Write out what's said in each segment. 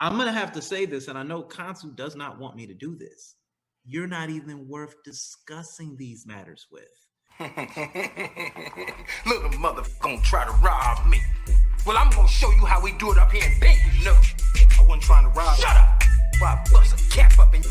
I'm going to have to say this, and I know Kansu does not want me to do this. You're not even worth discussing these matters with. Little motherfucker gonna try to rob me. Well, I'm gonna show you how we do it up here in Benton. No, I wasn't trying to rob. Shut up! Why I bust a cap up in you.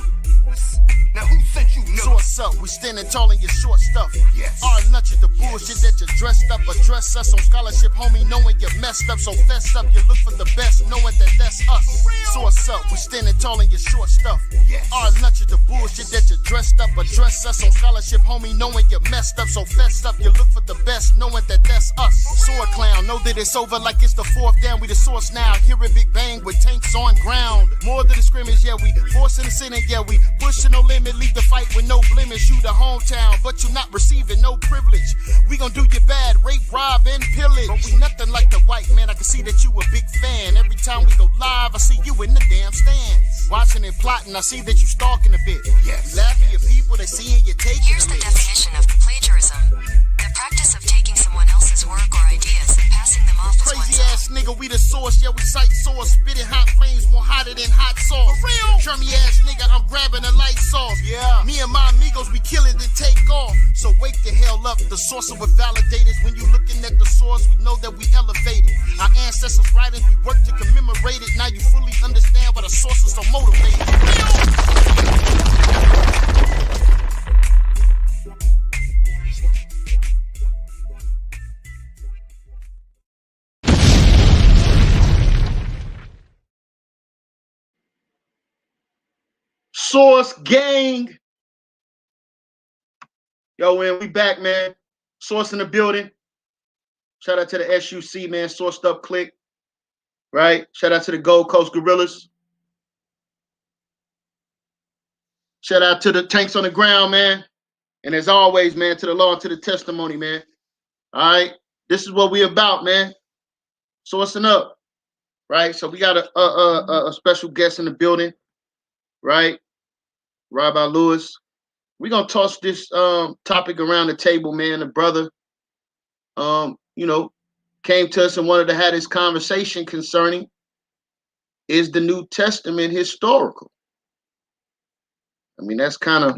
Now who sent you? So what's up? We standing tall in your short stuff. Yes. All nuts the bullshit that you dressed up. Address us on scholarship, homie, knowing you messed up. So fess up, you look for the best, knowing that that's us. So what's up? We standing tall in your short stuff. Yes. All nuts the bullshit that you dressed up. Address us on scholarship, homie, knowing you messed up. So fess up, you look for the best, knowing that that's us. Sword clown, know that it's over like it's the fourth down. We the source now. Hear a big bang with tanks on ground. More than the scrimmage, yeah, we forcing the sin, yeah, we pushing no limit. Leave the fight with no blemish. You the hometown, but you not receiving no privilege. We gon' do you bad, rape, rob, and pillage. But we nothing like the white man. I can see that you a big fan. Every time we go live, I see you in the damn stands. Watching and plotting, I see that you stalking a bit. Yes. You laughing at people, they seeing you taking. Here's the definition of plagiarism. The practice of taking someone else's work or ideas and passing them off as Crazy one's ass nigga, we the source, yeah, we cite source. Spitting hot flames more hotter than hot sauce. For real? Drummy ass nigga, I'm grabbing a light sauce. Yeah. Me and my amigos, we kill it and take off. So wake the hell up, the source of what validated. When you looking at the source, we know that we elevated. Our ancestors' writings, we work to commemorate it. Now you fully understand why the sources are motivated. Source gang. Yo, man, we back, man. Source in the building. Shout out to the SUC, man. Sourced up click. Right? Shout out to the Gold Coast Gorillas. Shout out to the tanks on the ground, man. And as always, man, to the law and to the testimony, man. All right? This is what we about, man. Sourcing up. Right? So we got a special guest in the building. Right? Rabbi Lewis. We're gonna toss this topic around the table, man. The brother came to us and wanted to have this conversation concerning, is the New Testament historical? I mean, that's kind of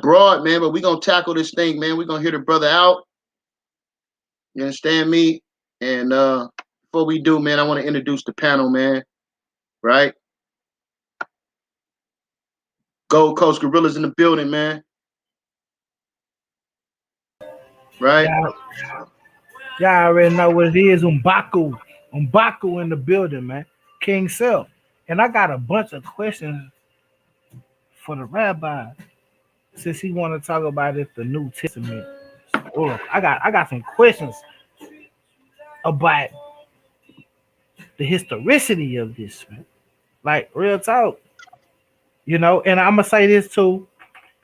broad, man, but we're gonna tackle this thing, man. We're gonna hear the brother out. You understand me? And before we do, man, I want to introduce the panel, man. Right? Gold Coast Gorillas in the building, man. Right? Y'all already know what it is. Umbaku in the building, man. King Self. And I got a bunch of questions for the rabbi, since he want to talk about if the New Testament. I got some questions about the historicity of this, man. Like, real talk. And I'm gonna say this too,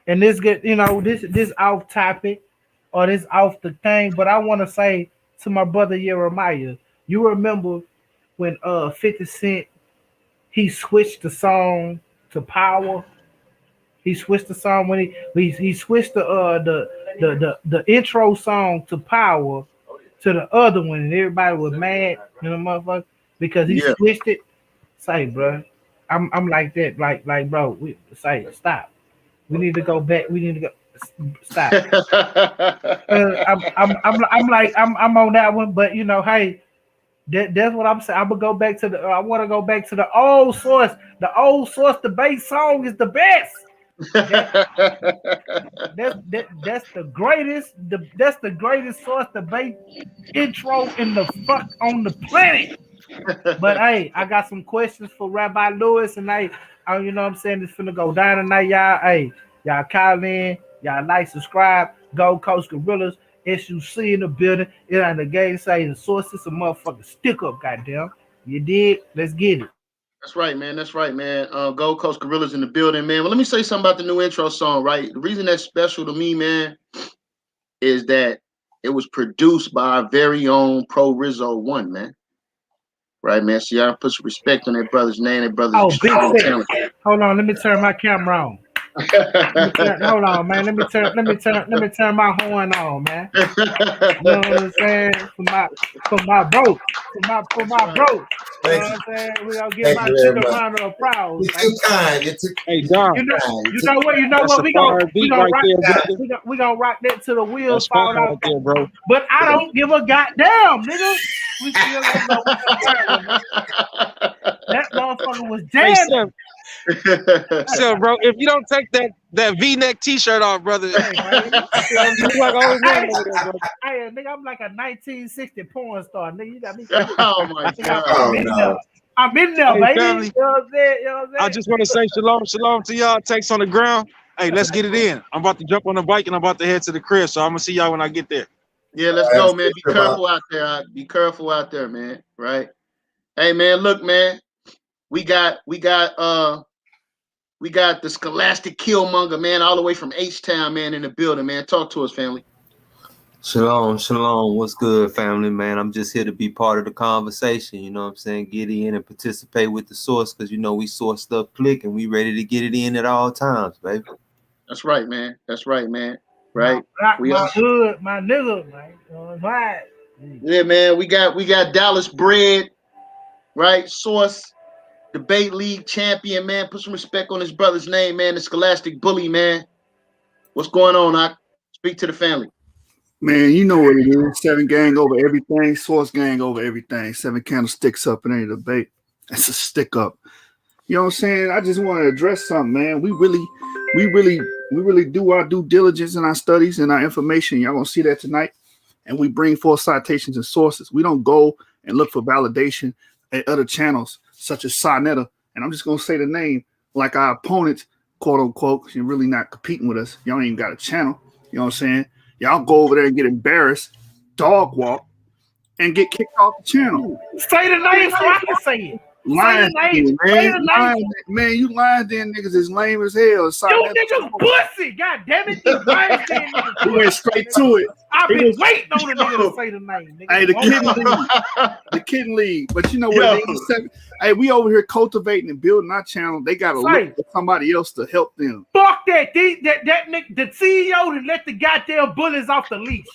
and this get this off topic or this off the thing, but I want to say to my brother Jeremiah, you remember when 50 Cent he switched the song to Power? He switched the song when he switched the intro song to Power to the other one, and everybody was mad, motherfucker, because he switched it. Say, bro. I'm like that, like, bro. We say stop. We need to go back. We need to go stop. I'm on that one, but hey, that's what I'm saying. I'm gonna go back to I want to go back to the old source. The old source debate song is the best. That's the greatest. That's the greatest source debate intro in the fuck on the planet. But hey, I got some questions for Rabbi Lewis, and you know what I'm saying, it's finna go down tonight, y'all. Hey, y'all call in, y'all like, subscribe, Gold Coast Gorillas, SUC in the building. It ain't the game say the source is a motherfucking stick up, goddamn. You did? Let's get it. That's right, man. That's right, man. Gold Coast Gorillas in the building, man. Well, let me say something about the new intro song, right? The reason that's special to me, man, is that it was produced by our very own Pro Rizzo One, man. Right, man. See, I put some respect on that brother's name. That brother's big talented. Hold on, let me turn my camera on. Hold on, man. Let me turn my horn on, man. You know what I'm saying? For my bro. For my bro. You know what I'm saying? We gonna give my chick a round of applause. You're too kind. Hey, Don. You know what? We gonna rock that till the wheels fall Right off. there, bro. But I don't give a goddamn, nigga. We still gonna go with the that motherfucker was Hey, jamming. so, bro, if you don't take that V-neck T-shirt off, brother, Hey, man. you look like old man over there, bro. Hey, nigga, I'm like a 1960 porn star, nigga. You got me. Oh my God. I'm in there, Hey, baby. family. You know what I'm saying? I just want to say shalom to y'all. Takes on the ground. Hey, let's get it in. I'm about to jump on the bike and I'm about to head to the crib, so I'm gonna see y'all when I get there. Yeah, let's go, man. Be careful out there. Be careful out there, man. Right? Hey, man. Look, man. We got the Scholastic Killmonger, man, all the way from H-Town, man, in the building, man. Talk to us, family. Shalom. What's good, family, man? I'm just here to be part of the conversation, you know what I'm saying? Get in and participate with the source, because, you know, we source stuff click and we ready to get it in at all times, baby. That's right, man. Right? My hood, my nigga, man. Right. Yeah, man. We got Dallas Bread, right? Source, debate league champion, man. Put some respect on his brother's name, man. The Scholastic Bully, man. What's going on? I speak to the family. Man, you know what it is. 7 gang over everything. Source gang over everything. 7 candlesticks up in any debate. That's a stick up. You know what I'm saying? I just want to address something, man. We really do our due diligence in our studies and our information. Y'all gonna see that tonight. And we bring forth citations and sources. We don't go and look for validation at other channels such as Sonetta. And I'm just gonna say the name, like our opponents, quote unquote, you're really not competing with us. Y'all ain't even got a channel. You know what I'm saying? Y'all go over there and get embarrassed, dog walk, and get kicked off the channel. Say the name so I can say it. Lying, Name. man, you lying then niggas is lame as hell. You niggas pussy, god damn it. You lying then niggas. You went straight to it. I've been waiting on the nigga to say the name, nigga. Hey, the kitten league. But you know what? Hey, we over here cultivating and building our channel. They gotta look for somebody else to help them. Fuck that. That nigga, the CEO that let the goddamn bullies off the leash.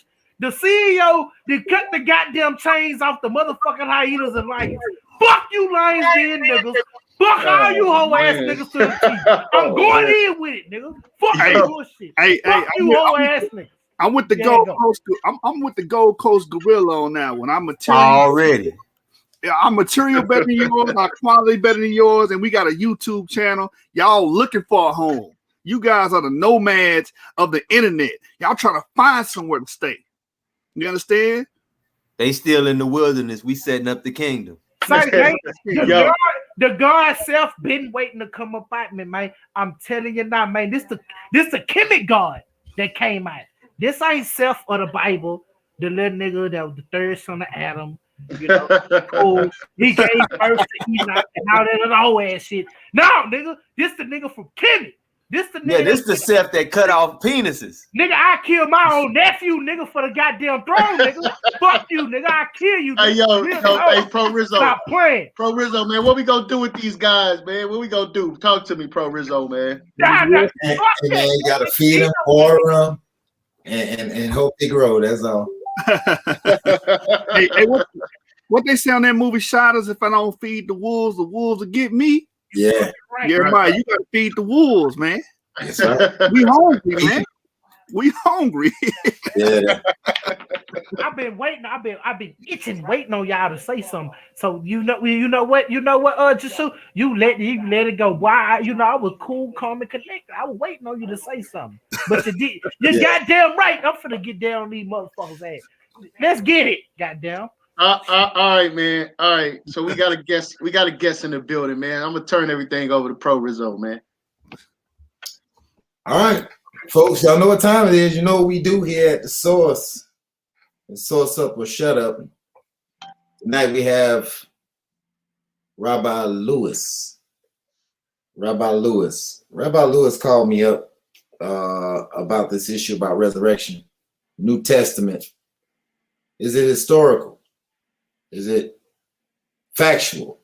The CEO that cut the goddamn chains off the motherfucking hyenas and lions. Fuck you, lions, then niggas. Fuck all you hoe ass niggas to the teeth. I'm going in with it, nigga. Fuck you bullshit. Fuck you hoe ass niggas. I'm with the Gold Coast. I'm with the Gold Coast Gorilla on that one. I'm material already. Yeah, I'm material better than yours. Our quality better than yours, and we got a YouTube channel. Y'all looking for a home. You guys are the nomads of the internet. Y'all trying to find somewhere to stay. You understand? They still in the wilderness. We setting up the kingdom. The God self been waiting to come up at me, man. I'm telling you now, man. This the chemic God that came out. This ain't self of the Bible. The little nigga that was the third son of Adam. You know, he gave birth to Enoch and all that other ass shit. No, nigga, this the nigga from Kemet. This the nigga. Yeah, this the self that cut off penises. Nigga, I killed my own nephew, nigga, for the goddamn throne, nigga. Fuck you, nigga. I kill you, nigga. Hey, hey, Pro Rizzo. Stop playing. Pro Rizzo, man. What we gonna do with these guys, man? What we gonna do? Talk to me, Pro Rizzo, man. And man, you gotta feed them, water them, and hope they grow. That's all. hey, what they say on that movie Shotters? If I don't feed the wolves will get me. Yeah. Jeremiah, you gotta feed the wolves, man. That's right. We hungry, man. We hungry. Yeah. I've been waiting. I've been itching, waiting on y'all to say something. So you know what? Just so you let it go. Why? I was cool, calm, and collected. I was waiting on you to say something, but you did. You're goddamn right. I'm finna get down on these motherfuckers' ass. Let's get it, goddamn. All right, man. All right. So we got a guest. We got a guest in the building, man. I'm gonna turn everything over to Pro Rizzo, man. All right, folks. Y'all know what time it is. You know what we do here at the Source. The Source Up or Shut Up. Tonight we have Rabbi Lewis. Rabbi Lewis called me up about this issue about resurrection. New Testament. Is it historical? Is it factual?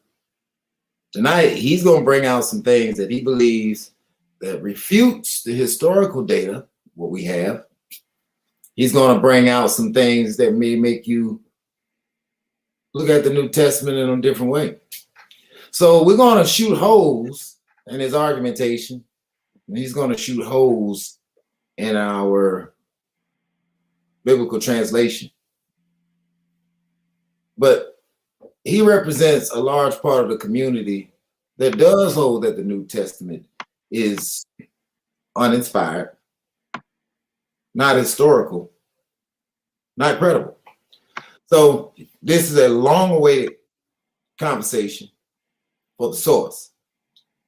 Tonight, he's going to bring out some things that he believes that refutes the historical data, what we have. He's going to bring out some things that may make you look at the New Testament in a different way. So we're going to shoot holes in his argumentation. And he's going to shoot holes in our biblical translation. But he represents a large part of the community that does hold that the New Testament is uninspired, not historical, not credible. So this is a long-awaited conversation for the source.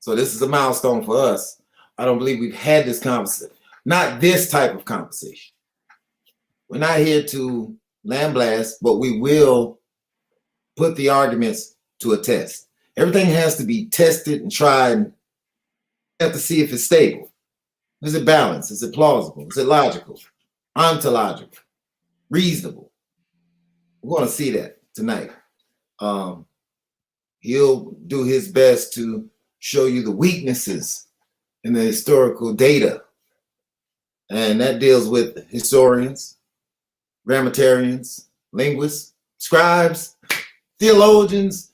So this is a milestone for us. I don't believe we've had this conversation, not this type of conversation. We're not here to lambaste, but we will put the arguments to a test. Everything has to be tested and tried. And you have to see if it's stable. Is it balanced? Is it plausible? Is it logical? Ontological? Reasonable? We're going to see that tonight. He'll do his best to show you the weaknesses in the historical data. And that deals with historians, grammatarians, linguists, scribes, theologians.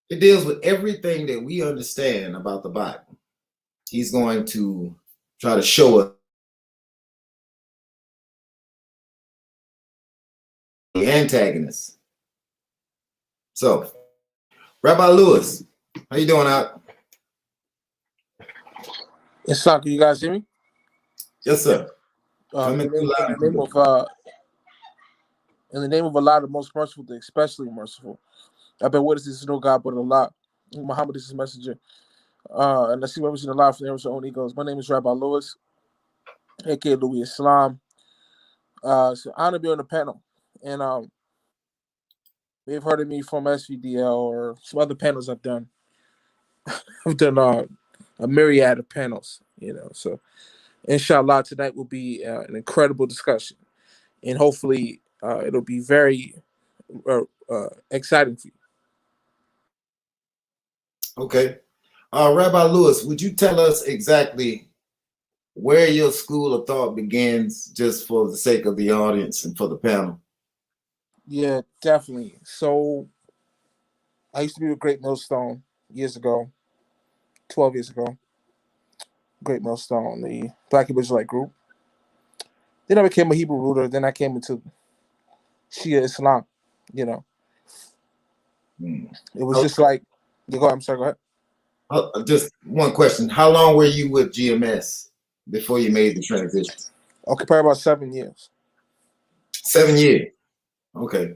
It deals with everything that we understand about the Bible. He's going to try to show us the antagonists. So, Rabbi Lewis, how you doing out? Yes, sir. Can you guys hear me? Yes, sir. In the name of Allah, the most merciful, the especially merciful. I bear witness there is no God but Allah. Muhammad is his messenger. And I see represent Allah from their own egos. My name is Rabbi Lewis, aka Louis Islam. So honor to be on the panel. And they've heard of me from SVDL or some other panels I've done. I've done a myriad of panels, So inshallah, tonight will be an incredible discussion. And hopefully it'll be very exciting for you. Okay. Rabbi Lewis, would you tell us exactly where your school of thought begins, just for the sake of the audience and for the panel? Yeah, definitely. So I used to be with Great Millstone years ago, 12 years ago. Great Millstone, the Black Hebrew Israelite group. Then I became a Hebrew rooter. Then I came into Shia Islam, It was just like, I'm sorry, go ahead. Just one question. How long were you with GMS before you made the transition? Okay, probably about 7 years. 7 years. Okay.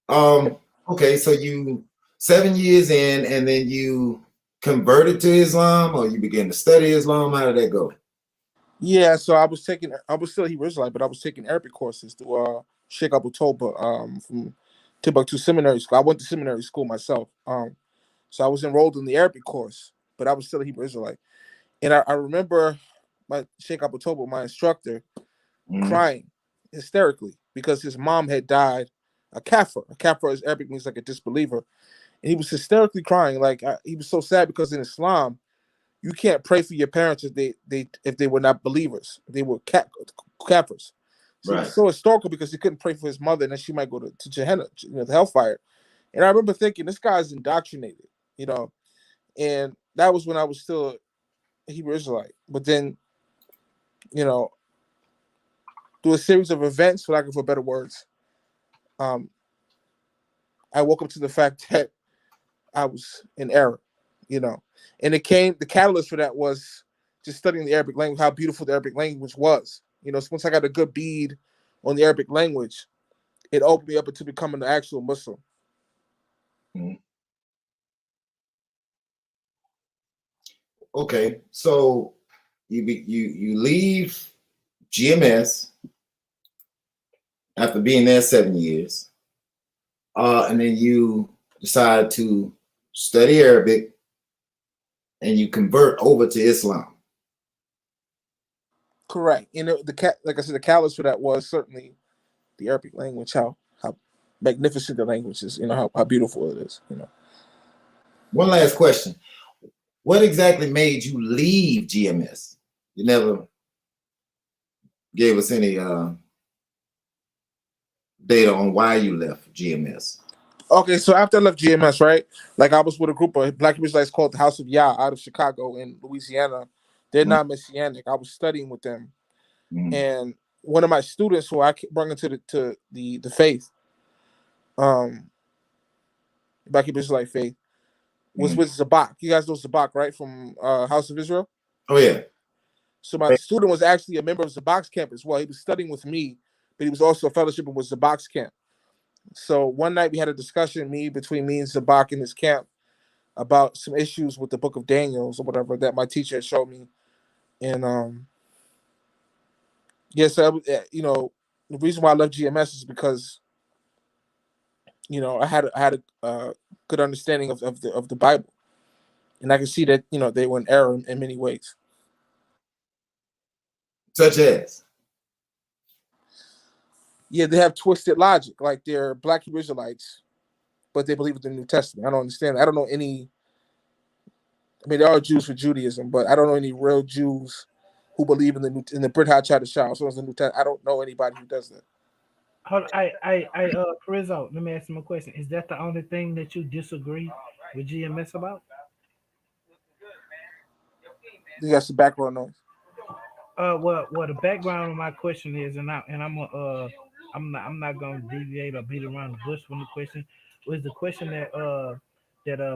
Okay, so you 7 years in, and then you converted to Islam, or you began to study Islam? How did that go? Yeah, so I was still Hebrew Israelite, but I was taking Arabic courses through Sheikh Abu Toba from Timbuktu Seminary School. I went to seminary school myself. So I was enrolled in the Arabic course, but I was still a Hebrew Israelite. And I remember my Sheikh Abu Toba, my instructor, crying hysterically because his mom had died a kafir. A kafir is Arabic, means like a disbeliever. And he was hysterically crying. He was so sad because in Islam, you can't pray for your parents if they were not believers. They were kafirs. So Right. It's so historical because he couldn't pray for his mother, and then she might go to Gehenna, the hellfire. And I remember thinking, this guy's indoctrinated, and that was when I was still a Hebrew Israelite. But then, through a series of events, for lack of better words, I woke up to the fact that I was in error, and the catalyst for that was just studying the Arabic language, how beautiful the Arabic language was. So once I got a good bead on the Arabic language, it opened me up into becoming an actual Muslim. Okay, so you leave GMS after being there 7 years, and then you decide to study Arabic, and you convert over to Islam. Correct. Like I said, the catalyst for that was certainly the Arabic language, how magnificent the language is, how beautiful it is. One last question. What exactly made you leave GMS? You never gave us any data on why you left GMS. Okay, so after I left GMS, right? Like I was with a group of Black Israelites called the House of Yah out of Chicago in Louisiana. They're not Messianic. I was studying with them, and one of my students who I brought into the faith, Black Israelite faith, was with Zabak. You guys know Zabak, right? From House of Israel. Oh yeah. So my student was actually a member of Zabak's camp as well. He was studying with me, but he was also fellowshipping with Zabak's camp. So one night we had a discussion between me and Zabak in his camp about some issues with the book of Daniel or whatever that my teacher had showed me. And yes, you know, the reason why I left GMS is because, you know, I had a good understanding of the Bible, and I could see that, you know, they were in error in many ways. Such as? Yeah, they have twisted logic. Like they're Black Israelites, but they believe in the New Testament. I don't understand. I don't know any. I mean, there are Jews for Judaism, but I don't know any real Jews who believe in the Brit Hachad Shah. So it's the New Testament. I don't know anybody who does that. Hold, Rizzo, let me ask him a question. Is that the only thing that you disagree with GMS about? You got some background noise. Well, the background of my question is, I'm not gonna deviate or beat around the bush from the question. Was the question that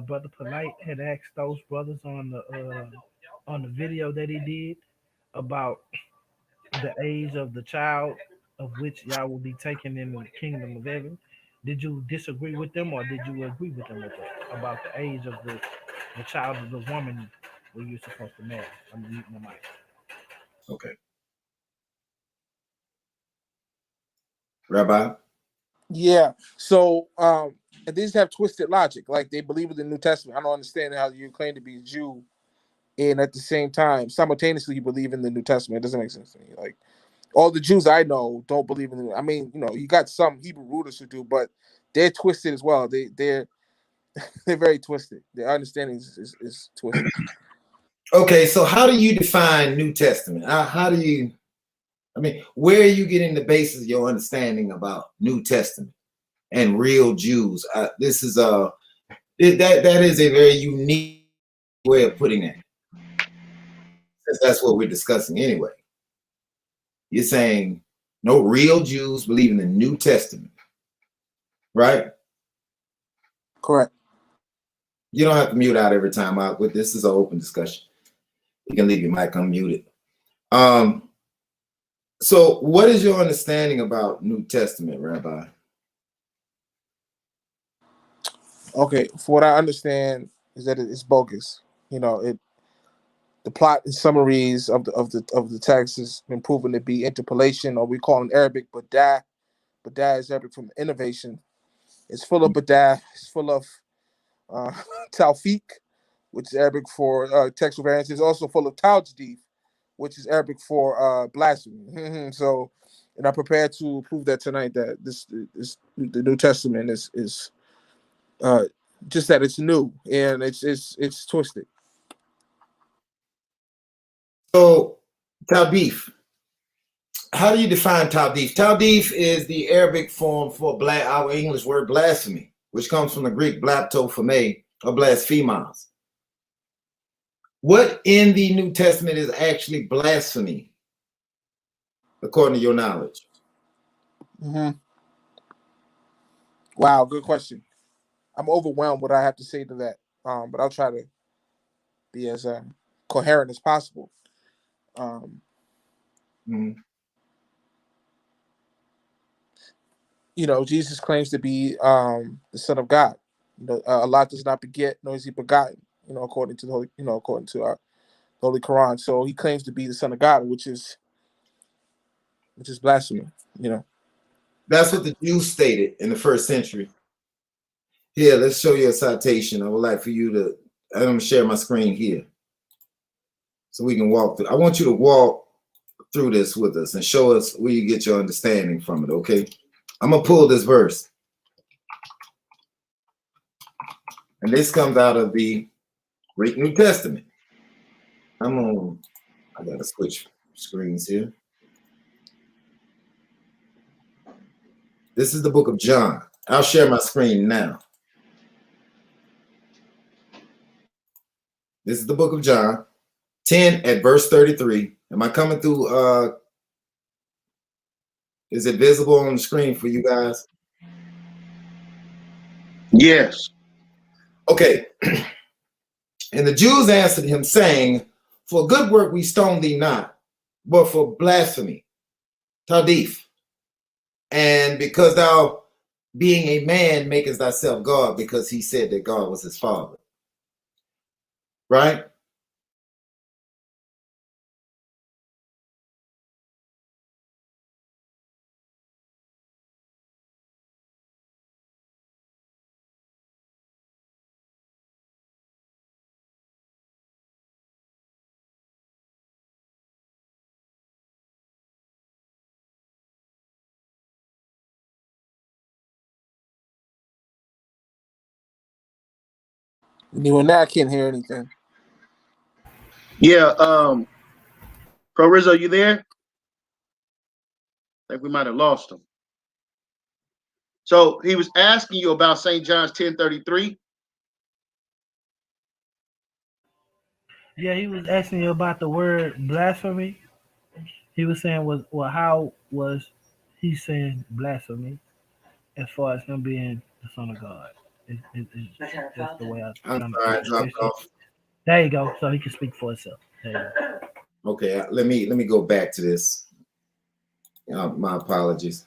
Brother Polite had asked those brothers on the video that he did about the age of the child of which y'all will be taken in the kingdom of heaven? Did you disagree with them, or did you agree with them with that about the age of the child of the woman where you're supposed to marry? I'm muting the mic. Okay. Rabbi? Yeah. So and they just have twisted logic. Like they believe in the New Testament. I don't understand how you claim to be a Jew and at the same time simultaneously you believe in the New Testament. It doesn't make sense to me. Like all the Jews I know don't believe in the I mean, you know, you got some Hebrew rooters who do, but they're twisted as well. They're very twisted. Their understanding is twisted. Okay, so how do you define New Testament? How do you, I mean, where are you getting the basis of your understanding about New Testament and real Jews? This is that is a very unique way of putting it. Since that's what we're discussing anyway. You're saying no real Jews believe in the New Testament, right? Correct. You don't have to mute out every time out, but this is an open discussion. You can leave your mic unmuted. So what is your understanding about New Testament, Rabbi? Okay, for what I understand is that it's bogus. You know, the plot and summaries of the text has been proven to be interpolation, or we call in Arabic badah. Badah is Arabic from innovation. It's full of badah. It's full of tawfiq, which is Arabic for textual variance. It's also full of tajdid, which is Arabic for blasphemy. So, and I'm prepared to prove that tonight that this the New Testament is just that it's new and it's twisted. So, Tawdif. How do you define Tawdif? Tawdif is the Arabic form for our English word blasphemy, which comes from the Greek blaspheme or blasphemos. What in the New Testament is actually blasphemy, according to your knowledge? Wow, good question. I'm overwhelmed what I have to say to that, but I'll try to be as coherent as possible. You know, Jesus claims to be the Son of God. You know, Allah does not beget, nor is He begotten. You know, according to the Holy, according to our Holy Quran. So He claims to be the Son of God, which is blasphemy. You know, that's what the Jews stated in the first century. Here, let's show you a citation. I would like for you to. I'm going to share my screen here, so we can walk through. I want you to walk through this with us and show us where you get your understanding from it. Okay. I'm going to pull this verse. And this comes out of the Greek New Testament. I gotta switch screens here. This is the book of John. I'll share my screen now. This is the book of John, 10 at verse 33. Am I coming through? Is it visible on the screen for you guys? Yes. Okay. And the Jews answered him, saying, for good work we stone thee not, but for blasphemy, tardif. And because thou, being a man, makest thyself God, because he said that God was his father. Right? Even now I can't hear anything. Yeah. Pro Rizzo, you there? I think we might have lost him. So he was asking you about St. John's 10:33. Yeah, he was asking you about the word blasphemy. He was saying, how was he saying blasphemy as far as him being the Son of God? That's the way I'm sorry, I dropped off. There you go. So he can speak for himself. There you go. Okay, let me go back to this. My apologies.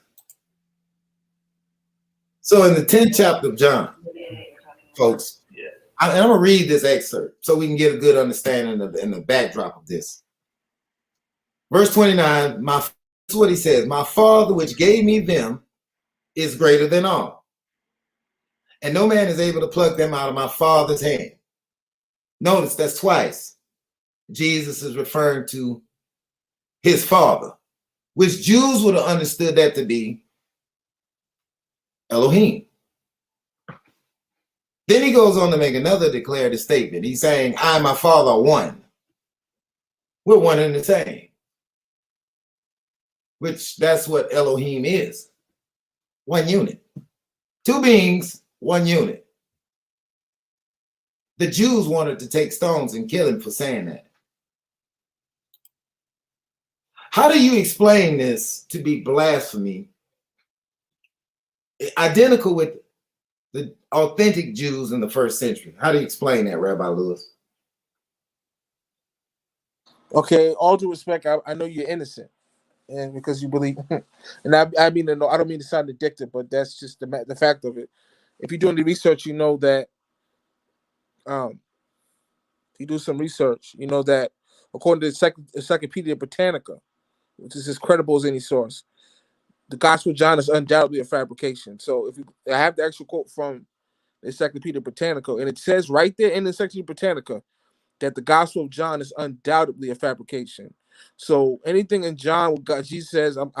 So in the 10th chapter of John, folks, I'm going to read this excerpt so we can get a good understanding of the backdrop of this. Verse 29, this is what he says, my Father which gave me them is greater than all, and no man is able to pluck them out of my Father's hand. Notice that's twice. Jesus is referring to his Father, which Jews would have understood that to be Elohim. Then he goes on to make another declarative statement. He's saying, I and my Father are one. We're one and the same. Which that's what Elohim is. One unit. Two beings, one unit. The Jews wanted to take stones and kill him for saying that. How do you explain this to be blasphemy? Identical with the authentic Jews in the first century. How do you explain that, Rabbi Lewis? Okay, all due respect, I know you're innocent, and because you believe, and I mean, no, I don't mean to sound addicted, but that's just the fact of it. If you're doing the research, you know that. If you do some research, you know that according to the Encyclopedia Britannica, which is as credible as any source, the Gospel of John is undoubtedly a fabrication. So I have the actual quote from the Encyclopedia Britannica, and it says right there in the Encyclopedia Britannica that the Gospel of John is undoubtedly a fabrication. So anything in John, Jesus says, "I'm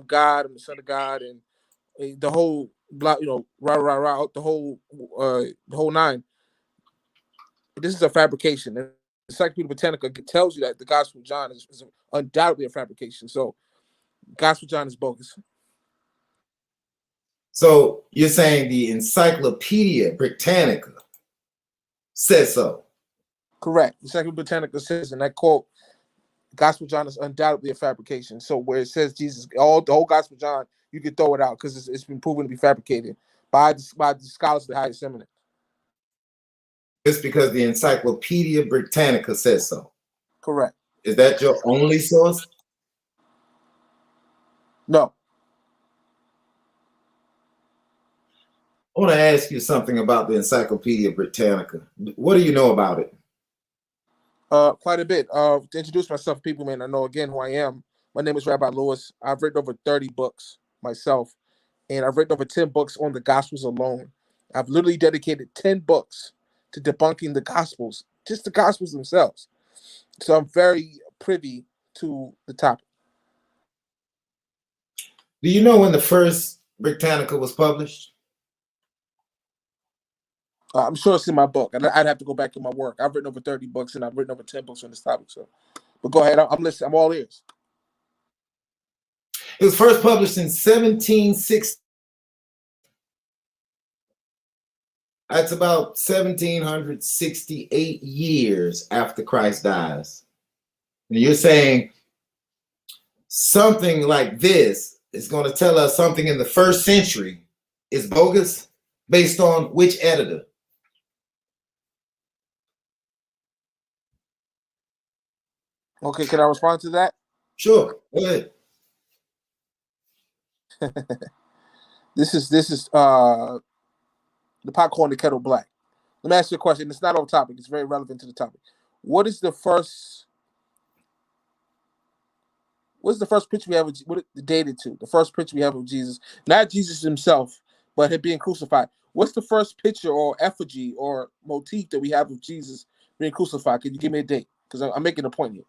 God, I'm the Son of God," and the whole blah, the whole nine. This is a fabrication. And the Encyclopedia Britannica tells you that the Gospel of John is undoubtedly a fabrication. So, Gospel of John is bogus. So you're saying the Encyclopedia Britannica says so? Correct. The Encyclopedia Britannica says, and I quote, Gospel of John is undoubtedly a fabrication. So where it says Jesus, the whole Gospel of John, you can throw it out because it's been proven to be fabricated by the scholars of the highest eminence. Just because the Encyclopedia Britannica says so? Correct. Is that your only source? No. I want to ask you something about the Encyclopedia Britannica. What do you know about it? Quite a bit. To introduce myself, people may not know again who I am. My name is Rabbi Lewis. I've written over 30 books myself, and I've written over 10 books on the Gospels alone. I've literally dedicated 10 books to debunking the Gospels, just the Gospels themselves. So I'm very privy to the topic. Do you know when the first Britannica was published? I'm sure it's in my book, and I'd have to go back in my work. I've written over 30 books, and I've written over 10 books on this topic. So, but go ahead. I'm listening. I'm all ears. It was first published in 1760. That's about 1768 years after Christ dies. And you're saying something like this is going to tell us something in the first century is bogus based on which editor? Okay, can I respond to that? Sure, go ahead. This is the pot calling the kettle black. Let me ask you a question. It's not on topic. It's very relevant to the topic. What's the first picture we have? What it dated to? The first picture we have of Jesus, not Jesus himself, but him being crucified. What's the first picture or effigy or motif that we have of Jesus being crucified? Can you give me a date? Because I'm making a point here.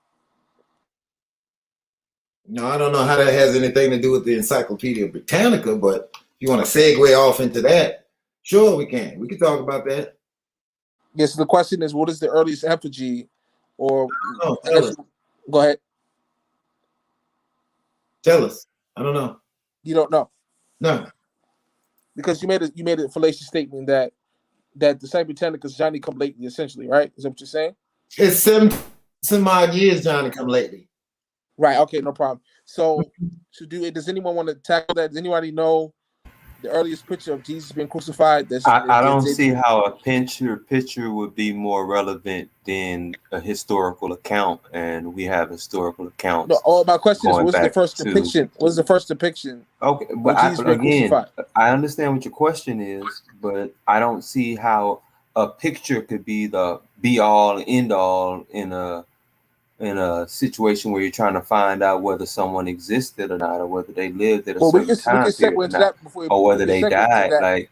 No, I don't know how that has anything to do with the Encyclopedia Britannica, but if you want to segue off into that, sure, we can. We can talk about that. Yes, the question is, what is the earliest effigy? Or go ahead. Tell us. I don't know. You don't know? No. Because you made a fallacious statement that the Saint Britannica is Johnny come lately, essentially, right? Is that what you're saying? It's some odd years Johnny come lately. Right. Okay. No problem. So, does anyone want to tackle that? Does anybody know the earliest picture of Jesus being crucified? I don't see how a picture would be more relevant than a historical account, and we have historical accounts. No. My question is, what's the first depiction? What's the first depiction? Okay, but I understand what your question is, but I don't see how a picture could be the be all and end all in a situation where you're trying to find out whether someone existed or not, or whether they lived at a certain time period or whether they died. Like,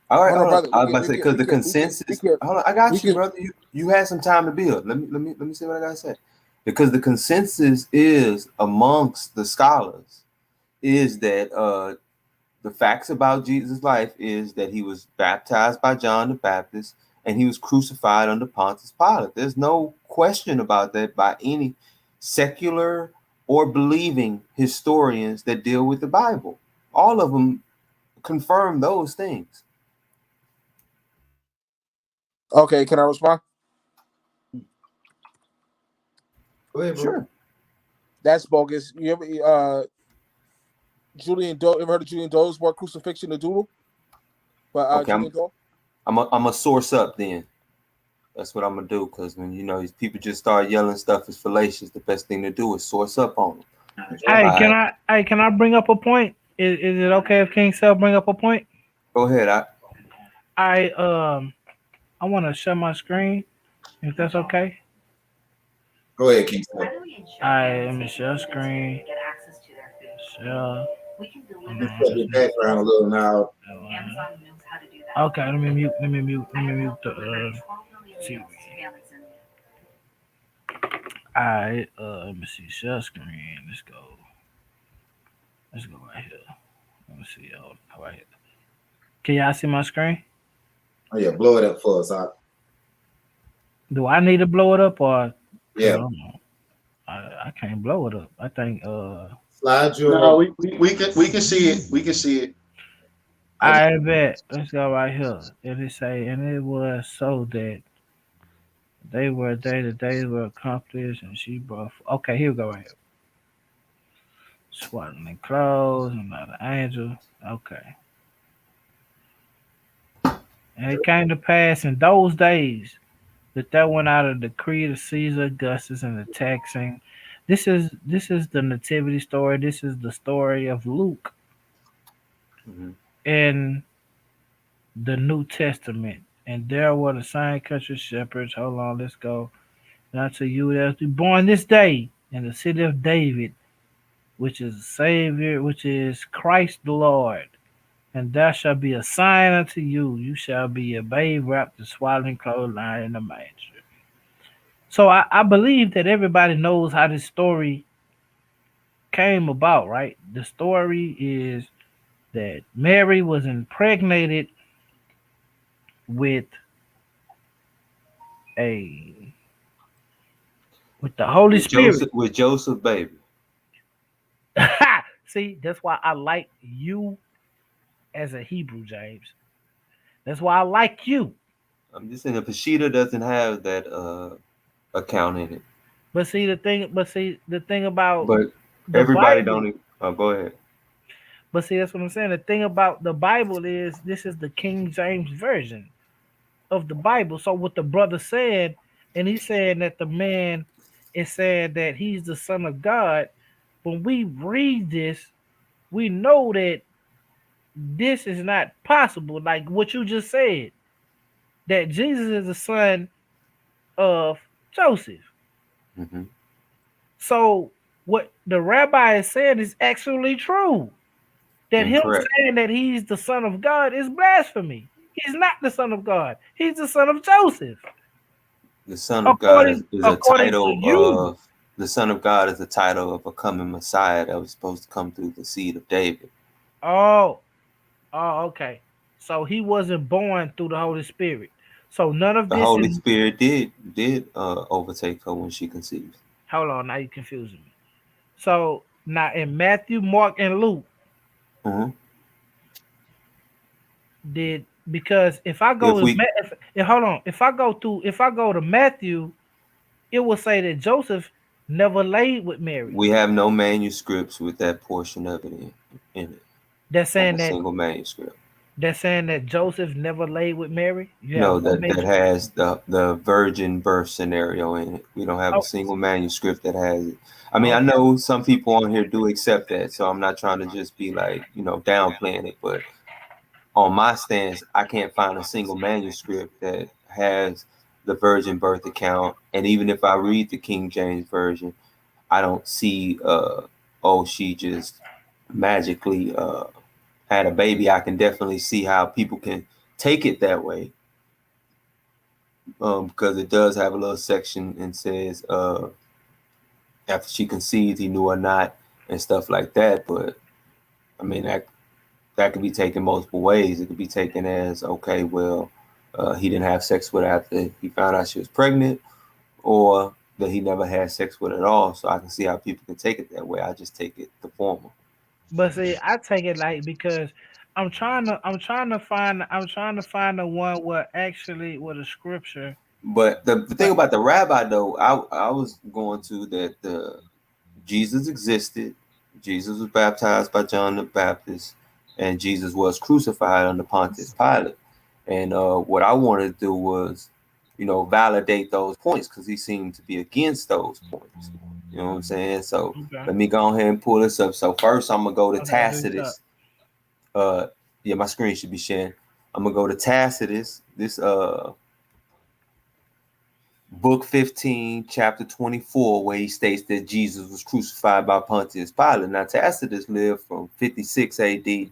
all right, hold on. I was about to say, because the consensus. Hold on, I got you, brother. You had some time to build. Let me see what I gotta say. Because the consensus is amongst the scholars is that the facts about Jesus' life is that he was baptized by John the Baptist and he was crucified under Pontius Pilate. There's no question about that by any secular or believing historians that deal with the Bible. All of them confirm those things. Okay, can I respond? Go ahead, bro. Sure. That's bogus. You ever Julian Doe? Ever heard of Julian Doe's work, Crucifixion, the Doodle? But okay, Julian Doe? I'm a source up then. That's what I'm gonna do, because when these people just start yelling stuff is fallacious, the best thing to do is source up on them. Hey, can I bring up a point? Is it okay if King Cell bring up a point? Go ahead. I want to share my screen, if that's okay. Go ahead, King Cell. All right, let me share screen. Share. Just your background a little now. Okay, let me mute the TV. Alright, let me see, share screen. Let's go right here. Let me see, right here. Can y'all see my screen? Oh yeah, blow it up for us. Do I need to blow it up or? Yeah. I can't blow it up. I think slide your. No, we can see it. We can see it. I bet. Let's go right here. And it was so that the days were accomplished, and she brought. Okay, here we go right here. Swaddling clothes, another angel. Okay. And it came to pass in those days that there went out a decree to Caesar Augustus and the taxing. This is the nativity story. This is the story of Luke in the New Testament. And there were the same country shepherds. Hold on, let's go. And unto you that was born this day in the city of David, which is a Savior, which is Christ the Lord. And there shall be a sign unto you. You shall be a babe wrapped in swaddling clothes, lying in the manger. So I believe that everybody knows how this story came about, right? The story is that Mary was impregnated with Hey, with the Holy Spirit. With Joseph, baby. See, that's why I like you as a Hebrew, James. That's why I like you. I'm just saying the Peshitta doesn't have that account in it. But see the thing about But the everybody Bible, go ahead. But see, that's what I'm saying. The thing about the Bible is this is the King James version of the Bible. So what the brother said, and he said that the man is saying that he's the son of God. When we read this, we know that this is not possible. Like what you just said, that Jesus is the son of Joseph. Mm-hmm. So what the rabbi is saying is actually true. That Incorrect. him saying that he's the son of God is blasphemy. He's not the son of God. He's the son of Joseph. The son of God is a title of the son of God is the title of a coming Messiah that was supposed to come through the seed of David. Oh, okay. So he wasn't born through the Holy Spirit. So none of the this Holy Spirit did overtake her when she conceived. Hold on, now you're confusing me. So now in Matthew, Mark, and Luke, because if I go if I go to Matthew, it will say that Joseph never laid with Mary. We have no manuscripts with that portion of it in it. That's saying that single manuscript. That's saying that Joseph never laid with Mary. No, that has the virgin birth scenario in it. We don't have a single manuscript that has it. I mean, I know some people on here do accept that, so I'm not trying to just be like, downplaying it, but on my stance, I can't find a single manuscript that has the virgin birth account. And even if I read the King James version, I don't see she just magically had a baby. I can definitely see how people can take it that way, because it does have a little section and says after she conceived, he knew or not, and stuff like that. But I mean, that could be taken multiple ways. It could be taken as, okay, well, he didn't have sex with her after he found out she was pregnant, or that he never had sex with her at all. So I can see how people can take it that way. I just take it the former. But see, I take it like, because I'm trying to find the one where the scripture. But the thing about the rabbi, though, I was going to that Jesus existed. Jesus was baptized by John the Baptist, and Jesus was crucified under Pontius Pilate. And what I wanted to do was, validate those points, because he seemed to be against those points. You know what I'm saying? So let me go ahead and pull this up. So first, I'm gonna go to Tacitus. My screen should be sharing. I'm gonna go to Tacitus. This book 15, chapter 24, where he states that Jesus was crucified by Pontius Pilate. Now, Tacitus lived from 56 AD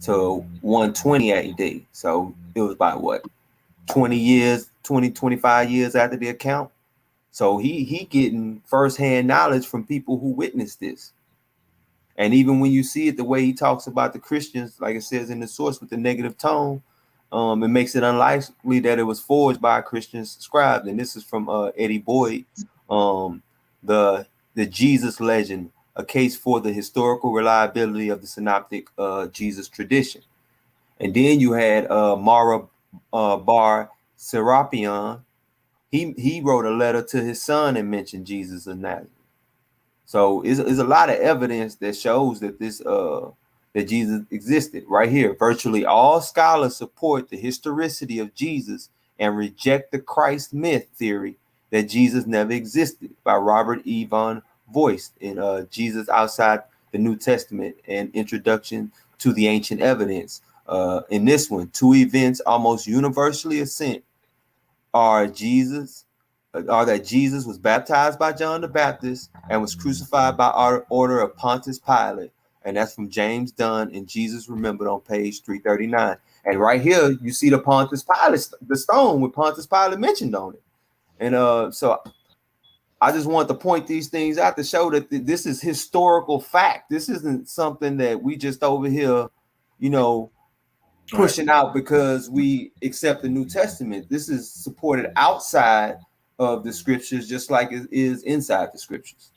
to 120 AD. So it was about 25 years after the account. So he getting firsthand knowledge from people who witnessed this. And even when you see it, the way he talks about the Christians, like it says in the source with the negative tone, it makes it unlikely that it was forged by a Christian scribe. And this is from Eddie Boyd, the Jesus legend, a case for the historical reliability of the synoptic Jesus tradition. And then you had Mara Bar Serapion. He wrote a letter to his son and mentioned Jesus of Nazareth. So it's a lot of evidence that shows that this that Jesus existed right here. Virtually all scholars support the historicity of Jesus and reject the Christ myth theory that Jesus never existed by Robert E. Von Voist in Jesus Outside the New Testament and Introduction to the Ancient Evidence. In this one, two events almost universally assent are that Jesus was baptized by John the Baptist and was crucified by order of Pontius Pilate. And that's from James Dunn and Jesus Remembered on page 339. And right here, you see the Pontius Pilate, the stone with Pontius Pilate mentioned on it. And so I just want to point these things out to show that this is historical fact. This isn't something that we just over here, pushing out because we accept the New Testament. This is supported outside of the scriptures, just like it is inside the scriptures.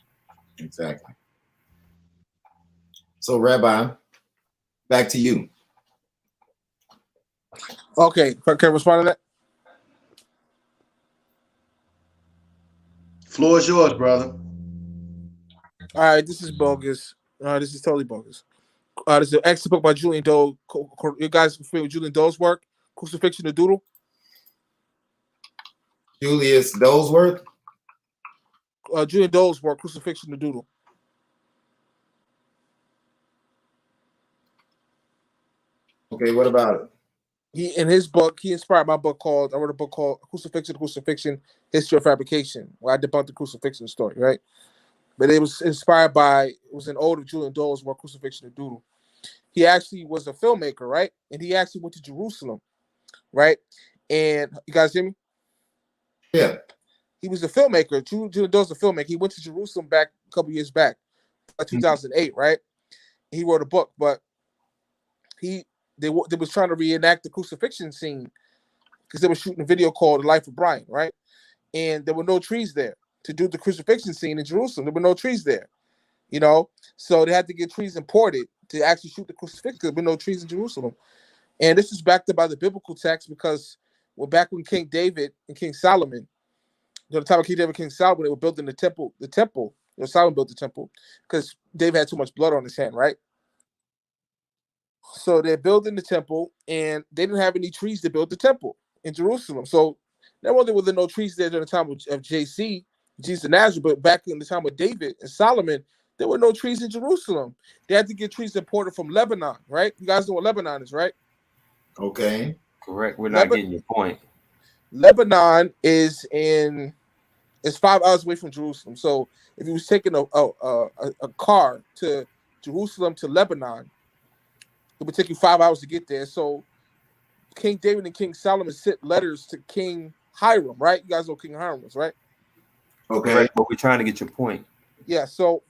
Exactly. So, Rabbi, back to you. Okay, can I respond to that? Floor is yours, brother. All right, this is bogus. This is totally bogus. This is an excellent book by Julian Doe. You guys familiar with Julian Doe's work? Crucifixion, the Doodle. Julius Dolesworth? Julian Doe's work, Crucifixion, the Doodle. Okay, what about it? In his book, he inspired my book I wrote a book called Crucifixion, History of Fabrication, where I debunked the crucifixion story, right? But it was inspired by, it was an older Julian Doe's work, Crucifixion, the Doodle. He actually was a filmmaker, right? And he actually went to Jerusalem, right? And you guys hear me? Yeah. He was a filmmaker. Julian Doe's a filmmaker. He went to Jerusalem back a couple years back, 2008, right? He wrote a book, but they was trying to reenact the crucifixion scene because they were shooting a video called The Life of Brian, right? And there were no trees there to do the crucifixion scene in Jerusalem. There were no trees there, you know? So they had to get trees imported to actually shoot the crucifixion because there were no trees in Jerusalem. And this is backed up by the biblical text because back when King David and King Solomon, the time of King David and King Solomon, they were building the temple, Solomon built the temple because David had too much blood on his hand, right? So they're building the temple, and they didn't have any trees to build the temple in Jerusalem. So not only were there no trees there during the time of JC, Jesus of Nazareth, but back in the time of David and Solomon, there were no trees in Jerusalem. They had to get trees imported from Lebanon, right? You guys know what Lebanon is, right? Okay. Correct. We're not getting your point. Lebanon is 5 hours away from Jerusalem. So if you was taking a car to Jerusalem to Lebanon, it would take you 5 hours to get there. So King David and King Solomon sent letters to King Hiram, right? You guys know King Hiram was, right? Okay. Right, but we're trying to get your point. Yeah, so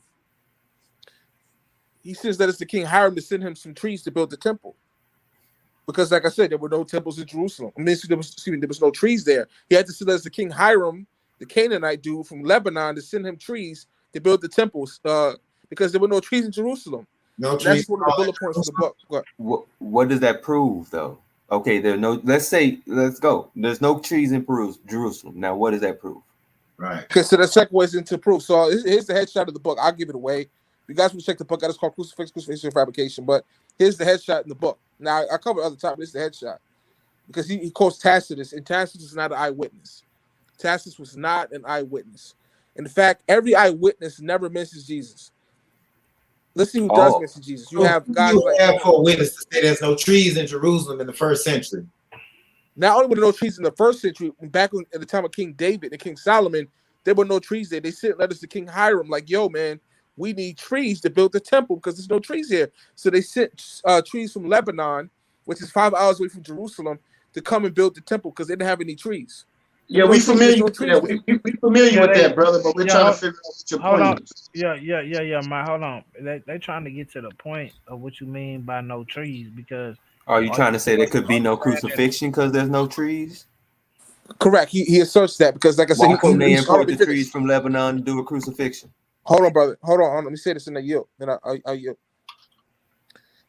he sends letters to King Hiram to send him some trees to build the temple. Because, like I said, there were no temples in Jerusalem. There was no trees there. He had to send letters to King Hiram, the Canaanite dude from Lebanon, to send him trees to build the temples because there were no trees in Jerusalem. No trees. That's one of the bullet points of the book. What does that prove, though? Okay, let's go. There's no trees in Jerusalem. Now, what does that prove? Right. Okay, so that segues into proof. So here's the headshot of the book. I'll give it away. You guys will check the book out. It's called Crucifixion Fabrication. But here's the headshot in the book. Now, I covered other topics. This is the headshot. Because he quotes Tacitus, and Tacitus is not an eyewitness. Tacitus was not an eyewitness. In fact, every eyewitness never mentions Jesus. Let's see who does mention Jesus. You have guys for witnesses to say there's no trees in Jerusalem in the first century. Not only were there no trees in the first century, back at the time of King David and King Solomon, there were no trees there. They sent letters to King Hiram like, yo, man, we need trees to build the temple because there's no trees here. So they sent trees from Lebanon, which is 5 hours away from Jerusalem, to come and build the temple because they didn't have any trees. Yeah, we familiar with that. We familiar with that, brother, but we're trying to figure out what your point is. Yeah, Mike, hold on. They trying to get to the point of what you mean by no trees because are you trying to say there could be no crucifixion because there's no trees? Correct. He asserts that because, like I said, they import the trees from Lebanon to do a crucifixion. Hold on, brother. Hold on. Let me say this in a yield. Then I yield.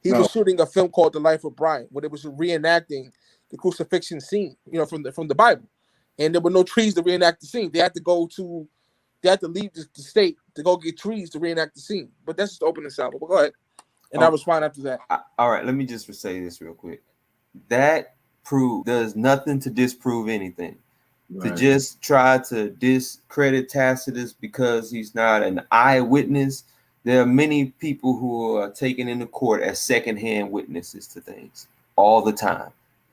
He was shooting a film called The Life of Brian, where it was reenacting the crucifixion scene, from the Bible. And there were no trees to reenact the scene. They had to leave the state to go get trees to reenact the scene. But that's just opening salvo. But go ahead. And I'll respond after that. All right, let me just say this real quick. That does nothing to disprove anything. Right. To just try to discredit Tacitus because he's not an eyewitness. There are many people who are taken into court as secondhand witnesses to things all the time.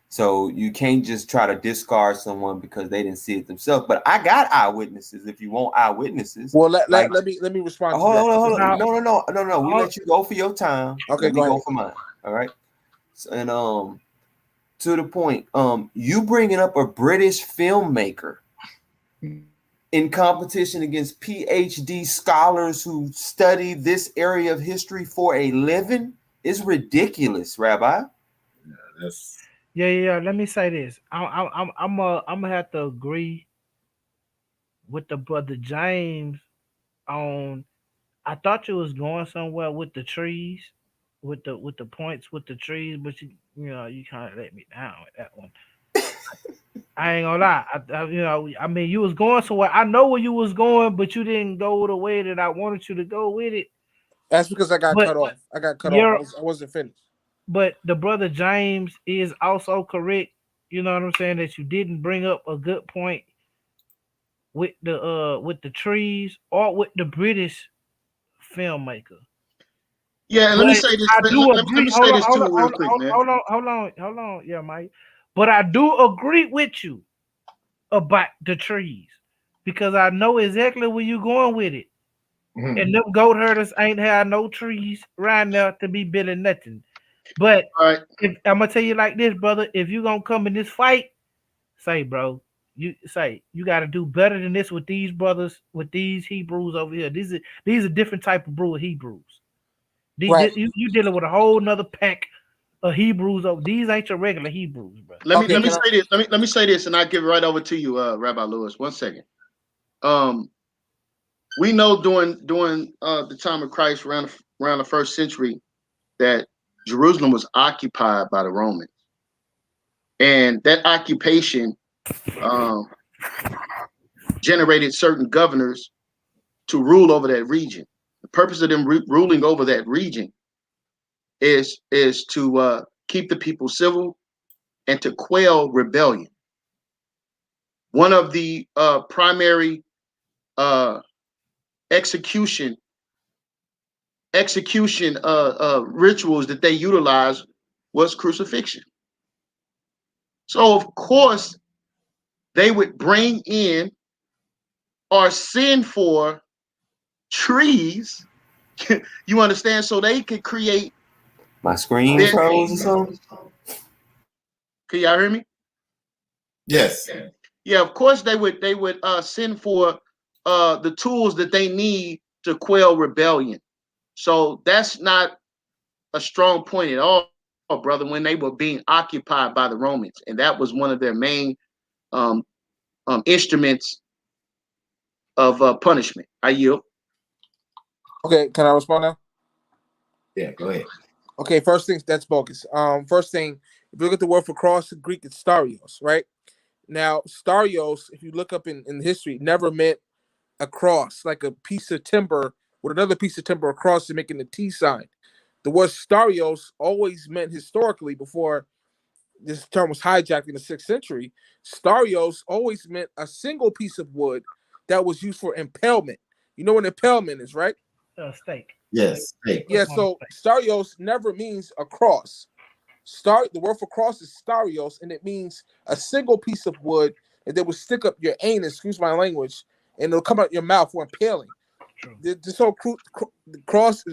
So you can't just try to discard someone because they didn't see it themselves. But I got eyewitnesses. If you want eyewitnesses, well, let me respond. Hold on. No. We let you go for your time. Okay, let me go for mine. All right. And to the point, you bringing up a British filmmaker in competition against PhD scholars who study this area of history for a living is ridiculous, Rabbi. That's Yeah. Let me say this. I'm gonna have to agree with the brother James on. I thought you was going somewhere with the trees, with the points with the trees, but you kind of let me down with that one. I ain't gonna lie. I mean, you was going somewhere. I know where you was going, but you didn't go the way that I wanted you to go with it. That's because I got But cut off. I got cut you're, off. I wasn't finished. but the brother James is also correct. You know what I'm saying? That you didn't bring up a good point with the trees or with the British filmmaker. Yeah, and let me But say this. I do Let agree. me Hold say on, this hold too, on, real hold quick, on, man. hold on. Yeah, Mike. But I do agree with you about the trees because I know exactly where you're going with it. And them goat herders ain't had no trees around there to be building nothing. But All right. if I'm gonna tell you like this, brother, if you gonna come in this fight, say, bro, you got to do better than this with these brothers, with these Hebrews over here. These are different type of brew of Hebrews. Right. You dealing with a whole nother pack of Hebrews. These ain't your regular Hebrews, bro. Let me Okay, say this. Let me say this, and I'll give it right over to you, Rabbi Lewis. 1 second. We know during the time of Christ, around the first century, that Jerusalem was occupied by the Romans, and that occupation generated certain governors to rule over that region. The purpose of them ruling over that region is to keep the people civil and to quell rebellion. One of the primary execution rituals that they utilized was crucifixion. So of course they would bring in or send for trees. You understand? So they could create. My screen froze or something. Can y'all hear me? yes. Yeah, of course they would send for the tools that they need to quell rebellion. So that's not a strong point at all, brother, when they were being occupied by the Romans. And that was one of their main instruments of punishment. I yield. Okay, can I respond now? Yeah, go ahead. Okay, first thing, that's bogus. First thing, if you look at the word for cross in Greek, it's starios, right? Now, starios, if you look up in history, never meant a cross, like a piece of timber with another piece of timber across and making the T sign. The word starios always meant historically, before this term was hijacked in the 6th century, starios always meant a single piece of wood that was used for impalement. You know what impalement is, right? Steak. Yes. Hey. Yeah, so starios never means a cross. The word for cross is starios, and it means a single piece of wood that they would stick up your anus, excuse my language, and it'll come out your mouth for impaling. This whole cross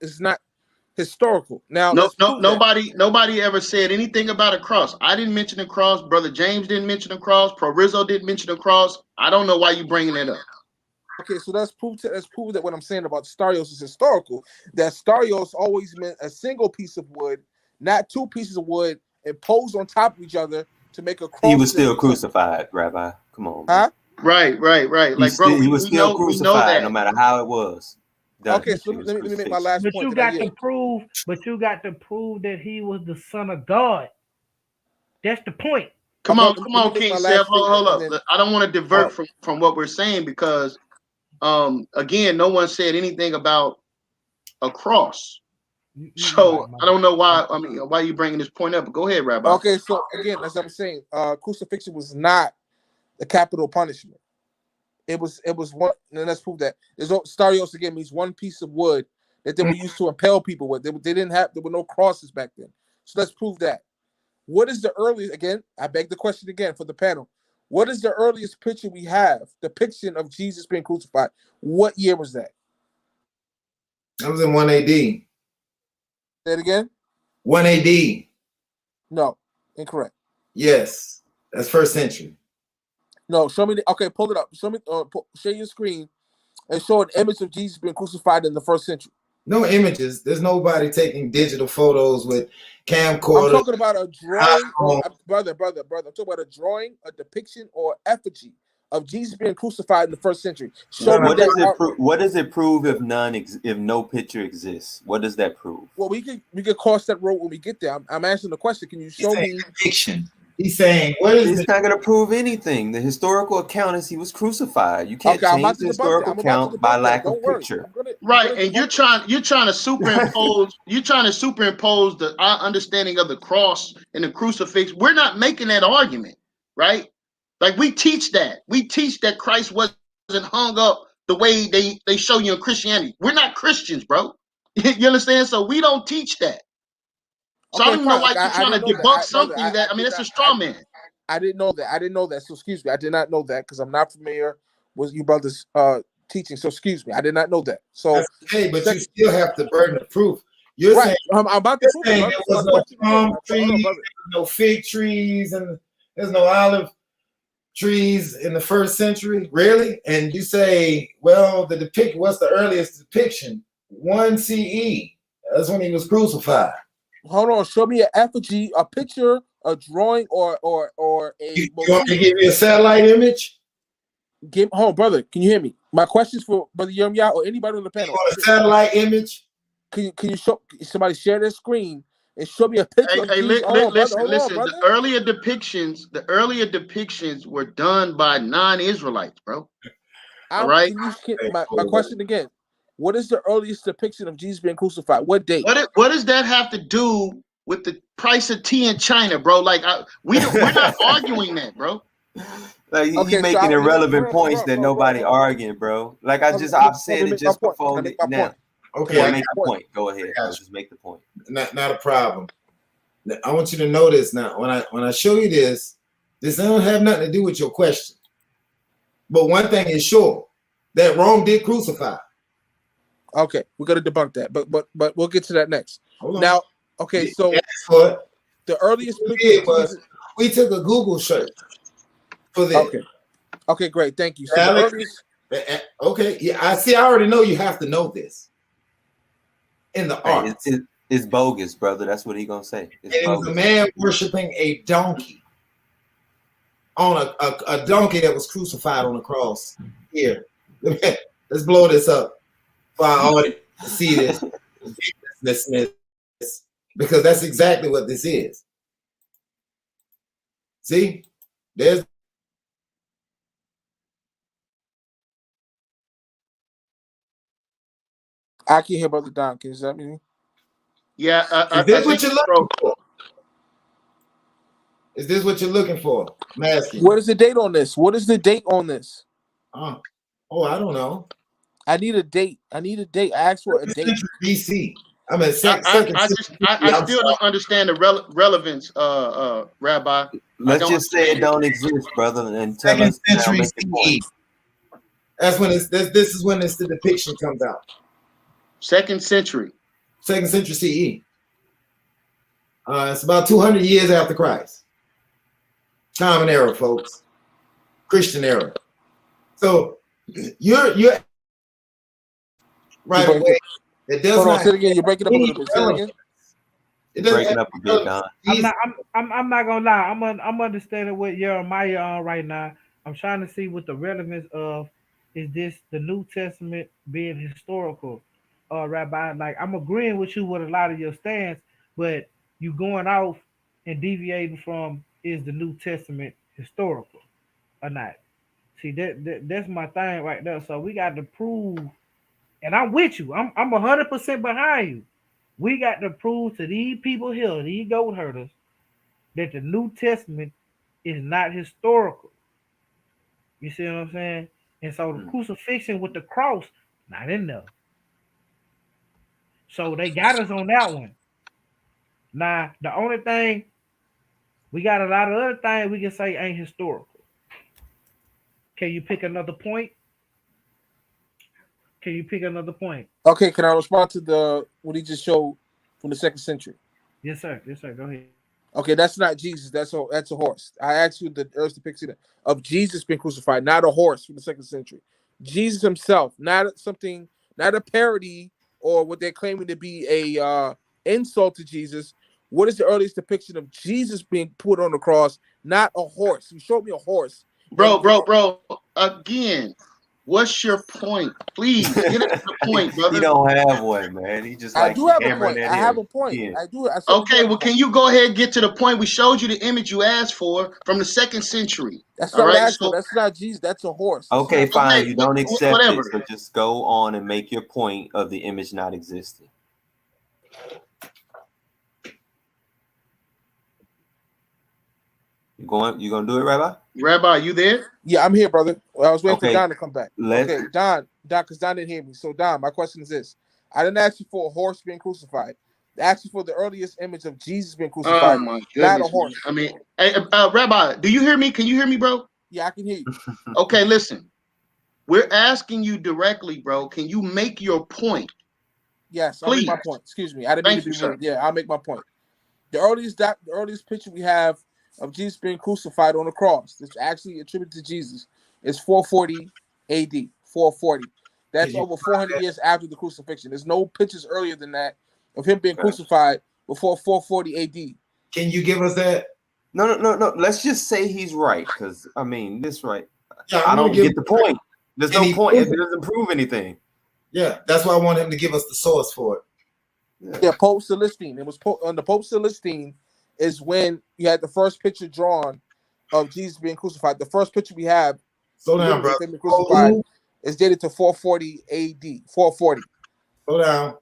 is not historical. Now, nobody ever said anything about a cross. I didn't mention a cross. Brother James didn't mention a cross. Pro Rizzo didn't mention a cross. I don't know why you bringing that up. Okay, so that's proof that what I'm saying about starios is historical. That starios always meant a single piece of wood, not two pieces of wood imposed on top of each other to make a cross. He was still crucified, Rabbi. Come on, man. Huh? Right. Like, bro, he was still crucified, no matter how it was. Okay, so let me make my last point. You got to prove that he was the Son of God. That's the point. Come on, King Seth. Hold up. I don't want to divert from what we're saying because, again, no one said anything about a cross. So I don't know why. I mean, why are you bringing this point up? But go ahead, Rabbi. Okay, so again, as I'm saying, crucifixion was not a capital punishment. It was one, and let's prove that. Starios again means one piece of wood that they were used to impale people with. There were no crosses back then. So let's prove that. What is the earliest? Again, I beg the question again for the panel. What is the earliest picture we have? Depiction of Jesus being crucified. What year was that? That was in 1 AD. Say it again. 1 AD. No, incorrect. Yes, that's first century. No, show me. Okay, pull it up. Show me. Share your screen and show an image of Jesus being crucified in the first century. No images. There's nobody taking digital photos with I'm camcorder. talking about a drawing, or brother. I'm talking about a drawing, a depiction, or effigy of Jesus being crucified in the first century. Show me What does that it prove? What does it prove if if no picture exists? What does that prove? Well, we could cross that road when we get there. I'm asking the question. Can you show me? Depiction. He's saying, what is It's not going to prove anything. The historical account is he was crucified. You can't change the historical account by lack of picture. Right, and you're trying to superimpose our understanding of the cross and the crucifix. We're not making that argument, right? Like we teach that Christ wasn't hung up the way they show you in Christianity. We're not Christians, bro. You understand? So we don't teach that. So I don't know why you're trying to debunk something that, I mean, that's a straw man. I didn't know that. So excuse me. I did not know that because I'm not familiar with you brothers teaching. So excuse me. I did not know that. So hey, but you still have the burden of proof. You're right. saying I'm about to prove there was no palm trees, no fig trees, and there's no olive trees in the first century. Really? And you say, well, what's the earliest depiction? 1 CE. That's when he was crucified. Hold on, show me an effigy, a picture, a drawing, or a. You want me to give you a satellite image? Hold on, brother. Can you hear me? My question is for Brother Jerome or anybody on the panel. You want a satellite image? Can you show somebody share their screen and show me a picture? Listen. The earlier depictions were done by non-Israelites, bro. All right. My question again. What is the earliest depiction of Jesus being crucified? What date? What does that have to do with the price of tea in China, bro? Like we're not arguing that, bro. Like you're making irrelevant points that nobody arguing, bro. Like I've said it just before now. Okay, make the point. Go ahead. Just make the point. Not a problem. I want you to notice now when I show you this don't have nothing to do with your question. But one thing is sure, that Rome did crucify. Okay, we're gonna debunk that, but we'll get to that next. Now, okay, so the earliest we took a Google search for this. Okay, great, thank you. So okay, yeah, I already know you have to know this. In the art, it's bogus, brother. That's what he gonna say. It was a man worshiping a donkey on a donkey that was crucified on the cross. Here, let's blow this up. For our audience to see this, because that's exactly what this is. See, there's I can hear Brother Don. Can you hear me? Yeah. Is this what you're looking for? Is this what you're looking for? I'm asking. What is the date on this? What is the date on this? I don't know. I need a date. I asked for a date. BC. I mean, I still don't understand the relevance, Rabbi. Let's just say it don't exist, brother, and tell us. Century CE. That's when this is when the depiction comes out. Second century CE. It's about 200 years after Christ. Common era, folks. Christian era. So you're right away. It does not. Say it again. You're breaking up a little bit. Say it again. Breaking up a bit, Don. I'm not gonna lie. I'm understanding what Jeremiah on right now. I'm trying to see what the relevance of is this the New Testament being historical, Rabbi. Like I'm agreeing with you with a lot of your stance, but you going off and deviating from is the New Testament historical or not? See that's my thing right there. So we got to prove, and I'm with you. I'm 100% behind you. We got to prove to these people here, these goat herders, that the New Testament is not historical. You see what I'm saying? And so the crucifixion with the cross, not in there. So they got us on that one. Now, the only thing, we got a lot of other things we can say ain't historical. Can you pick another point? Okay, can I respond to what he just showed from the second century? Yes, sir. Go ahead. Okay, that's not Jesus. That's a horse. I asked you the earliest depiction of Jesus being crucified, not a horse from the second century. Jesus himself, not a parody or what they're claiming to be a insult to Jesus, what is the earliest depiction of Jesus being put on the cross? Not a horse. You showed me a horse. Bro. Again, what's your point? Please get at the point, brother. He don't have one, man. He just I like do have a hammering point. that I have in. a point. Yeah. I do. Okay, well, can you go ahead and get to the point? We showed you the image you asked for from the 2nd century. That's all not right, actual. That's not Jesus. That's a horse. Okay, fine. You don't accept whatever. it, so just go on and make your point of the image not existing. You gonna do it, Rabbi? Rabbi, are you there? Yeah, I'm here, brother. Well, I was waiting Okay, for Don to come back. let's- Okay, Don, because Don didn't hear me. So, Don, my question is this: I didn't ask you for a horse being crucified. I asked you for the earliest image of Jesus being crucified. Oh my not goodness! a horse. I mean, hey, Rabbi, do you hear me? Can you hear me, bro? Yeah, I can hear you. Okay, listen. We're asking you directly, bro. Can you make your point? Yes, I'll make my point. Excuse me, I didn't mean to be rude. Yeah, I'll make my point. The earliest picture we have of Jesus being crucified on the cross, that's actually attributed to Jesus, is 440 AD. 440. That's over 400 years after the crucifixion. There's no pictures earlier than that of him being crucified before 440 AD. Can you give us that? No. Let's just say he's right, because I mean, this right. Yeah, I don't get the point. There's no point. It It doesn't prove anything. Yeah, that's why I want him to give us the source for it. Yeah, Pope Celestine. It was on the Pope Celestine is when you had the first picture drawn of Jesus being crucified. The first picture we have, Slow down, bro. him being crucified, is dated to 440 AD. 440. Slow down.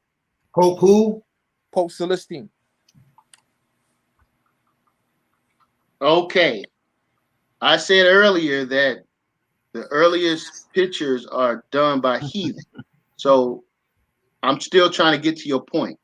Pope who? Pope Celestine. Okay. I said earlier that the earliest pictures are done by heathen. So I'm still trying to get to your point.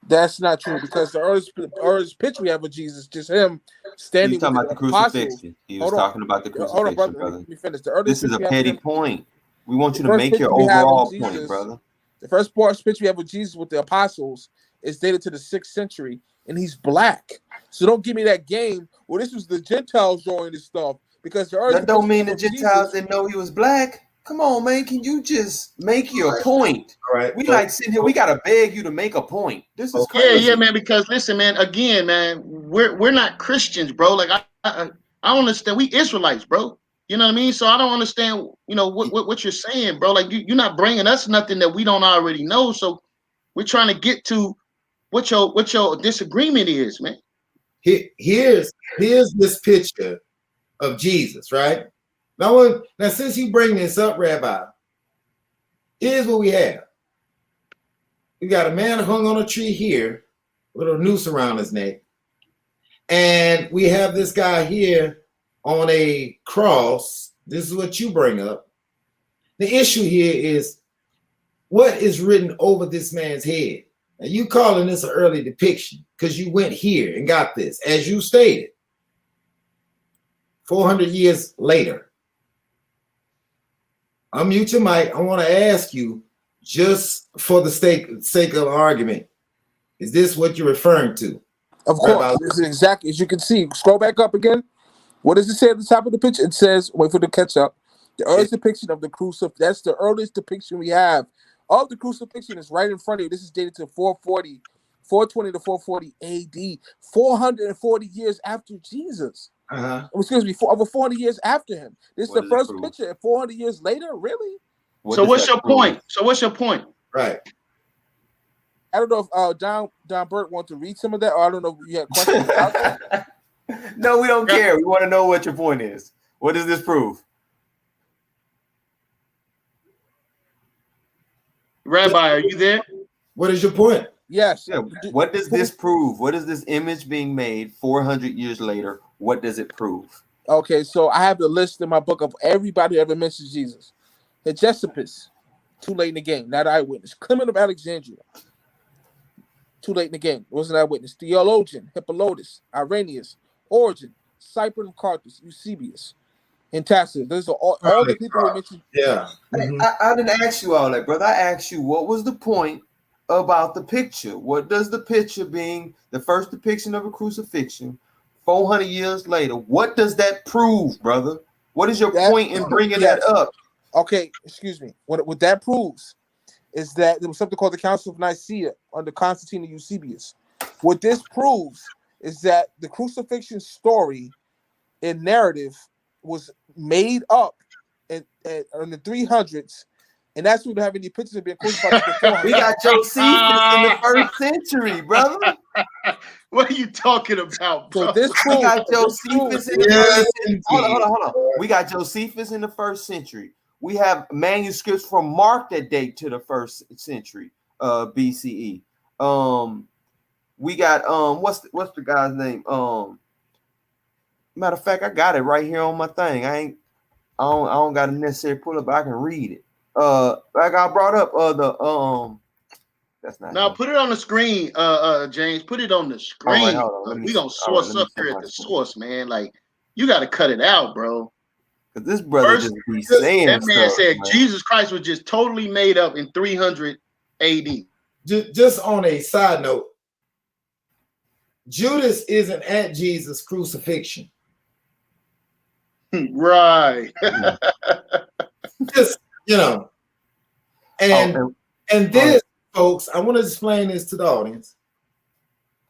That's not true, because the earliest picture we have of Jesus, just him standing. He's talking with about the apostles. crucifixion. He was talking about the crucifixion, Hold on, brother. brother. Let me finish. The earliest This is a picture we have petty of him- point. We want you the to first make picture your we have of overall Jesus- point, brother. The first picture we have of Jesus with the apostles is dated to the 6th century, and he's black. So don't give me that game. Well, this was the Gentiles drawing this stuff, because the earliest That don't picture mean the of Gentiles Jesus- didn't know he was black. Come on, man. Can you just make your point? All right. We like sitting here. We gotta beg you to make a point. This is Yeah, crazy. yeah, man. Because listen, man. Again, man, we're not Christians, bro. Like I don't understand. We Israelites, bro. You know what I mean? So I don't understand. You know what you're saying, bro. Like you're not bringing us nothing that we don't already know. So we're trying to get to what your disagreement is, man. Here's this picture of Jesus, right? Now since you bring this up, Rabbi, here's what we have. We got a man hung on a tree here with a noose around his neck. And we have this guy here on a cross. This is what you bring up. The issue here is what is written over this man's head. Now you calling this an early depiction because you went here and got this, as you stated, 400 years later. Unmute your mic. I want to ask you, just for the sake of argument, is this what you're referring to? Of course, this is exactly as you can see. Scroll back up again. What does it say at the top of the picture? It says, wait for the catch up. The earliest depiction of the crucifix. That's the earliest depiction we have of the crucifixion is right in front of you. This is dated to 420 to 440 AD, 440 years after Jesus. Excuse me, over 400 years after him. This is the first picture. And 400 years later, really? So what's your point? So what's your point? Right. I don't know if Don Burt want to read some of that, or I don't know if you had questions about that. No, we don't care. We want to know what your point is. What does this prove? Rabbi, are you there? What is your point? Yes. Yeah. What does this prove? What is this image being made 400 years later? What does it prove? Okay, so I have the list in my book of everybody who ever mentions Jesus. Hegesippus, too late in the game, not eyewitness. Clement of Alexandria, too late in the game, wasn't eyewitness. Theologian, Hippolytus, Irenaeus, Origen, Cyprian of Carthage, Eusebius, and Tacitus. Those are all the people who mentioned. Yeah. I didn't ask you all that, brother. I asked you what was the point about the picture. What does the picture being the first depiction of a crucifixion 400 years later, what does that prove, brother? What is your point in bringing that up? Okay, excuse me. What that proves is that there was something called the Council of Nicaea under Constantine and Eusebius. What this proves is that the crucifixion story and narrative was made up in the 300s, and that's why we don't have any pictures of being crucified. We got Josephus in the 1st century, brother. What are you talking about, bro? So this we got Josephus in the 1st century. Hold on. We got Josephus in the 1st century. We have manuscripts from Mark that date to the 1st century BCE. We got what's the guy's name? Matter of fact, I got it right here on my thing. I don't got to necessarily pull up, but I can read it. Like I brought up that's not now him. Put it on the screen, James. Put it on the screen. We gonna source up here at the source, man. Like, you got to cut it out, bro. Cause this brother just be saying that man stuff, said man. Jesus Christ was just totally made up in 300 AD. Just on a side note, Judas isn't at Jesus' crucifixion. Right. Just, and this, folks, I want to explain this to the audience.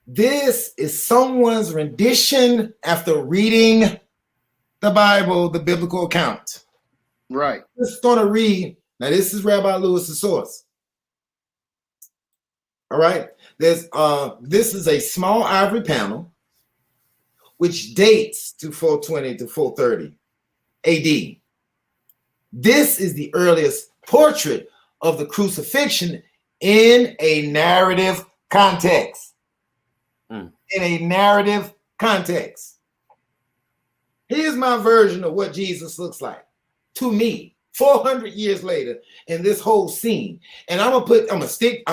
This is someone's rendition after reading the Bible, the biblical account. Right. Just going to read. Now, this is Rabbi Lewis's source. All right. This is a small ivory panel which dates to 420 to 430 AD. This is the earliest portrait of the crucifixion in a narrative context. In a narrative context. Here's my version of what Jesus looks like to me 400 years later in this whole scene. And I'm gonna stick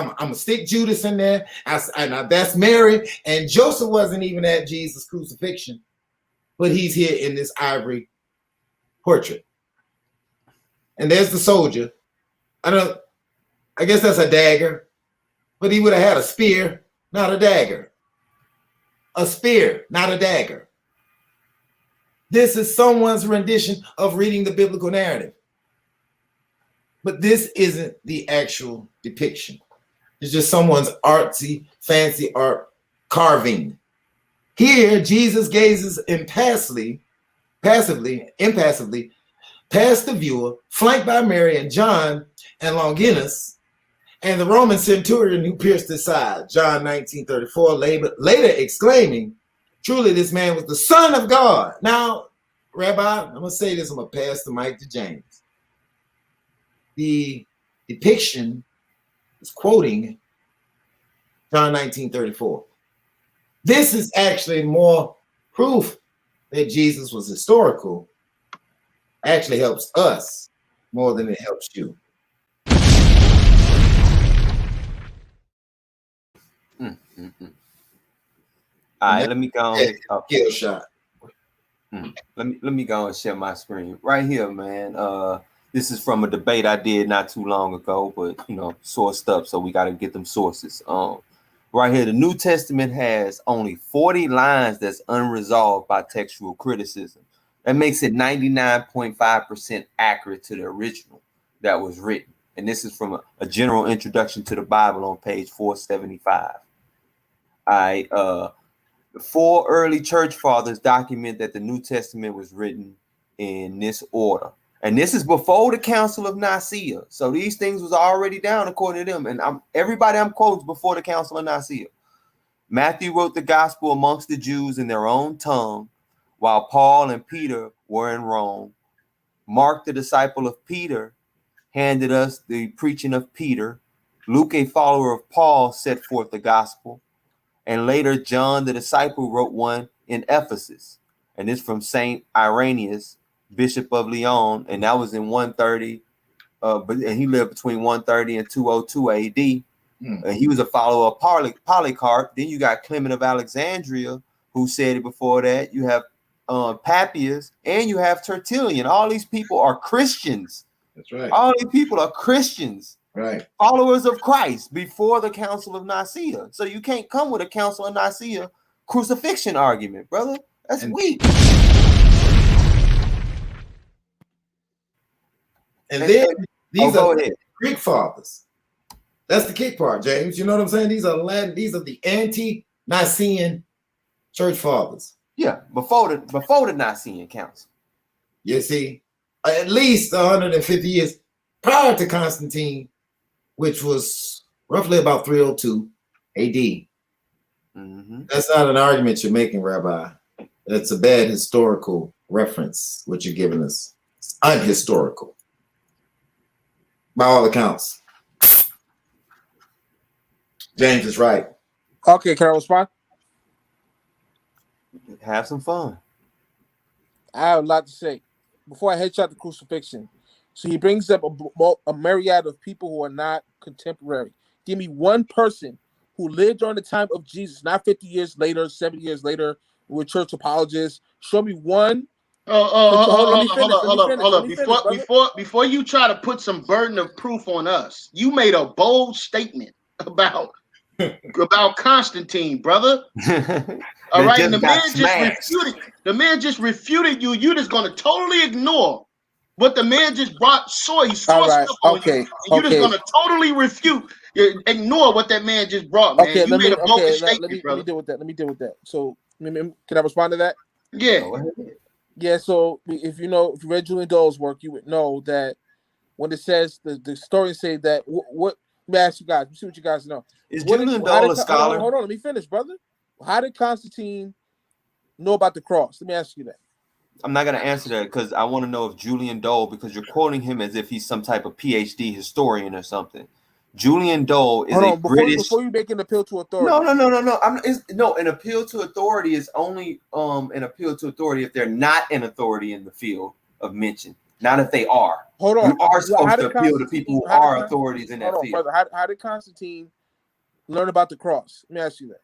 Judas in there. And that's Mary. And Joseph wasn't even at Jesus' crucifixion, but he's here in this ivory portrait. And there's the soldier. I guess that's a dagger, but he would have had a spear, not a dagger. A spear, not a dagger. This is someone's rendition of reading the biblical narrative. But this isn't the actual depiction. It's just someone's artsy, fancy art carving. Here, Jesus gazes impassively past the viewer, flanked by Mary and John and Longinus, and the Roman centurion who pierced his side, John 19:34, later exclaiming, truly this man was the Son of God. Now, Rabbi, I'm going to say this, I'm going to pass the mic to James. The depiction is quoting John 19:34. This is actually more proof that Jesus was historical. Actually helps us more than it helps you. All right, let me go on. Kill shot. Let me go and share my screen right here, man. This is from a debate I did not too long ago, but sourced up, so we got to get them sources. Right here, the New Testament has only 40 lines that's unresolved by textual criticism. That makes it 99.5% accurate to the original that was written. And this is from a general introduction to the Bible on page 475. The 4 early church fathers document that the New Testament was written in this order. And this is before the Council of Nicaea. So these things was already down according to them. And everybody I'm quoting before the Council of Nicaea. Matthew wrote the gospel amongst the Jews in their own tongue, while Paul and Peter were in Rome. Mark, the disciple of Peter, handed us the preaching of Peter. Luke, a follower of Paul, set forth the gospel. And later, John, the disciple, wrote one in Ephesus. And it's from St. Irenaeus, Bishop of Lyon. And that was in 130. And he lived between 130 and 202 AD. And he was a follower of Polycarp. Then you got Clement of Alexandria, who said it before that. You have Papias, and you have Tertullian. All these people are Christians. That's right. All these people are Christians. Right. Followers of Christ before the Council of Nicaea. So you can't come with a Council of Nicaea crucifixion argument, brother. That's weak. And then these go are ahead. Greek fathers. That's the kick part, James. You know what I'm saying? These are the anti-Nicene church fathers. Yeah, before the Nicene Council. You see, at least 150 years prior to Constantine, which was roughly about 302 AD. Mm-hmm. That's not an argument you're making, Rabbi. That's a bad historical reference, what you're giving us. It's unhistorical. By all accounts. James is right. Okay, can I respond? Have some fun. I have a lot to say. Before I headshot the crucifixion, so he brings up a myriad of people who are not contemporary. Give me one person who lived during the time of Jesus, not 50 years later, 70 years later, with church apologists. Show me one. Hold up. Before you try to put some burden of proof on us, you made a bold statement about Constantine, brother. All right, and the man just refuted you. You just gonna totally ignore what the man just brought. He saw stuff on you, and you just gonna totally ignore what that man just brought, man. Okay, you made a bold statement, let me brother. Let me deal with that. So, can I respond to that? Yeah. Yeah. So, if you read Julian Dole's work, you would know that when it says the historians say that what. Let me ask you guys. Let me see what you guys know. Is Julian Dole a scholar? Hold on. Let me finish, brother. How did Constantine know about the cross? Let me ask you that. I'm not going to answer that because I want to know if Julian Dole, because you're quoting him as if he's some type of PhD historian or something. Julian Dole is British. Before you make an appeal to authority. No. An appeal to authority is only an appeal to authority if they're not an authority in the field of mention, not if they are. Hold on. You are supposed to appeal to people who are authorities in that field. Brother, how did Constantine learn about the cross? Let me ask you that.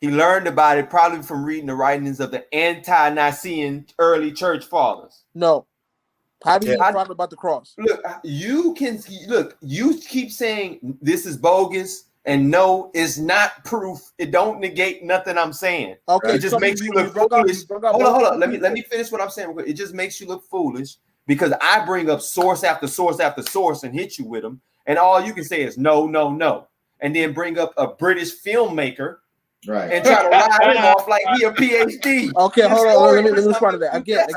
He learned about it probably from reading the writings of the anti-Nicene early church fathers. No. How did he learn about the cross? Look, you keep saying this is bogus, and no, it's not proof. It don't negate nothing I'm saying. Okay, it just makes you look foolish. Hold on. Let me finish what I'm saying. It just makes you look foolish because I bring up source after source after source and hit you with them, and all you can say is no, and then bring up a British filmmaker. Right. And try to ride him off like he a PhD. Okay, hold on. Let me respond to that. Again.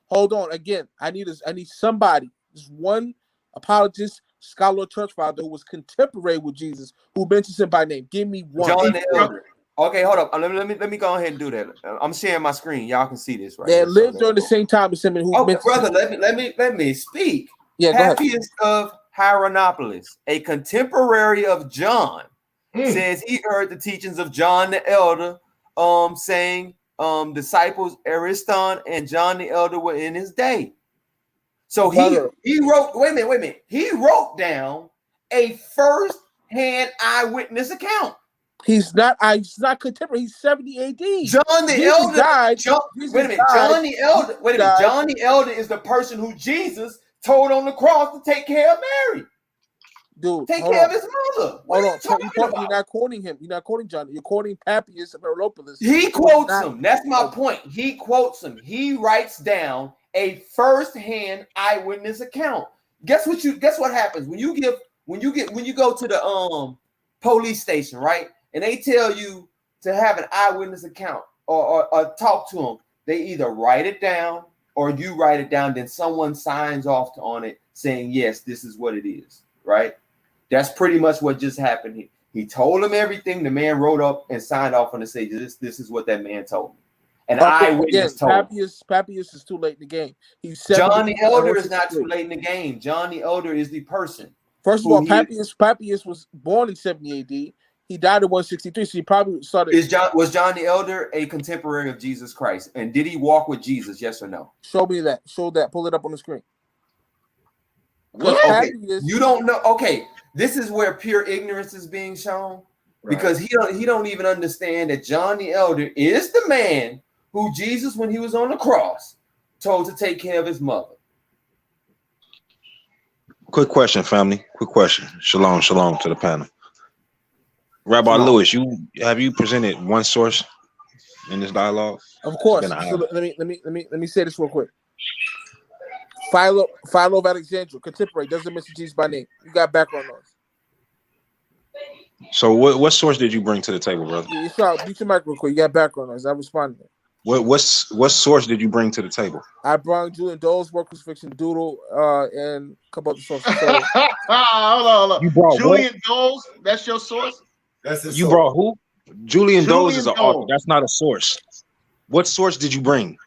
Hold on. Again, I need somebody, just one apologist, scholar, church father who was contemporary with Jesus, who mentions him by name. Give me one. John the Elder. Okay, hold up. Let me go ahead and do that. I'm sharing my screen. Y'all can see this right. Yeah, lived during the same time as him. And brother, let me speak. Yeah, go ahead. Papias of Hierapolis, a contemporary of John. Says he heard the teachings of John the Elder, saying disciples Ariston and John the Elder were in his day. So he wrote. Wait a minute. He wrote down a first-hand eyewitness account. He's not contemporary. He's 70 AD. John the Elder died. John the Elder is the person who Jesus told on the cross to take care of Mary. Dude, take care of his mother. Hold on. You're not quoting him. You're not quoting John. You're quoting Papias of Hierapolis. He quotes him. That's my point. He quotes him. He writes down a first-hand eyewitness account. Guess what happens when you go to the police station, right? And they tell you to have an eyewitness account or talk to them. They either write it down or you write it down. Then someone signs off on it saying, yes, this is what it is, right? That's pretty much what just happened here. He told him everything. The man wrote up and signed off on the say, this is what that man told me. And eyewitness told me. Papias is too late in the game. John the Elder is not too late in the game. John the Elder is the person. First of all, Papias was born in 70 AD. He died in 163, so he probably started. Was John the Elder a contemporary of Jesus Christ? And did he walk with Jesus? Yes or no? Show me that. Show that. Pull it up on the screen. Okay. You don't know. Okay. This is where pure ignorance is being shown, because he don't even understand that John the Elder is the man who Jesus, when he was on the cross, told to take care of his mother. Quick question, family. Quick question. Shalom to the panel. Rabbi Lewis, have you presented one source in this dialogue? Of course. So let me say this real quick. Philo of Alexandria, contemporary, doesn't mention Jesus by name. You got background noise. So what source did you bring to the table, brother? You saw mute your mic real quick. You got background noise. I responded. What source did you bring to the table? I brought Julian Dole's work crucifixion doodle and a couple other sources. So, hold on. You brought Julian Dole's, that's your source? That's his You source. brought who? Julian Dole's is an Dole. author. That's not a source. What source did you bring?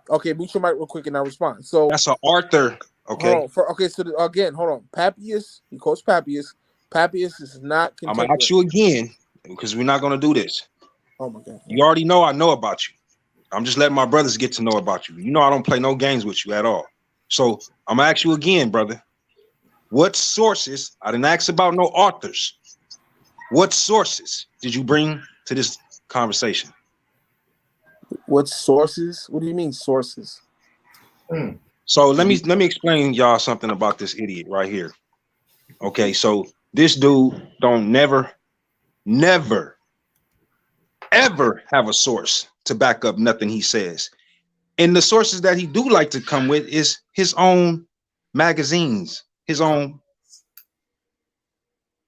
okay, mute your mic real quick and I respond. So That's an author. Okay. hold on. Again, hold on. Papias, he quotes Papias. Papias is not I'm contemporary. gonna ask you again because we're not gonna do this. Oh my God. You already know I know about you. I'm just letting my brothers get to know about you. You know I don't play no games with you at all. So I'm gonna ask you again, brother. What sources? I didn't ask about no authors. What sources did you bring to this conversation? What sources? What do you mean sources? So let me explain y'all something about this idiot right here. Okay, so this dude don't never, ever have a source to back up nothing he says. And the sources that he do like to come with is his own magazines, his own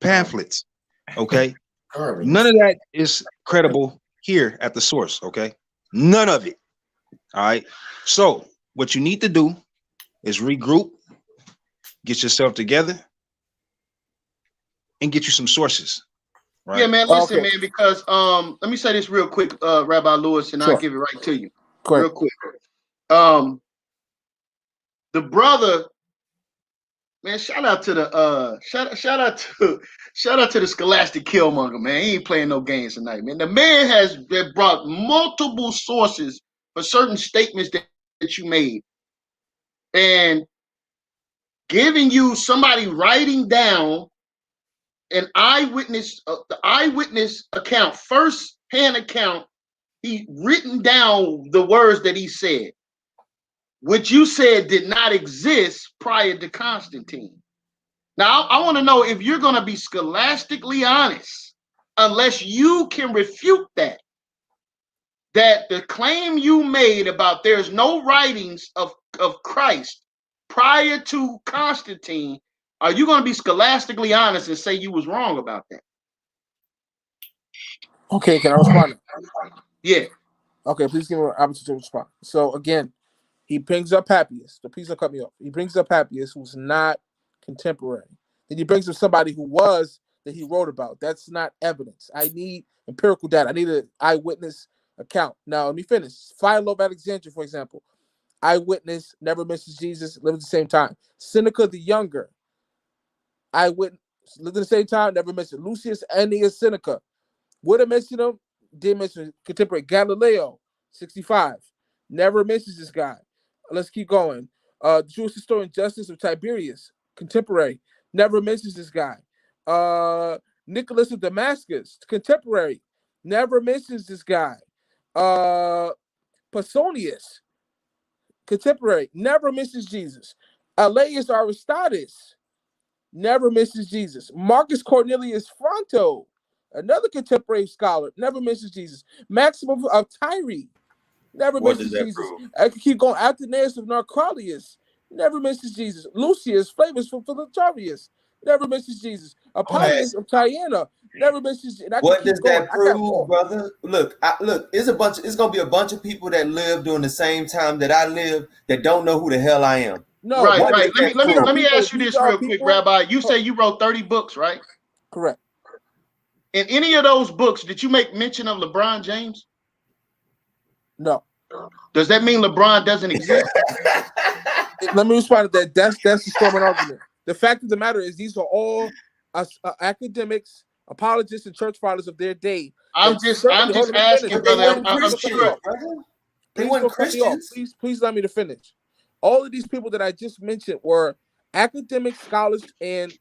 pamphlets. Okay. None of that is credible here at the source. Okay. None of it. All right. So what you need to do is regroup, get yourself together, and get you some sources. Right? Yeah, man. Listen, man, because let me say this real quick, Rabbi Lewis, and I'll give it right to you. Real quick. The brother, man, shout out to the shout out to the Scholastic Killmonger, man. He ain't playing no games tonight, man. The man has brought multiple sources for certain statements that you made, and giving you somebody writing down an eyewitness, the eyewitness account, first-hand account. He written down the words that he said, which you said did not exist prior to Constantine. Now, I want to know if you're going to be scholastically honest, unless you can refute that the claim you made about there's no writings of Christ prior to Constantine, are you going to be scholastically honest and say you was wrong about that? Okay, can I respond? Yeah. Okay, please give me an opportunity to respond. So again, he brings up Papias. So please don't cut me off. He brings up Papias, who's not contemporary. Then he brings up somebody who was that he wrote about. That's not evidence. I need empirical data. I need an eyewitness account. Now let me finish. Philo of Alexandria, for example, eyewitness, never mentions Jesus, lived at the same time. Seneca the Younger, eyewitness, lived at the same time, never mentioned. Lucius Annius Seneca, would have mentioned him, did mention contemporary. Galileo, 65, never mentions this guy. Let's keep going. Jewish historian Justus of Tiberias, contemporary, never mentions this guy. Nicholas of Damascus, contemporary, never mentions this guy. Pausanias, contemporary, never mentions Jesus. Alaeus Aristodes, never mentions Jesus. Marcus Cornelius Fronto, another contemporary scholar, never mentions Jesus. Maximum of Tyre, never mentions Jesus. Prove? I could keep going. Athenaeus of Narcolius, never mentions Jesus. Lucius Flavius from Philadelphia, never mentions Jesus. Apollonius of Tyana, never mentions. What does that prove, brother? Look, it's gonna be a bunch of people that live during the same time that I live that don't know who the hell I am. No, right. Let me ask you this real quick, Rabbi. You say you wrote 30 books, right? Correct. In any of those books, did you make mention of LeBron James? No. Does that mean LeBron doesn't exist? Let me respond to that. That's the storming argument. The fact of the matter is, these are all academics, apologists, and church fathers of their day. I'm just asking, brother. I'm sure. They weren't Christians. Please let me to finish. All of these people that I just mentioned were academic scholars and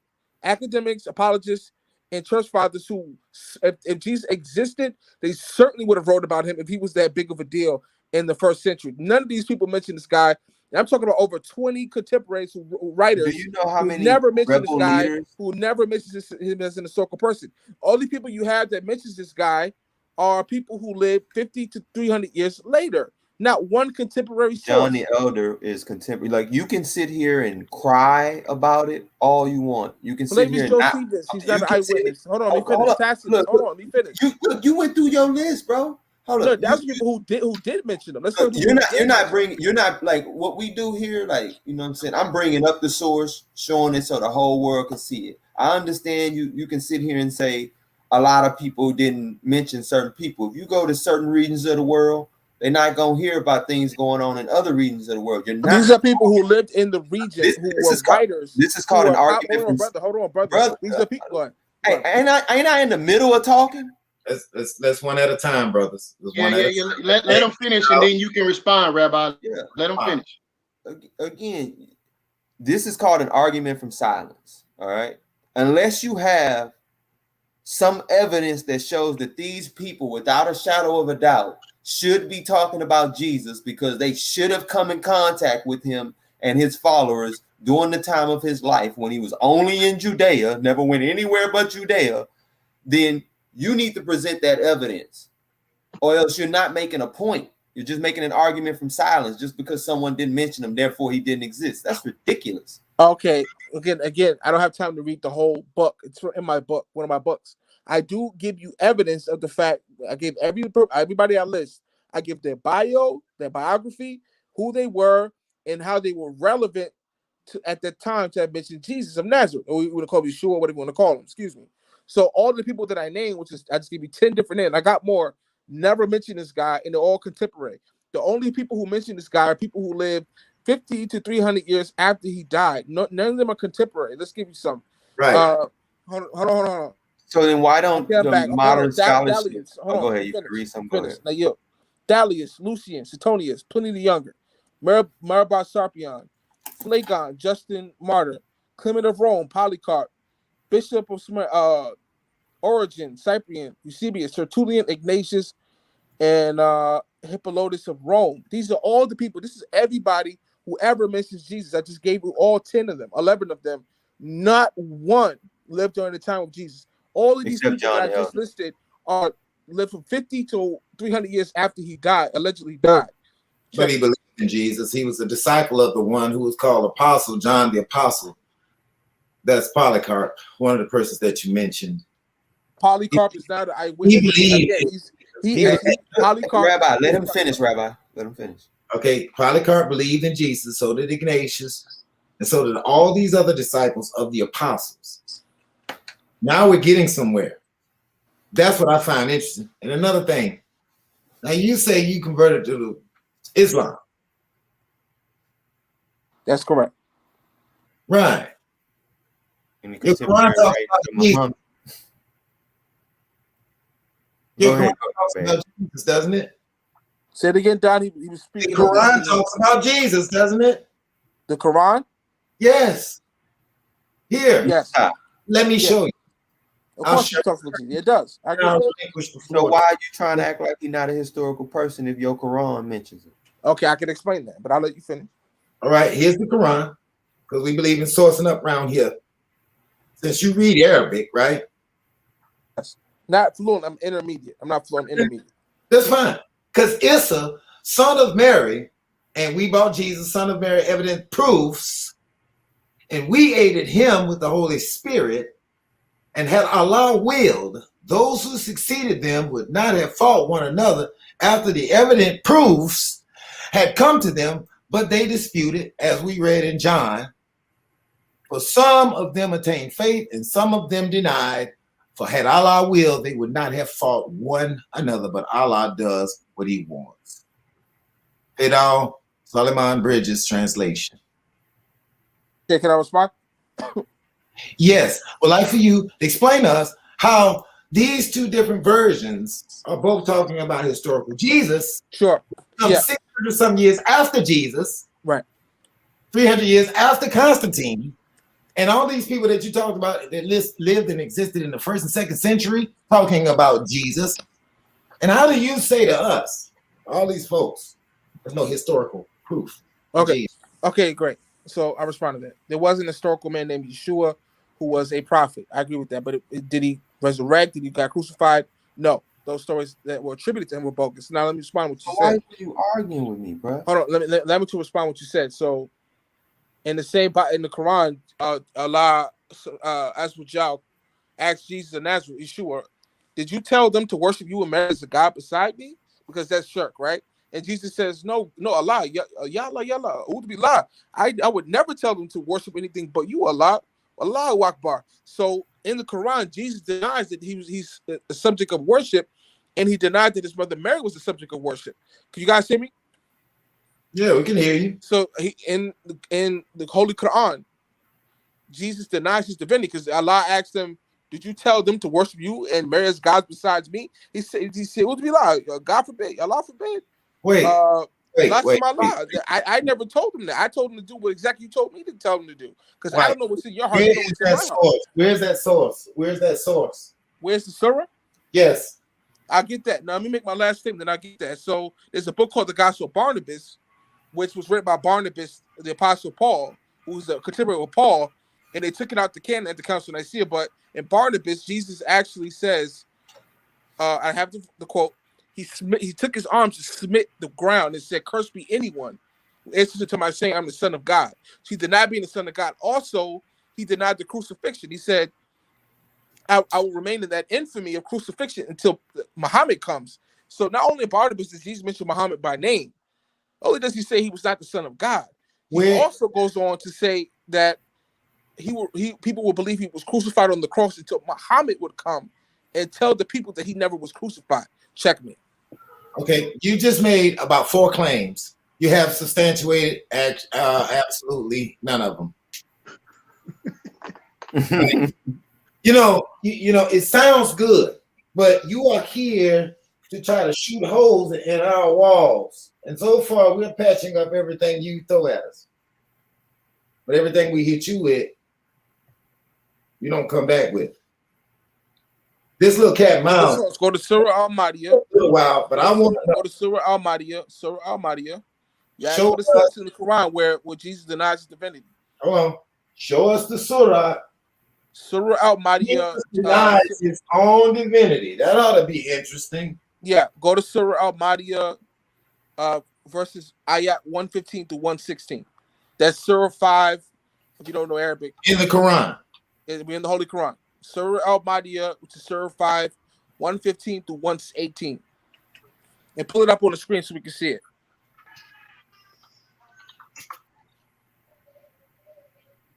academics, apologists, and church fathers who, if Jesus existed, they certainly would have wrote about him if he was that big of a deal in the first century. None of these people mentioned this guy. And I'm talking about over 20 contemporaries writers. Do you know how many never mentioned this guy, leaders? who never mentions him as an historical person? All these people you have that mentions this guy are people who lived 50 to 300 years later. Not one contemporary source. John the Elder is contemporary. Like, you can sit here and cry about it all you want. You can sit here and Josephus, he's not an eyewitness. Hold on, let me finish. Tacitus. Hold on, let me finish. You went through your list, bro. Hold no, up. That's people who did mention them. Let's you're not like what we do here. Like, you know what I'm saying? I'm bringing up the source, showing it so the whole world can see it. I understand you can sit here and say a lot of people didn't mention certain people. If you go to certain regions of the world, they're not gonna hear about things going on in other regions of the world. These are people who lived in the region who were writers. This is called an argument. Hold on, brother. These are people. Hey, ain't I in the middle of talking? Let's one at a time, brothers. Let them finish, and then you can respond, Rabbi. Yeah. Let them finish. Again, this is called an argument from silence. All right, unless you have some evidence that shows that these people, without a shadow of a doubt, should be talking about Jesus because they should have come in contact with him and his followers during the time of his life when he was only in Judea, never went anywhere but Judea, then you need to present that evidence, or else you're not making a point. You're just making an argument from silence just because someone didn't mention him, therefore he didn't exist. That's ridiculous. Okay, again, I don't have time to read the whole book. It's in my book, one of my books. I do give you evidence of the fact. I gave everybody I list. I give their bio, their biography, who they were, and how they were relevant to at that time to have mentioned Jesus of Nazareth, or we want to call him Yeshua, whatever you want to call him. Excuse me. So all the people that I named, which is I just give you 10 different names. I got more. Never mentioned this guy, and they're all contemporary. The only people who mention this guy are people who lived 50 to 300 years after he died. None of them are contemporary. Let's give you some. Right. Hold on. So then why don't the modern scholars... Go ahead. You can read some. Go ahead. Now, Dallius, Lucian, Suetonius, Pliny the Younger, Marabas Sarpion, Phlegon, Justin Martyr, Clement of Rome, Polycarp, Bishop of Origen, Cyprian, Eusebius, Tertullian, Ignatius, and Hippolytus of Rome. These are all the people. This is everybody who ever mentions Jesus. I just gave you all 10 of them, 11 of them. Not one lived during the time of Jesus. All of these people that I just listed lived from 50 to 300 years after he died, allegedly died. But he believed in Jesus. He was a disciple of the one who was called Apostle John the Apostle. That's Polycarp, one of the persons that you mentioned. Polycarp is now the eyewitness. He is Polycarp. Rabbi, let him finish, Rabbi. Let him finish. Okay, Polycarp believed in Jesus, so did Ignatius, and so did all these other disciples of the apostles. Now we're getting somewhere. That's what I find interesting. And another thing, now you say you converted to Islam. That's correct. Right. Your Quran talks about Jesus, doesn't it? Say it again, Don. He was speaking. The Quran talks about Jesus, doesn't it? The Quran? Yes. Here. Yes. Let me show you. Of course it talks about Jesus. It does. So why are you trying to act like you're not a historical person if your Quran mentions it? Okay, I can explain that, but I'll let you finish. All right, here's the Quran, because we believe in sourcing up around here. Since you read Arabic, right? Yes. Not fluent, I'm intermediate. I'm not fluent, intermediate. That's fine. Because Isa, son of Mary, and we brought Jesus, son of Mary, evident proofs, and we aided him with the Holy Spirit, and had Allah willed, those who succeeded them would not have fought one another after the evident proofs had come to them, but they disputed, as we read in John. For some of them attained faith, and some of them denied. For had Allah willed, they would not have fought one another, but Allah does what he wants. Fidal Solomon Bridges translation. Okay, can I respond? Yes. Well, like for you to explain to us how these two different versions are both talking about historical Jesus. Sure. Some 600 some years after Jesus. Right. 300 years after Constantine. And all these people that you talked about that lived and existed in the 1st and 2nd century talking about Jesus. And how do you say to us, all these folks, there's no historical proof? Okay. Okay, great. So I respond to that. There was an historical man named Yeshua who was a prophet. I agree with that. But did he resurrect? Did he got crucified? No. those stories that were attributed to him were bogus. Now let me respond to what you Why said. are you arguing with me, bro? Hold on, let me to respond to what you said. So, in the Quran, Allah Azawajal asked Jesus of Nazareth, Yeshua, did you tell them to worship you and marry as a God beside me? Because that's shirk, right? And Jesus says, no, Allah, Yallah, Udbillah. I would never tell them to worship anything but you, Allah. Allahu Akbar. So in the Quran, Jesus denies that he's a subject of worship, and he denied that his mother Mary was a subject of worship. Can you guys hear me? Yeah, we can hear you. So in the Holy Quran, Jesus denies his divinity because Allah asked him, did you tell them to worship you and marry as gods besides me? He said, what be lie? God forbid, Allah forbid. Wait. I never told him that. I told him to do what exactly you told me to tell him to do. Because I don't know what's in your heart. Where's that source? Where's that source? Where's the surah? Yes. I'll get that. Now, let me make my last statement, then I'll get that. So there's a book called the Gospel Barnabas, which was written by Barnabas, the Apostle Paul, who's a contemporary of Paul, and they took it out the canon at the Council of Nicaea. But in Barnabas, Jesus actually says, I have the quote, he took his arms to smite the ground and said, curse be anyone who answers to my saying I'm the Son of God. So he denied being the Son of God. Also, he denied the crucifixion. He said, I will remain in that infamy of crucifixion until Muhammad comes. So not only in Barnabas does Jesus mention Muhammad by name, only does he say he was not the Son of God. He also goes on to say that people will believe he was crucified on the cross until Muhammad would come and tell the people that he never was crucified. Checkmate. Okay, you just made about 4 claims. You have substantiated absolutely none of them. You know, it sounds good, but you are here to try to shoot holes in our walls. And so far, we're patching up everything you throw at us. But everything we hit you with, you don't come back with. This little cat mouse. Let's go to Surah Al-Ma'idah. A little while, but I want to go to Surah Al-Ma'idah. Surah Al-Ma'idah. Yeah, show us the in the Quran where Jesus denies his divinity. Hold on. Show us the surah. Surah Al-Ma'idah denies his own divinity. That ought to be interesting. Yeah, go to Surah Al-Ma'idah, verses ayat 115 to 116. That's Surah 5. If you don't know Arabic, in the Quran. We're in the Holy Quran. Surah Al-Ma'idah, which is Surah 5, 115 to 118. And pull it up on the screen so we can see it.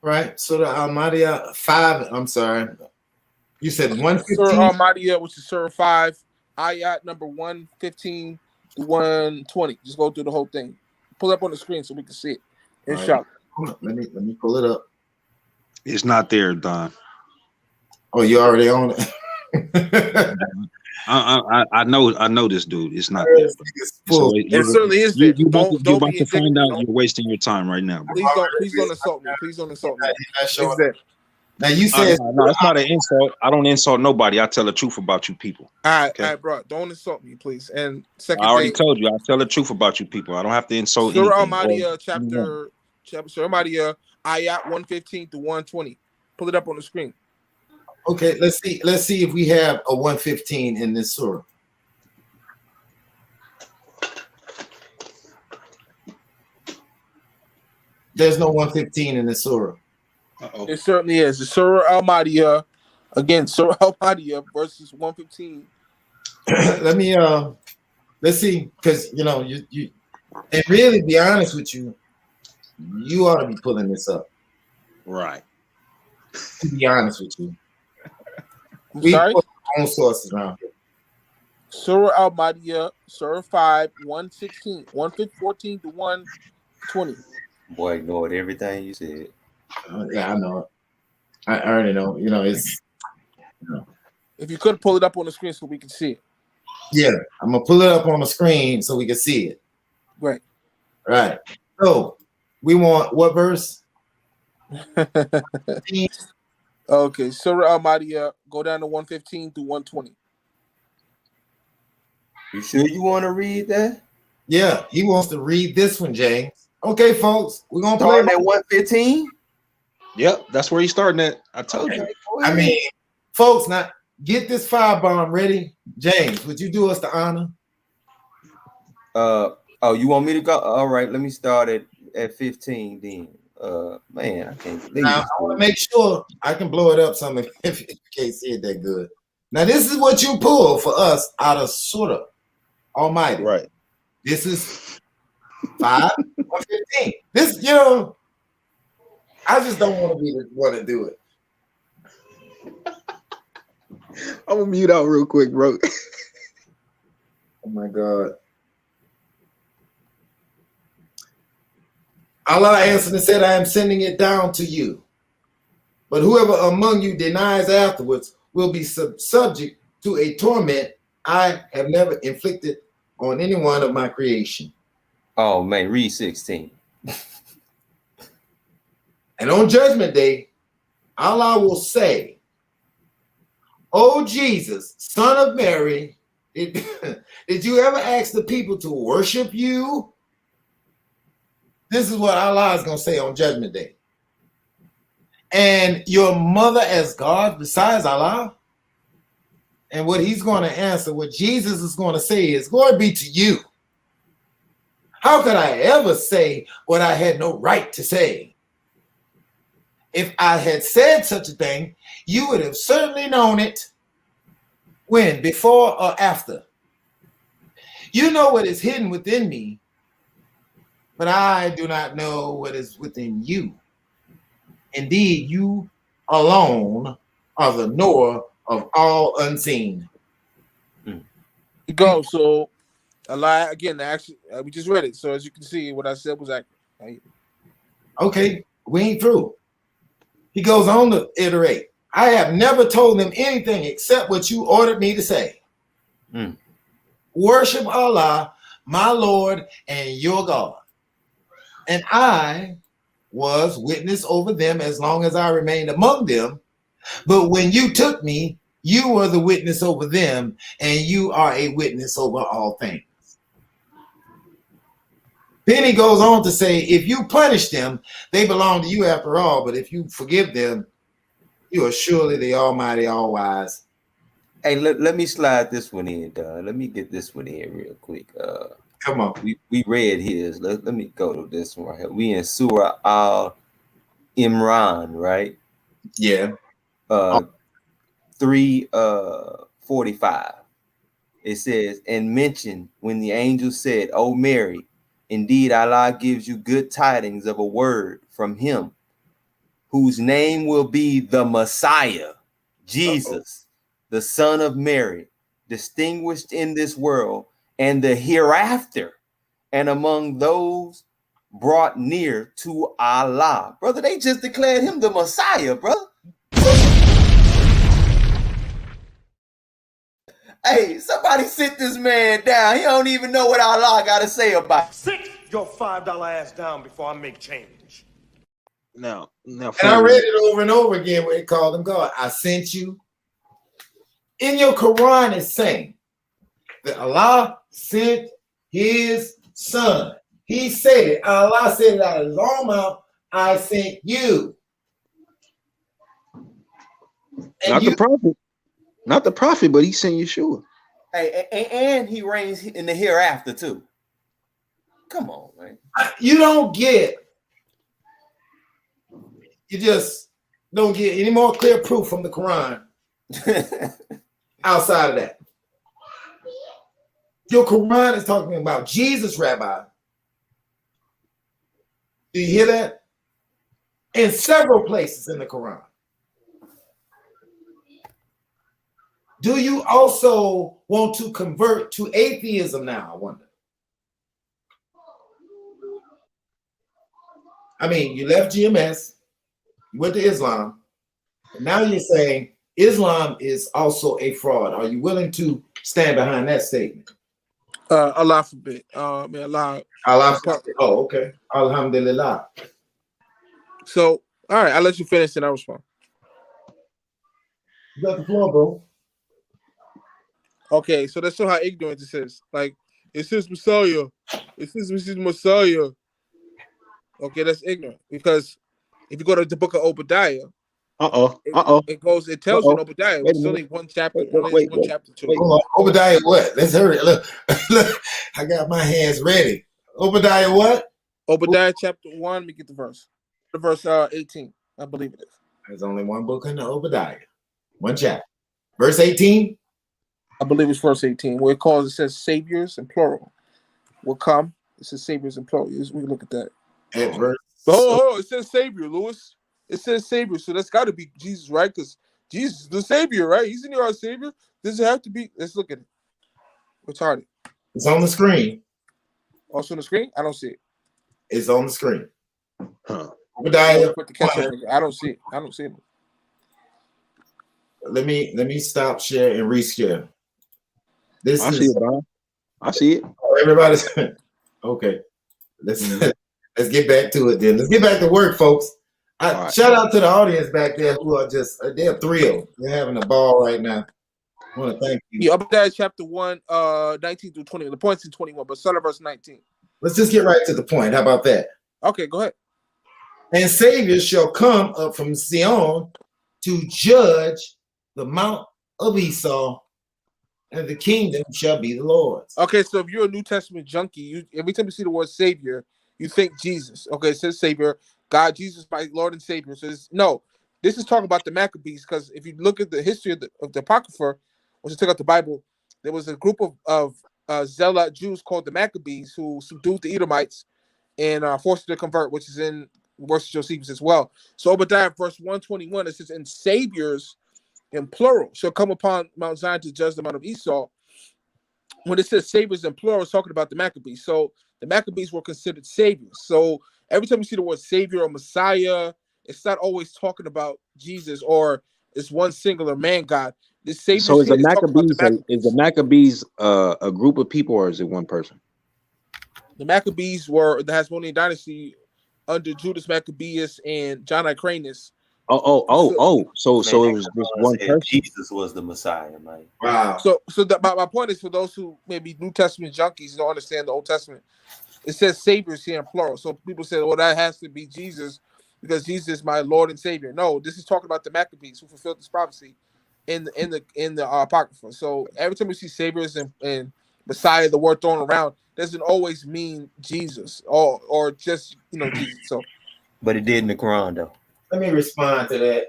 Right. Surah Al-Ma'idah 5. I'm sorry. You said 115? Surah Al-Ma'idah, which is Surah 5, ayat number 115 to 120. Just go through the whole thing. Pull it up on the screen so we can see it. Inshallah. Right. Let me pull it up. It's not there, Don. Oh, you already on it. I know this dude. It's not there. So it certainly is there. You're about to find out. You're wasting your time right now, bro. Please don't insult me. Please don't insult me. It's there. Now you said no, it's not an insult. I don't insult nobody. I tell the truth about you people. All right, bro. Don't insult me, please. And second, I already told you. I tell the truth about you people. I don't have to insult you. Surah Al-Ma'idah chapter Surah Al-Ma'idah ayat 115 to 120. Pull it up on the screen. Okay, let's see if we have a 115 in this surah. There's no 115 in this surah. It certainly is. The Surah Al-Ma'idah, again, Surah Al-Ma'idah verses 115. Let's see, because you and really be honest with you, you ought to be pulling this up. Right. To be honest with you. We put our own sources around here. Surah Al-Ma'idah, Surah 5, 116, 114 to 120. Boy, ignored everything you said. Yeah, I know it. I already know. It's. If you could pull it up on the screen so we can see it. Yeah, I'm gonna pull it up on the screen so we can see it. Right. Right. So we want what verse? Okay, Surah Al-Ma'idah, go down to 115 to 120. You sure you want to read that? Yeah, he wants to read this one, James. Okay, folks, we're gonna start play at 115. Yep, that's where he's starting at. I told you. I mean, folks, not get this firebomb ready. James, would you do us the honor? Oh, you want me to go? All right, let me start at 15 then. Man, I can't believe now, this. I want to make sure I can blow it up some if you can't see it that good. Now, this is what you pull for us out of Surah Almighty. Right. This is 5 or 15. This, you know, I just don't want to be the one to do it. I'm gonna mute out real quick, bro. Oh my God. Allah answered and said, I am sending it down to you. But whoever among you denies afterwards will be subject to a torment I have never inflicted on any one of my creation. Oh man, read 16. And on Judgment Day, Allah will say, "O Jesus, son of Mary, did you ever ask the people to worship you?" This is what Allah is going to say on Judgment Day. And your mother as God besides Allah? And what he's going to answer, what Jesus is going to say is, "Glory be to you. How could I ever say what I had no right to say? If I had said such a thing, you would have certainly known it. When? Before or after? You know what is hidden within me, but I do not know what is within you. Indeed, you alone are the knower of all unseen." Go. So, Allah again. Actually, we just read it. So as you can see, what I said was accurate. Okay, we ain't through. He goes on to iterate. I have never told them anything except what you ordered me to say. Worship Allah, my Lord and your God. And I was witness over them as long as I remained among them. But when you took me, you were the witness over them, and you are a witness over all things. Then he goes on to say, if you punish them, they belong to you after all. But if you forgive them, you are surely the Almighty, all-wise. Hey, let me slide this one in, dog. Let me get this one in real quick. Come on. We read his. Let me go to this one right here. We in Surah Al-Imran, right? Yeah. 3:45. It says, and mention when the angel said, "O Mary, indeed Allah gives you good tidings of a word from him, whose name will be the Messiah, Jesus, the son of Mary, distinguished in this world and the hereafter, and among those brought near to Allah." Brother, they just declared him the Messiah, brother. Hey, somebody sit this man down. He don't even know what Allah got to say about it. Sit your $5 ass down before I make change. Now, and I read it over and over again where it called him God. I sent you. In your Quran, it's saying that Allah sent his son. He said it. Allah said it out of his own mouth. I sent you. Not the prophet. Not the prophet, but he sent Yeshua. Hey, and he reigns in the hereafter too. Come on, man. You don't get. You just don't get any more clear proof from the Quran outside of that. Your Quran is talking about Jesus, Rabbi. Do you hear that? In several places in the Quran. Do you also want to convert to atheism now, I wonder? I mean, you left GMS, you went to Islam, and now you're saying Islam is also a fraud. Are you willing to stand behind that statement? Allah forbid. May Allah. Allah forbid. Oh, okay. Alhamdulillah. So, all right, I'll let you finish and I'll respond. You got the floor, bro. Okay, so that's how ignorant this is. Like, it says Messiah. It says Messiah. Okay, that's ignorant. Because if you go to the book of Obadiah, It tells you in Obadiah. It's only one chapter. Only one chapter to it. Hold on. Obadiah what? Let's hurry. Look, I got my hands ready. Obadiah what? Obadiah chapter 1. Let me get the verse. The verse 18. I believe it is. There's only one book in the Obadiah. One chapter. Verse 18? I believe it's verse 18, where it says saviors in plural will come. It says saviors in plural. We look at that. At verse. Oh, it says savior, Lewis. It says savior, so that's got to be Jesus, right? Because Jesus is the savior, right? He's in our savior. Does it have to be? Let's look at it. Retarded. It's on the screen. Also on the screen? I don't see it. It's on the screen. Obadiah. I don't see it. I don't see it. Let me stop share and reshare. I see it, Bob. I see it. Everybody's okay. Let's get back to it then. Let's get back to work, folks. Right. Shout out to the audience back there who are they're thrilled. They're having a ball right now. I want to thank you. Yeah, Obadiah chapter 1, 19 through 20. The point's in 21, but start at verse 19. Let's just get right to the point. How about that? Okay, go ahead. And saviors shall come up from Zion to judge the mount of Esau, and the kingdom shall be the Lord's. Okay, so if you're a New Testament junkie, every time you see the word savior, you think Jesus. Okay, it says savior, God, Jesus, my Lord and Savior. So no, this is talking about the Maccabees, because if you look at the history of the Apocrypha, once you took out the Bible, there was a group of zealot Jews called the Maccabees who subdued the Edomites and forced them to convert, which is in verse Josephus as well. So Obadiah verse 121, it says, and saviors in plural shall come upon Mount Zion to judge the mount of Esau. When it says saviors in plural, it's talking about the Maccabees. So the Maccabees were considered saviors. So every time you see the word savior or Messiah, it's not always talking about Jesus or it's one singular man God. This savior. So is the Maccabees a group of people, or is it one person? The Maccabees were the Hasmonean dynasty under Judas Maccabeus and John Icranus. So it was just one person. Jesus was the Messiah, man. Wow. So my point is, for those who maybe New Testament junkies don't understand the Old Testament, it says saviors here in plural. So people say, well, that has to be Jesus because Jesus is my Lord and Savior. No, this is talking about the Maccabees who fulfilled this prophecy in the Apocrypha. So every time we see saviors and Messiah, the word thrown around doesn't always mean Jesus or just Jesus. So, but it did in the Quran though. Let me respond to that.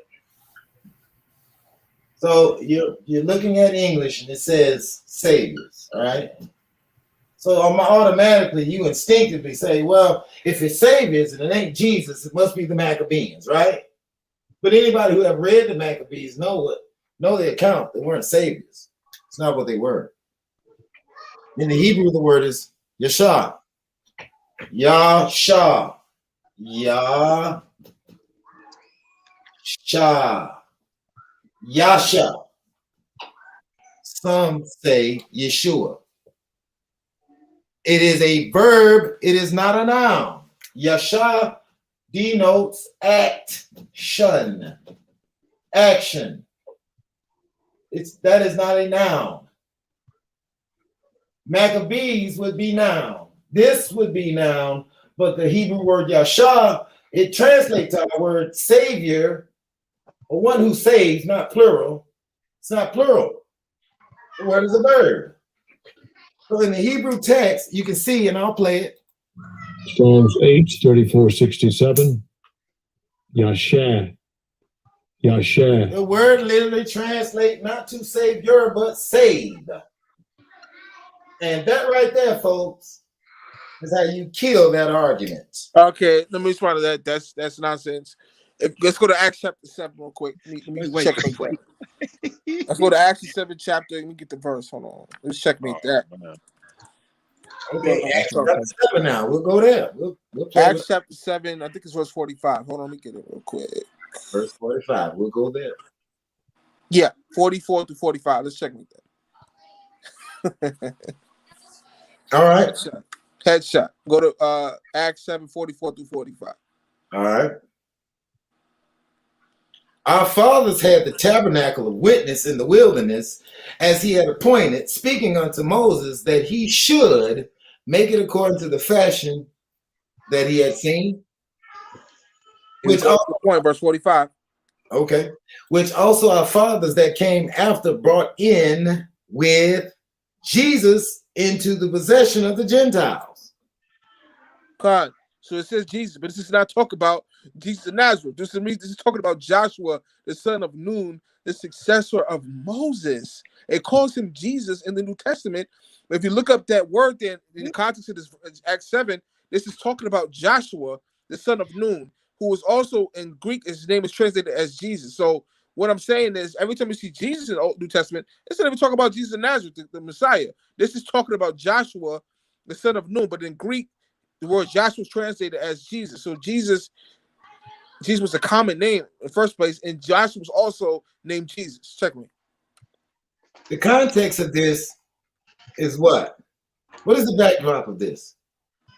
So you're looking at English and it says saviors, all right? So automatically you instinctively say, well, if it's saviors and it ain't Jesus, it must be the Maccabees, right? But anybody who have read the Maccabees know the account. They weren't saviors. It's not what they were. In the Hebrew, the word is Yasha. Yasha. Yasha. Yasha. Some say Yeshua. It is a verb. It is not a noun. Yasha denotes action. Action. That is not a noun. Maccabees would be noun. This would be noun, but the Hebrew word Yasha, it translates to our word savior, or one who saves, not plural. It's not plural. The word is a verb. So in the Hebrew text, you can see, and I'll play it. Psalms 8:34-67. Yashah. Yashah. The word literally translates not to savior, but saved. And that right there, folks, is how you kill that argument. Okay, let me respond to that. That's nonsense. Let's go to Acts chapter 7 real quick. Let me checkmate that. Let's go to Acts 7 chapter. Let me get the verse. Hold on. Let's checkmate that. Okay, Acts chapter 7 now. We'll go there. We'll Acts chapter 7, I think it's verse 45. Hold on, let me get it real quick. Verse 45. We'll go there. Yeah, 44 to 45. Let's checkmate that. All right. Headshot. Go to Acts 7, 44 through 45. All right. Our fathers had the tabernacle of witness in the wilderness, as he had appointed, speaking unto Moses that he should make it according to the fashion that he had seen. Which also point, verse 45. Okay. Which also our fathers that came after brought in with Jesus into the possession of the Gentiles. God. So it says Jesus, but this is not talking about Jesus of Nazareth. This is talking about Joshua, the son of Nun, the successor of Moses. It calls him Jesus in the New Testament. But if you look up that word there in the context of this Acts 7, this is talking about Joshua, the son of Nun, who is also in Greek, his name is translated as Jesus. So what I'm saying is every time you see Jesus in the Old New Testament, it's not even talking about Jesus of Nazareth, the Messiah. This is talking about Joshua, the son of Nun, but in Greek, the word Joshua is translated as Jesus. So Jesus was a common name in the first place, and Joshua was also named Jesus. Check me. The context of this is what? What is the backdrop of this?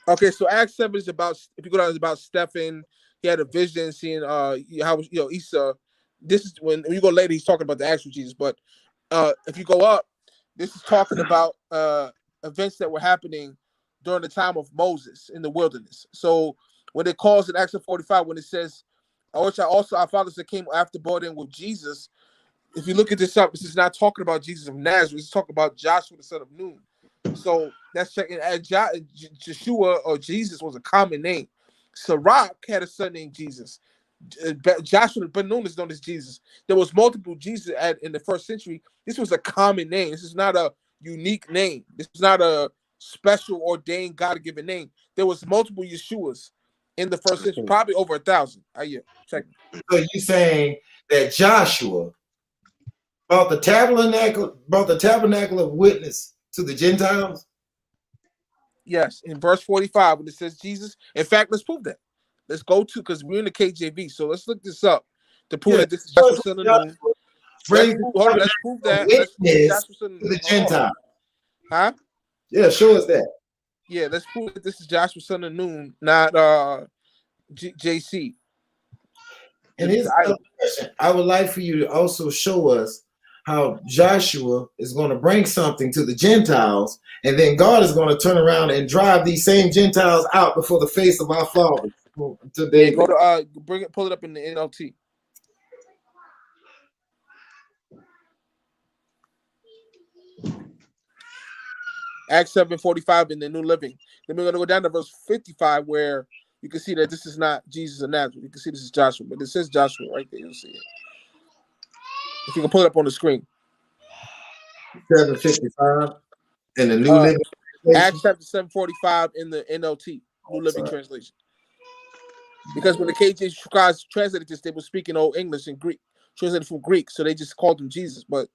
Okay, so Acts 7 is about, if you go down, it's about Stephen. He had a vision seeing how Isa. This is when you go later, he's talking about the actual Jesus. But if you go up, this is talking about events that were happening during the time of Moses in the wilderness. So when it calls in Acts 45, when it says, which also our fathers that came after brought in with Jesus, if you look at this up, this is not talking about Jesus of Nazareth. It's talking about Joshua, the son of Nun. So that's checking. Joshua or Jesus was a common name. Sirach had a son named Jesus. Joshua ben Nun is known as Jesus. There was multiple Jesus in the first century. This was a common name. This is not a unique name. This is not a special ordained God-given name. There was multiple Yeshuas in the first century, probably over 1,000. Check. So you saying that Joshua brought the tabernacle of witness to the Gentiles? Yes, in verse 45, when it says Jesus. In fact, let's prove that. Let's go to, because we're in the KJV, so let's look this up to prove that this is Joshua son of Nun. Let's prove that. Let's prove Joshua son of Nun. The Gentiles. Huh? Yeah, show us that. Yeah, let's prove that this is Joshua son of Nun, not JC. And here's another question. I would like for you to also show us how Joshua is going to bring something to the Gentiles, and then God is going to turn around and drive these same Gentiles out before the face of our fathers. Today, go to pull it up in the NLT. Acts 7:45 in the New Living. Then we're going to go down to verse 55, where you can see that this is not Jesus of Nazareth. You can see this is Joshua, but it says Joshua right there. You'll see it. If you can pull it up on the screen. 7:55 in the New Living. Acts chapter 7:45 in the NLT, New Living Translation. Because when the KJ guys translated this, they were speaking Old English and Greek, translated from Greek, so they just called him Jesus. But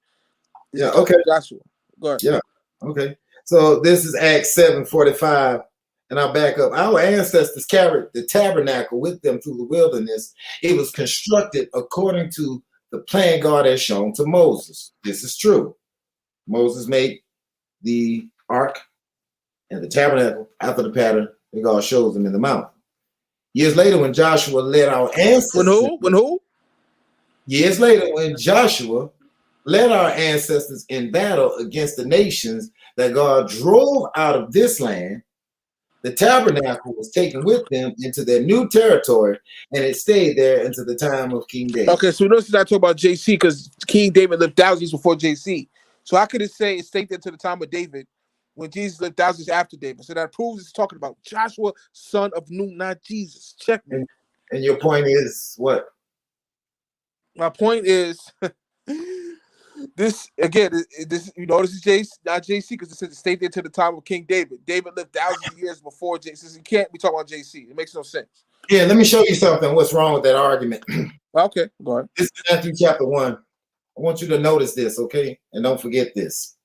yeah, okay, Joshua. Go ahead. Yeah, okay. So this is Acts 7:45, and I'll back up. Our ancestors carried the tabernacle with them through the wilderness. It was constructed according to the plan God had shown to Moses. This is true. Moses made the ark and the tabernacle after the pattern that God shows them in the mountain. Years later, when Joshua led our ancestors. When who? Years later, when Joshua led our ancestors in battle against the nations that God drove out of this land, the tabernacle was taken with them into their new territory, and it stayed there until the time of King David. Okay, so notice I talk about JC because King David lived thousands before JC. So how could it say it stayed there to the time of David when Jesus lived thousands after David? So that proves it's talking about Joshua, son of Nun, not Jesus. Check me. And your point is what? My point is this again. This you know, this is JC, not JC, because it says it stayed there to the time of King David. David lived thousands of years before JC. So you can't be talking about JC. It makes no sense. Yeah, let me show you something. What's wrong with that argument? Okay, go ahead. This is Matthew chapter 1. I want you to notice this, okay? And don't forget this.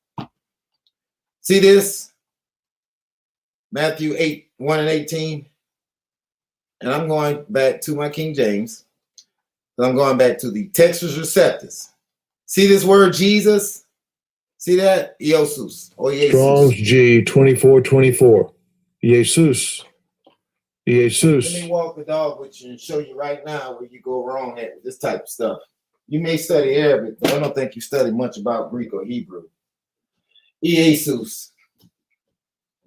See this? Matthew 8:1-18. And I'm going back to my King James. So I'm going back to the Textus Receptus. See this word Jesus? See that? Iosus or Jesus. Strong's G 2424. Jesus. Jesus. Let me walk the dog with you and show you right now where you go wrong at this type of stuff. You may study Arabic, but I don't think you study much about Greek or Hebrew. Jesus.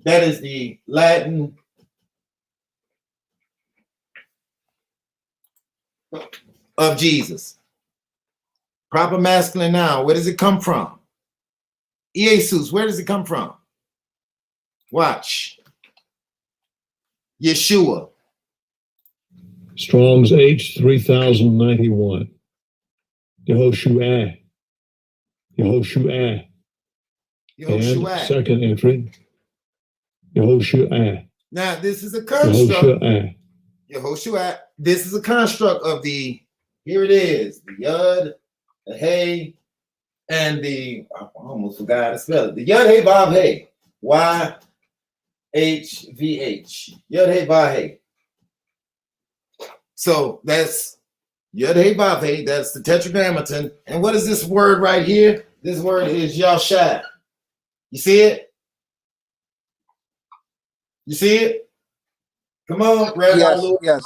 That is the Latin of Jesus. Proper masculine noun. Where does it come from? Jesus, where does it come from? Watch. Yeshua. Strong's H 3091. Yehoshua. Yehoshua. Yehoshua. And second entry. Yehoshua. Now, this is a construct. Yehoshua. Yehoshua. This is a construct of the, here it is, the Yud, the Hey, and the, I almost forgot how to spell it. The Yud Hey Vav Hey. YHVH. Yud Hey Vav Hey. So that's Yud Hey Vav Hey. That's the Tetragrammaton. And what is this word right here? This word is Yashai. You see it? You see it? Come on, Rabbi. Yes, Lewis. yes.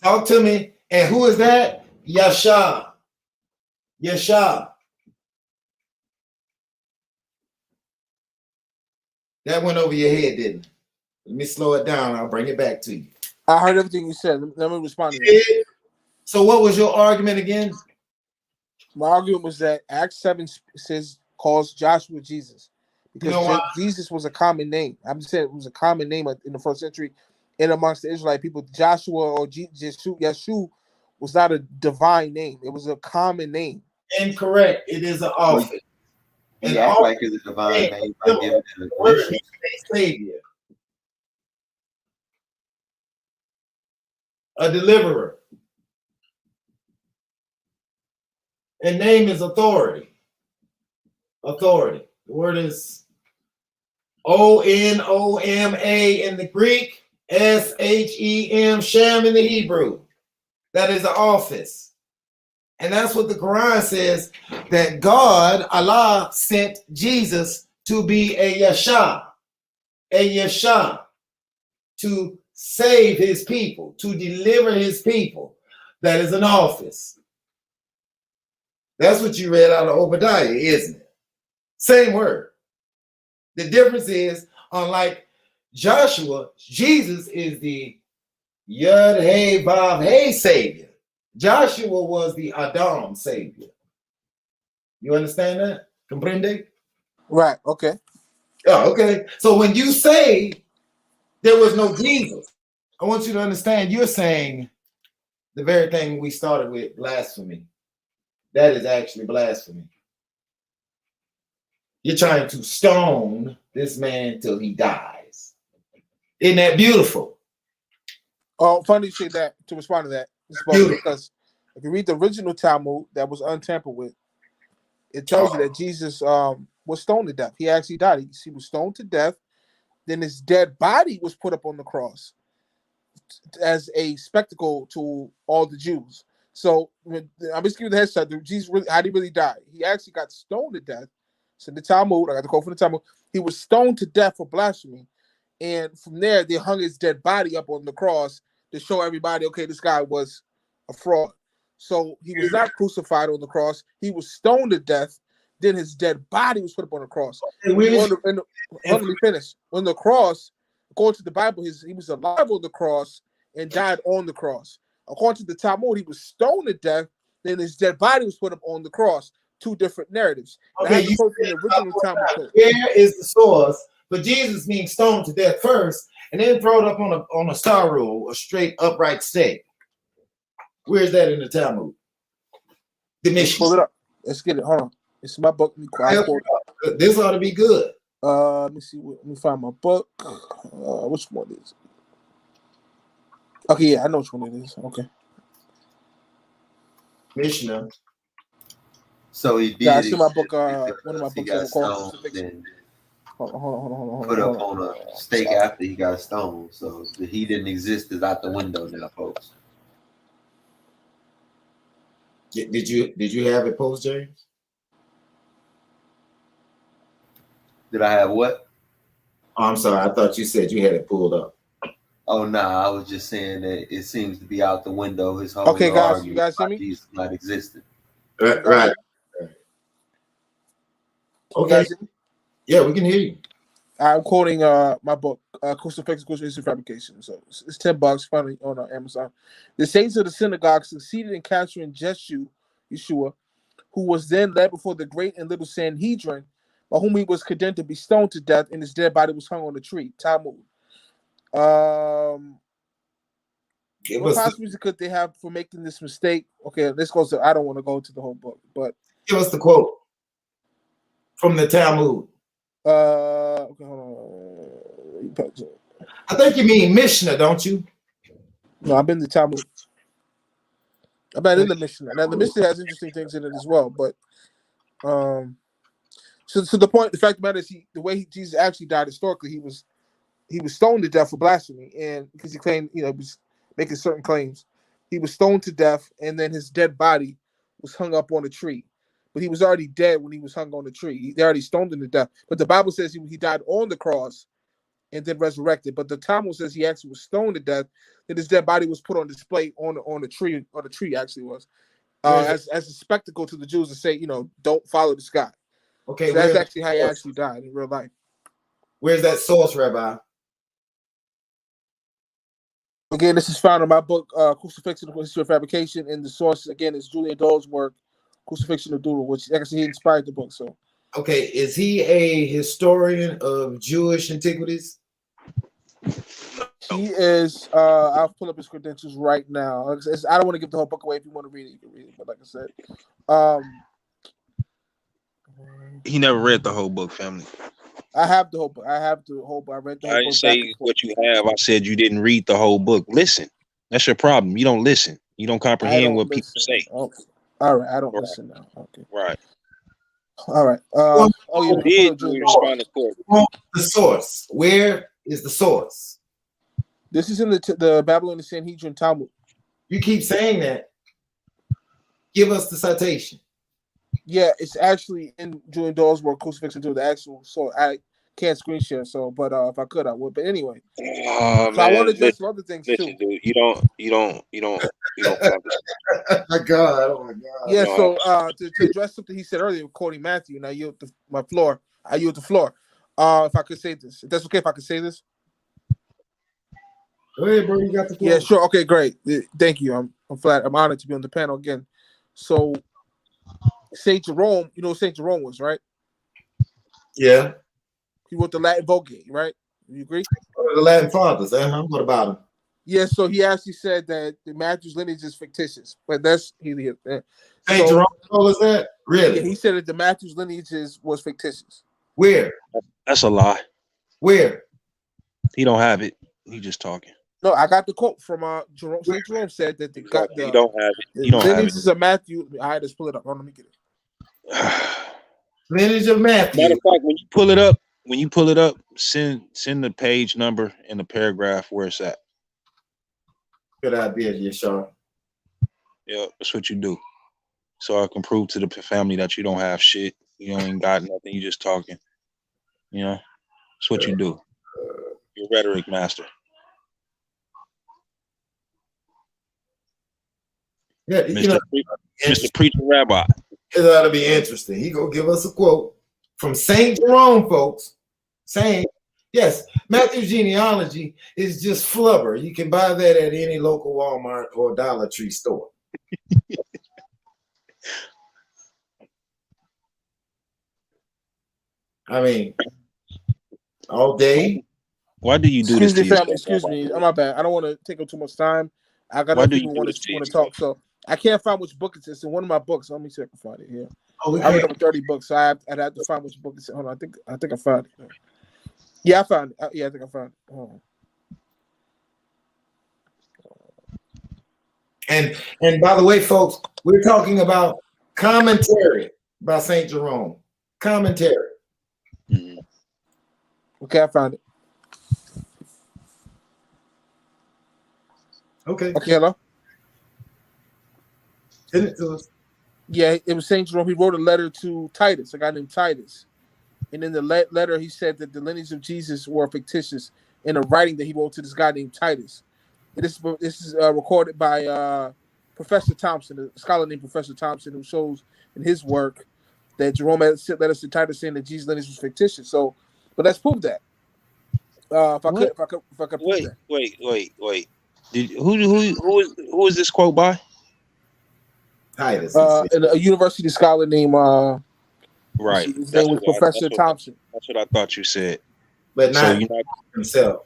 Talk to me. And who is that? Yasha. Yasha. That went over your head, didn't it? Let me slow it down. I'll bring it back to you. I heard everything you said. Let me respond to that. So what was your argument again? My argument was that Acts 7 says calls Joshua Jesus because You know why? Jesus was a common name. I'm just saying it was a common name in the first century and amongst the Israelite people. Joshua or Yeshua was not a divine name. It was a common name. Incorrect. It is an office. He act like it's a divine name by giving it a Christian. Savior. A deliverer. And name is authority. Authority. The word is O-N-O-M-A in the Greek, S-H-E-M, Shem in the Hebrew. That is an office. And that's what the Quran says, that God, Allah, sent Jesus to be a Yasha, to save his people, to deliver his people. That is an office. That's what you read out of Obadiah, isn't it? Same word. The difference is, unlike Joshua, Jesus is the Yud Hey Vav Hey Savior. Joshua was the Adam Savior. You understand that? Comprende? Right. Okay. Yeah, okay. So when you say there was no Jesus, I want you to understand you're saying the very thing we started with, blasphemy. That is actually blasphemy. You're trying to stone this man till he dies. Isn't that beautiful? Oh, funny you say that to respond to that. Because if you read the original Talmud that was untampered with, it tells you that Jesus was stoned to death. He actually died. He was stoned to death. Then his dead body was put up on the cross as a spectacle to all the Jews. So I'm just giving the headshot. Jesus really, how did he really die? He actually got stoned to death. So in the Talmud, I got the quote from the Talmud. He was stoned to death for blasphemy, and from there they hung his dead body up on the cross to show everybody, okay, this guy was a fraud. So he was not crucified on the cross. He was stoned to death. Then his dead body was put up on the cross. Let me finish. On the cross, according to the Bible, he was alive on the cross and died on the cross. According to the Talmud, he was stoned to death. Then his dead body was put up on the cross. Two different narratives. Okay, you said, the original Talmud. Where is the source for Jesus being stoned to death first, and then throw it up on a star roll, a straight upright stake? Where's that in the Talmud? The mission. Pull it up. Let's get it. Hold on. It's my book. This ought to be good. Let me see. Let me find my book. Which one is it? Okay, yeah, I know which one it is. Okay. Mishnah. So he did. Yeah, I see my book. One of my books got called stoned. Hold on. Put up on a stake after he got stoned. So the he didn't exist is out the window now, folks. Did you have it post, James? Did I have what? Oh, I'm sorry. I thought you said you had it pulled up. Oh no, I was just saying that it seems to be out the window. His whole okay, guys, you guys hear me? Jesus not existed. Right. Okay. Yeah, we can hear you. I'm quoting my book, Crucifix, Crucifixion, Fabrication. So it's $10 finally on Amazon. The saints of the synagogue succeeded in capturing Yeshua, who was then led before the great and little Sanhedrin, by whom he was condemned to be stoned to death, and his dead body was hung on a tree. Talmud. What possibilities could they have for making this mistake? Okay, this goes to, I don't want to go into the whole book, but give us the quote from the Talmud. Okay, hold on. I think you mean Mishnah, don't you? No, I've been to Talmud. I've been in the Mishnah. Now the Mishnah has interesting things in it as well, but so the point, the fact of the matter is, the way Jesus actually died historically, he was stoned to death for blasphemy, and because he claimed, he was making certain claims, he was stoned to death, and then his dead body was hung up on a tree. But he was already dead when he was hung on the tree. They already stoned him to death. But the Bible says he died on the cross and then resurrected. But the Talmud says he actually was stoned to death. Then his dead body was put on display on the tree, or the tree actually was, as a spectacle to the Jews to say, don't follow this guy. Okay, so that's actually how he actually died in real life. Where's that source, Rabbi? Again, this is found in my book, Crucifixion, the History of Fabrication, and the source again is Julian Dole's work, Crucifixion of Doodle, which actually he inspired the book. So, okay, is he a historian of Jewish antiquities? He is. I'll pull up his credentials right now. I don't want to give the whole book away. If you want to read it, you can read it. But like I said, he never read the whole book, family. I have the whole book. I read the whole book. I didn't say what you have. I said you didn't read the whole book. Listen, that's your problem. You don't listen. You don't comprehend what people say. Okay. All right, I don't listen now. Okay. Right. All right. The source. Where is the source? This is in the Babylonian Sanhedrin Talmud. You keep saying that. Give us the citation. Yeah, it's actually in Julian Dole's work, Crucifixion to the actual. So I can't screen share. So, but if I could, I would. But anyway, so I want to address some other things too. Dude, you don't. Oh my God! Oh my God! Yeah. So to address something he said earlier, quoting Matthew, and I yield my floor. I yield the floor. If I could say this, if that's okay, if I could say this. Go ahead, bro. You got the floor. Yeah, sure. Okay, great. Thank you. I'm flattered. I'm honored to be on the panel again. So, Saint Jerome, you know who Saint Jerome was, right? Yeah. He wrote the Latin Vulgate, right? You agree? The Latin Fathers. What about him? Yeah. So he actually said that the Matthew's lineage is fictitious, but that's Saint Jerome told us that. Really? Yeah, he said that the Matthew's lineage was fictitious. Where? That's a lie. Where? He don't have it. He just talking. No, I got the quote from Jerome. Saint Jerome said that you don't have it. You don't have it. Lineages of Matthew. I had to pull it up. Let me get it. Lineage of Matthew. Matter of fact, when you pull it up, send the page number and the paragraph where it's at. Good idea, Yeshua. Yeah, that's what you do. So I can prove to the family that you don't have shit. You ain't got nothing. You just talking. That's what you do. You're rhetoric master. Yeah, Mr. Preacher Rabbi. It ought to be interesting. He gonna give us a quote from Saint Jerome, folks, saying, yes, Matthew's genealogy is just flubber. You can buy that at any local Walmart or Dollar Tree store. I mean, all day. Why do you do this? Excuse me. I'm not bad. I don't want to take up too much time. I got other people want to talk, so I can't find which book it's in one of my books. Let me see if I can find it here. I read over 30 books, so I'd have to find which book it's in. Hold on, I think I found it. Yeah, I found it. I think I found it. Hold on. And by the way, folks, we're talking about commentary by Saint Jerome. Commentary. Mm-hmm. Okay, I found it. Okay, hello? Send it to us. Yeah, it was Saint Jerome. He wrote a letter to Titus, a guy named Titus. And in the letter, he said that the lineage of Jesus were fictitious in a writing that he wrote to this guy named Titus. And this is recorded by Professor Thompson, a scholar named Professor Thompson, who shows in his work that Jerome had sent letters to Titus saying that Jesus' lineage was fictitious. So, but let's prove that. If I could prove that. Wait. Who is this quote by? Titus. And a university scholar named Right. his name was Professor Thompson. That's what I thought you said. But not So you're not himself.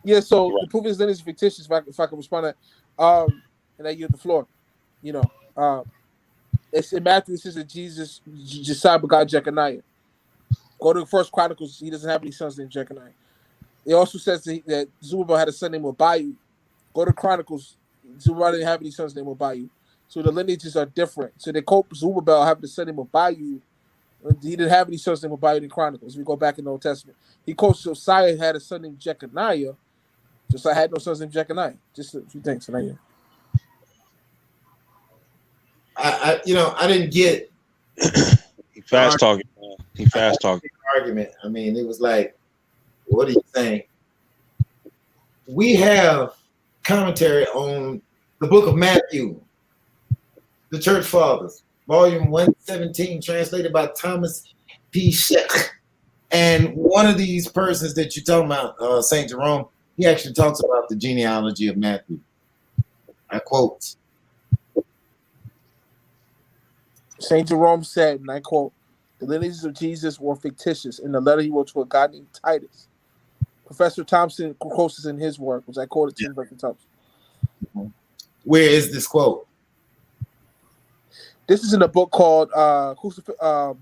Yeah, so the proof is lineage is fictitious. If I can respond to that, and I yield the floor. You know, it's in Matthew. It says that Jesus, Josiah begot Jeconiah. Go to First Chronicles. He doesn't have any sons named Jeconiah. It also says that Zerubbabel had a son named Abiud. Go to Chronicles. Zerubbabel didn't have any sons named Abiud. So the lineages are different. So they quote Zerubbabel having a son named Abiud. He didn't have any sons named Abiud in Chronicles. We go back in the Old Testament. He quotes Josiah had a son named Jeconiah. Josiah had no sons named Jeconiah. Just a few things. Tonight. I didn't get. He fast talking. He fast talking. Argument. I mean, it was like, what are you saying? We have commentary on the book of Matthew, the Church Fathers, volume 117, translated by Thomas P. Sheck. And one of these persons that you're talking about, St. Jerome, he actually talks about the genealogy of Matthew. I quote. St. Jerome said, and I quote, the lineages of Jesus were fictitious in the letter he wrote to a guy named Titus. Professor Thompson quotes this in his work, which I quoted to you, Professor Thompson. Where is this quote? This is in a book called what's it called?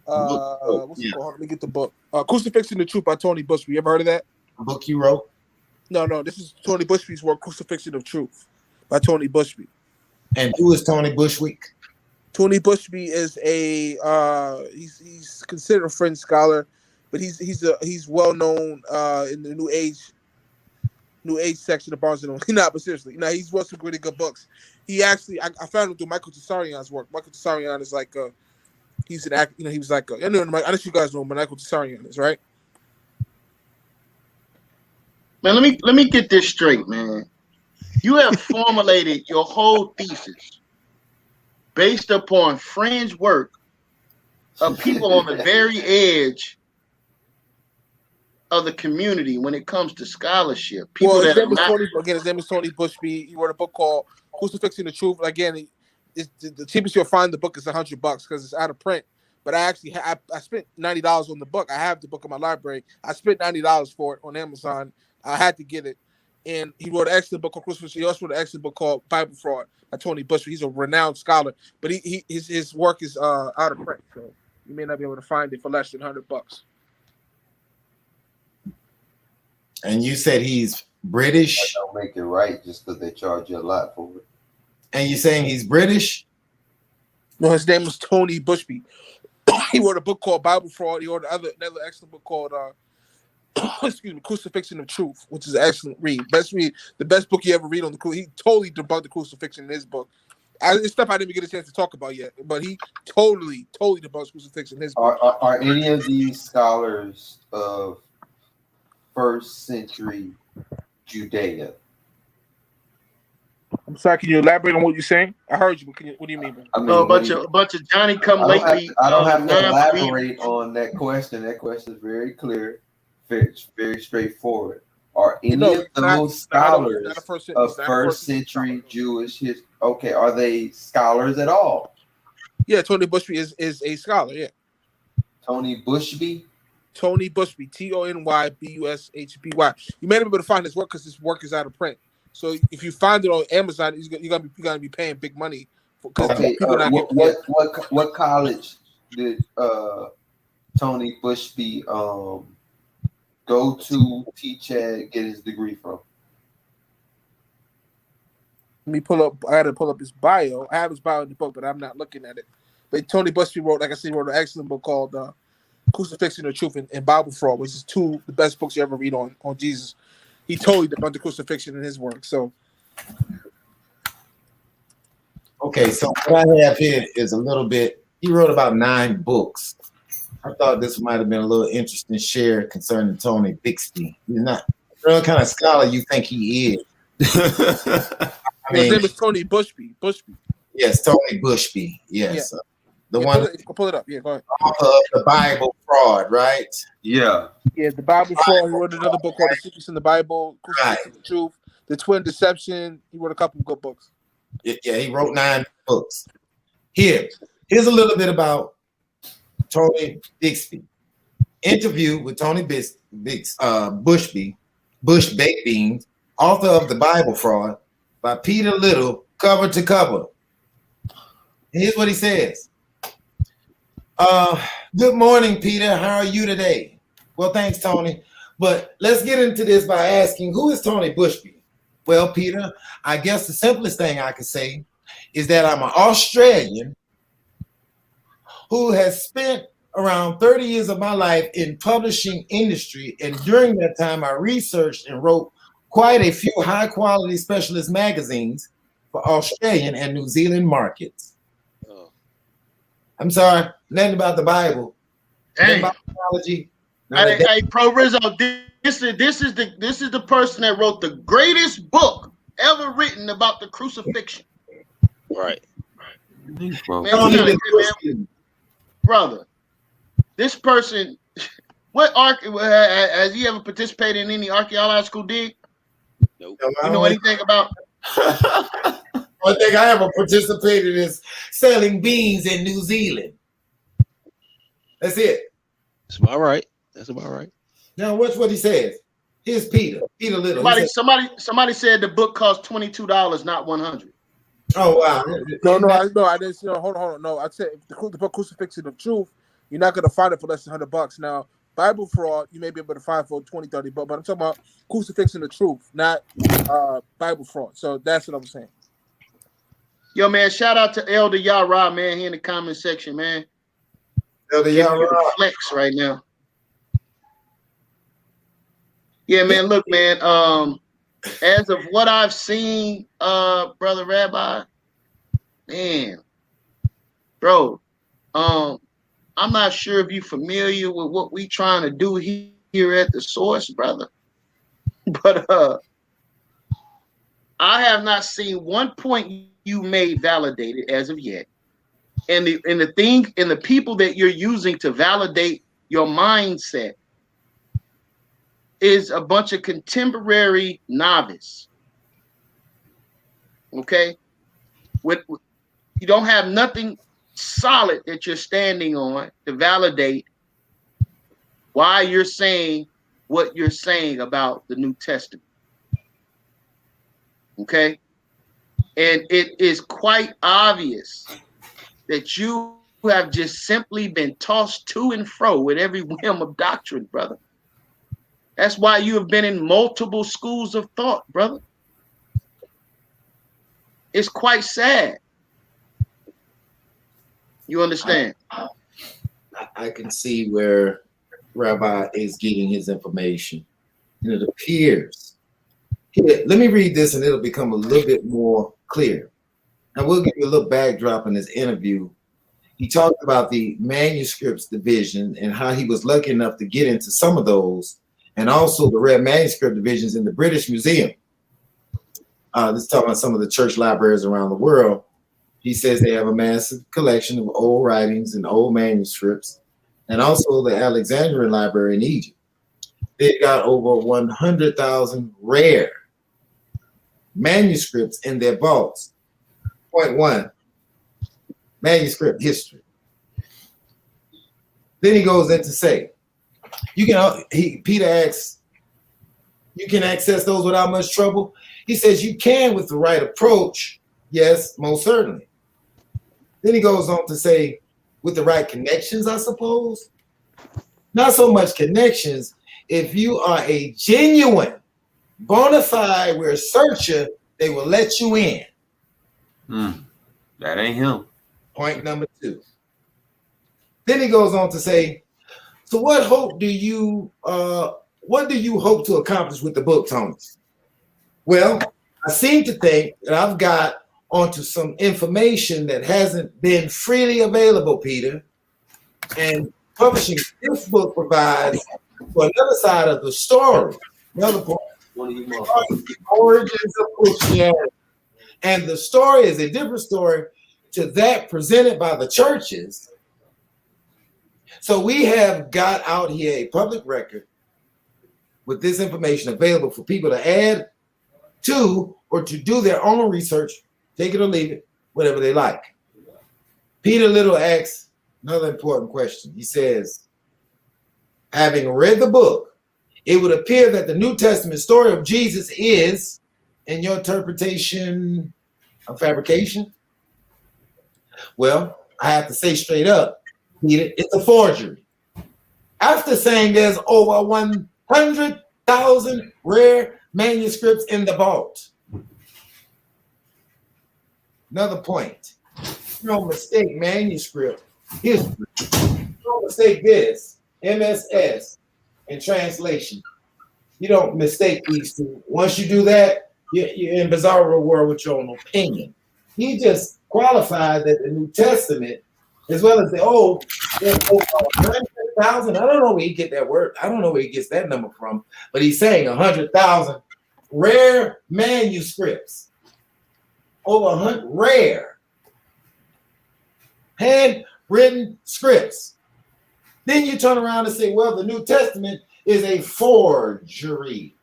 Let me get the book. Crucifixion the Truth by Tony Bushby. You ever heard of that? A book you wrote? No, this is Tony Bushby's work, Crucifixion of Truth by Tony Bushby. And who is Tony Bushby? Tony Bushby is he's considered a French scholar, but he's well known in the New Age section of Barnes and Noble. Not, but seriously, he's wrote some really good books. He actually, I found him through Michael Tsarion's work. Michael Tsarion is like he's an act. He was like I know you guys know who Michael Tsarion is, right? Man, let me get this straight, man. You have formulated your whole thesis based upon fringe work of people on the very edge of the community when it comes to scholarship. People his name is Tony Bushby. He wrote a book called Crucifixing the Truth. Again, the cheapest you'll find the book is $100 because it's out of print. But I actually I spent $90 on the book. I have the book in my library. I spent $90 for it on Amazon. I had to get it. And he wrote an excellent book called Crucifixion. He also wrote an excellent book called Bible Fraud by Tony Bushby. He's a renowned scholar, but his work is out of print, so you may not be able to find it for less than $100. And you said he's British. That don't make it right just because they charge you a lot for it. And you're saying he's British? No, his name was Tony Bushby. He wrote a book called Bible Fraud. He wrote another excellent book called Crucifixion of Truth, which is an excellent read. The best book you ever read on the crucifixion. He totally debunked the crucifixion in his book. It's stuff I didn't even get a chance to talk about yet, but he totally debunks crucifixion in his book. Are any of these scholars of first century Judea? I'm sorry, can you elaborate on what you're saying? I heard you, but what do you mean? I mean, a bunch of Johnny come lately. I don't have to elaborate on that question. That question is very clear, very straightforward. Are any of the most scholars of first century Jewish history? Okay, are they scholars at all? Yeah, Tony Bushby is a scholar. Yeah, Tony Bushby. Tony Bushby, TonyBushby. You may not be able to find his work because his work is out of print. So if you find it on Amazon, you're gonna be paying big money. Okay, what college did Tony Bushby go to, teach at, get his degree from? Let me pull up. I had to pull up his bio. I have his bio in the book, but I'm not looking at it. But Tony Bushby wrote, like I said, wrote an excellent book called Crucifixion the Truth and Bible Fraud, which is two the best books you ever read on Jesus. He totally debunked the crucifixion in his work. So, okay, so what I have here is a little bit. He wrote about 9 books. I thought this might have been a little interesting share concerning Tony Bixby. He's not the kind of scholar you think he is. His name is Tony Bushby. Yes, Tony Bushby. Yes. Yeah. The one pull it up. Yeah, go ahead. Author of the Bible Fraud, right? Yeah. Yeah, the Bible Fraud. He wrote another book called The Secrets in the Bible, Crucifixion the Truth, The Twin Deception. He wrote a couple of good books. Yeah, he wrote 9 books. Here's a little bit about Tony Bixby. Interview with Tony Bushby, Bush Baked Beans, author of The Bible Fraud, by Peter Little, cover to cover. Here's what he says. Good morning, Peter. How are you today? Well, thanks, Tony. But let's get into this by asking, who is Tony Bushby? Well, Peter, I guess the simplest thing I can say is that I'm an Australian who has spent around 30 years of my life in publishing industry, and during that time I researched and wrote quite a few high-quality specialist magazines for Australian and New Zealand markets. I'm sorry, nothing about the Bible. Nothing about theology. Hey, Pro Rizzo, this is the person that wrote the greatest book ever written about the crucifixion. Right. Man, brother, this person, has he ever participated in any archaeological dig? Nope. You know anything about? One thing I ever participated is selling beans in New Zealand. That's it. That's about right. That's about right. Now, watch what he says. Here's Peter Little. Somebody said the book cost $22, not $100. Oh wow! No, I didn't. Hold on. No, I said the book Crucifixion of Truth, you're not gonna find it for less than $100. Now, Bible Fraud, you may be able to find for 20, 30 bucks, but I'm talking about Crucifixion of Truth, not Bible Fraud. So that's what I'm saying. Yo, man, shout out to Elder Yara, man, here in the comment section, man. Elder Yara flex right now. Yeah, man. Look, man. As of what I've seen, Brother Rabbi, man, bro, I'm not sure if you're familiar with what we trying to do here at the source, brother. But I have not seen one point you made validated as of yet. And the people that you're using to validate your mindset is a bunch of contemporary novice. Okay? You don't have nothing solid that you're standing on to validate why you're saying what you're saying about the New Testament. Okay? And it is quite obvious that you have just simply been tossed to and fro with every whim of doctrine, brother. That's why you have been in multiple schools of thought, brother. It's quite sad. You understand? I can see where Rabbi is getting his information. And it appears. Here, let me read this and it'll become a little bit more clear. And we'll give you a little backdrop in this interview. He talked about the manuscripts division and how he was lucky enough to get into some of those, and also the rare manuscript divisions in the British Museum. This is talking about some of the church libraries around the world. He says they have a massive collection of old writings and old manuscripts, and also the Alexandrian Library in Egypt. They've got over 100,000 rare manuscripts in their vaults. Point one, manuscript history. Then he goes in to say, Peter asks, you can access those without much trouble? He says you can with the right approach. Yes, most certainly. Then he goes on to say, with the right connections, I suppose. Not so much connections. If you are a genuine, bona fide researcher, they will let you in. That ain't him. Point number two. Then he goes on to say, so what do you hope to accomplish with the book, Tony? Well, I seem to think that I've got onto some information that hasn't been freely available, Peter. And publishing this book provides for another side of the story. Another point, the origins of Christianity. And the story is a different story to that presented by the churches. So we have got out here a public record with this information available for people to add to or to do their own research Take it or leave it, whatever they like. Peter Little asks another important question. He says, having read the book, it would appear that the New Testament story of Jesus is, in your interpretation, a fabrication? Well, I have to say straight up, Peter, it's a forgery. After saying there's over 100,000 rare manuscripts in the vault. Another point. You don't mistake manuscript history. You don't mistake this, MSS, and translation. You don't mistake these two. Once you do that, you're in bizarro world with your own opinion. He just qualified that the New Testament, as well as the Old, there's over 100,000. I don't know where he get that word. I don't know where he gets that number from, but he's saying 100,000 rare manuscripts. Over 100 rare handwritten scripts. Then you turn around and say, well, the New Testament is a forgery.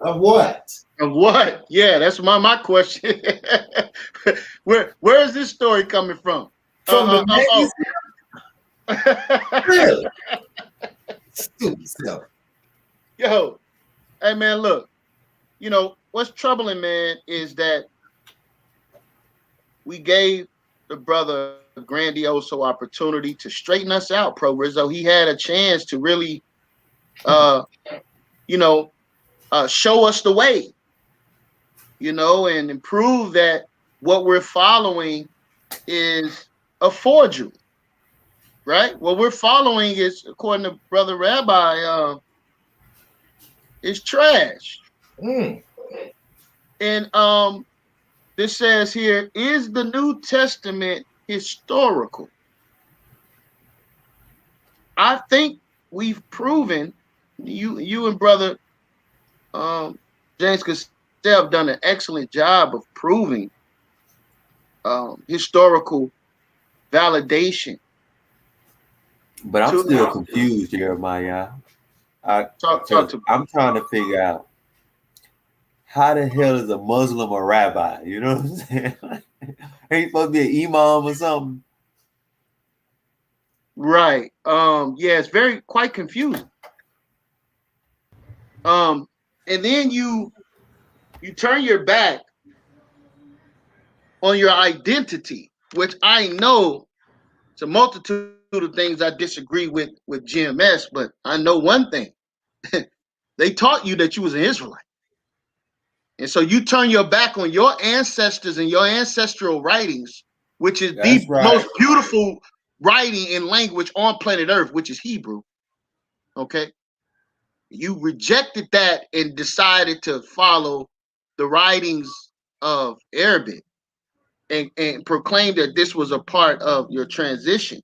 Of what? Of what? Yeah, that's my question. Where is this story coming from? From the really? Stupid stuff. Yo, hey man, look. You know what's troubling, man, is that we gave the brother a grandiose opportunity to straighten us out, Pro Rizzo. He had a chance to really, show us the way, and prove that what we're following is a forgery, right? What we're following is, according to Brother Rabbi, is trash. And this says here, is the New Testament historical? I think we've proven, you and Brother James Castell have done an excellent job of proving historical validation. But I'm still confused, Jeremiah. I'm trying to figure out, how the hell is a Muslim a rabbi? You know what I'm saying? Ain't supposed to be an imam or something? Right. Yeah, it's quite confusing. And then you turn your back on your identity, which I know it's a multitude of things I disagree with GMS, but I know one thing. They taught you that you was an Israelite. And so you turn your back on your ancestors and your ancestral writings, which is the most beautiful writing in language on planet Earth, which is Hebrew. Okay. You rejected that and decided to follow the writings of Arabic and proclaimed that this was a part of your transition.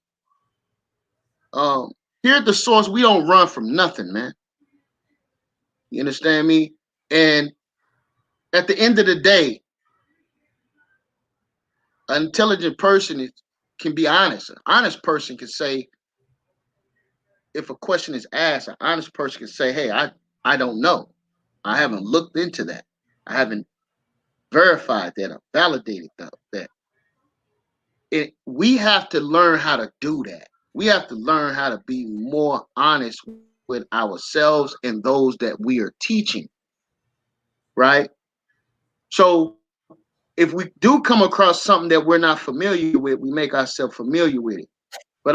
Here at the source, we don't run from nothing, man. You understand me? And at the end of the day, an intelligent person can be honest. An honest person can say, if a question is asked, an honest person can say, hey, I don't know. I haven't looked into that. I haven't verified that or validated that. We have to learn how to do that. We have to learn how to be more honest with ourselves and those that we are teaching, right? So if we do come across something that we're not familiar with, we make ourselves familiar with it. But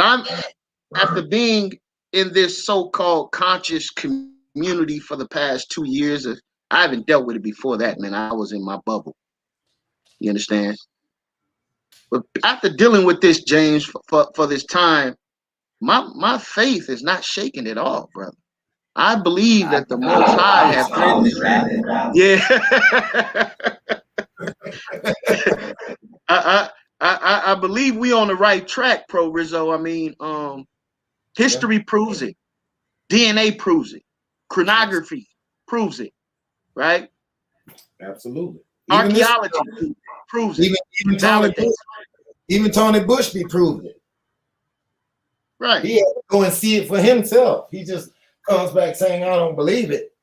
after being in this so-called conscious community for the past 2 years, I haven't dealt with it before that, man. I was in my bubble. You understand? But after dealing with this, James, for this time, my faith is not shaken at all, brother. I believe that the Most High has written it. Yeah. I believe we on the right track, Pro Rizzo. I mean, history proves it. DNA proves it. Chronography proves it. Right? Absolutely. Archaeology proves it. Even Tony Bushby proved it. Right. He had to go and see it for himself. He just comes back saying, I don't believe it.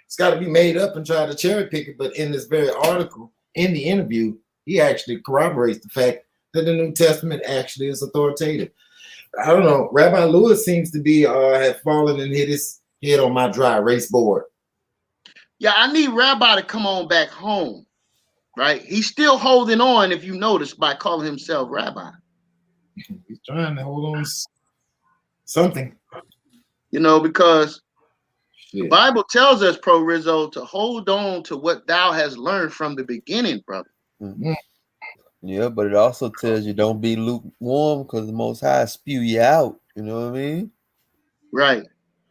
It's got to be made up and try to cherry pick it. But in this very article, in the interview, he actually corroborates the fact that the New Testament actually is authoritative. I don't know. Rabbi Lewis seems to be have fallen and hit his head on my dry erase board. Yeah, I need Rabbi to come on back home, right? He's still holding on, if you notice, by calling himself Rabbi. He's trying to hold on something. You know, because the Bible tells us, Pro Rizzo, to hold on to what thou hast learned from the beginning, brother. Mm-hmm. Yeah, but it also tells you don't be lukewarm because the Most High spew you out. You know what I mean? Right.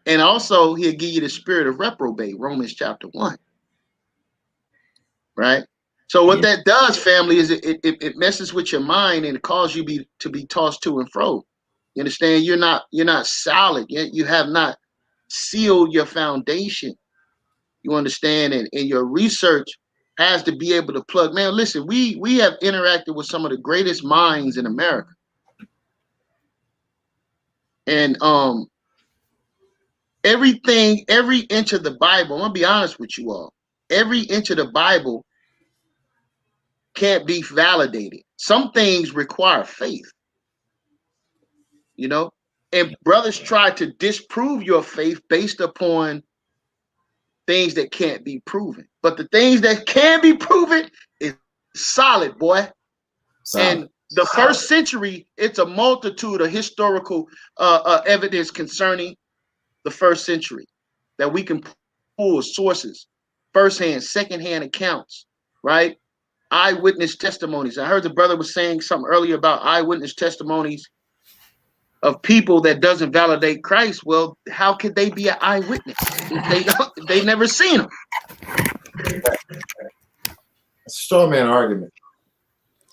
And also, he'll give you the spirit of reprobate, Romans chapter 1. Right? So what that does, family, is it messes with your mind and it causes you to be tossed to and fro. You understand? You're not solid. You have not sealed your foundation. You understand? And your research has to be able to plug. Man, listen, we have interacted with some of the greatest minds in America. And every inch of the Bible, I'm gonna be honest with you all, every inch of the Bible can't be validated. Some things require faith, you know, and brothers try to disprove your faith based upon things that can't be proven. But the things that can be proven is solid, boy. And the first century, it's a multitude of historical evidence concerning the first century that we can pull sources, firsthand, secondhand accounts, right? Eyewitness testimonies. I heard the brother was saying something earlier about eyewitness testimonies of people that doesn't validate Christ. Well, how could they be an eyewitness if they never seen him? It's a straw man argument.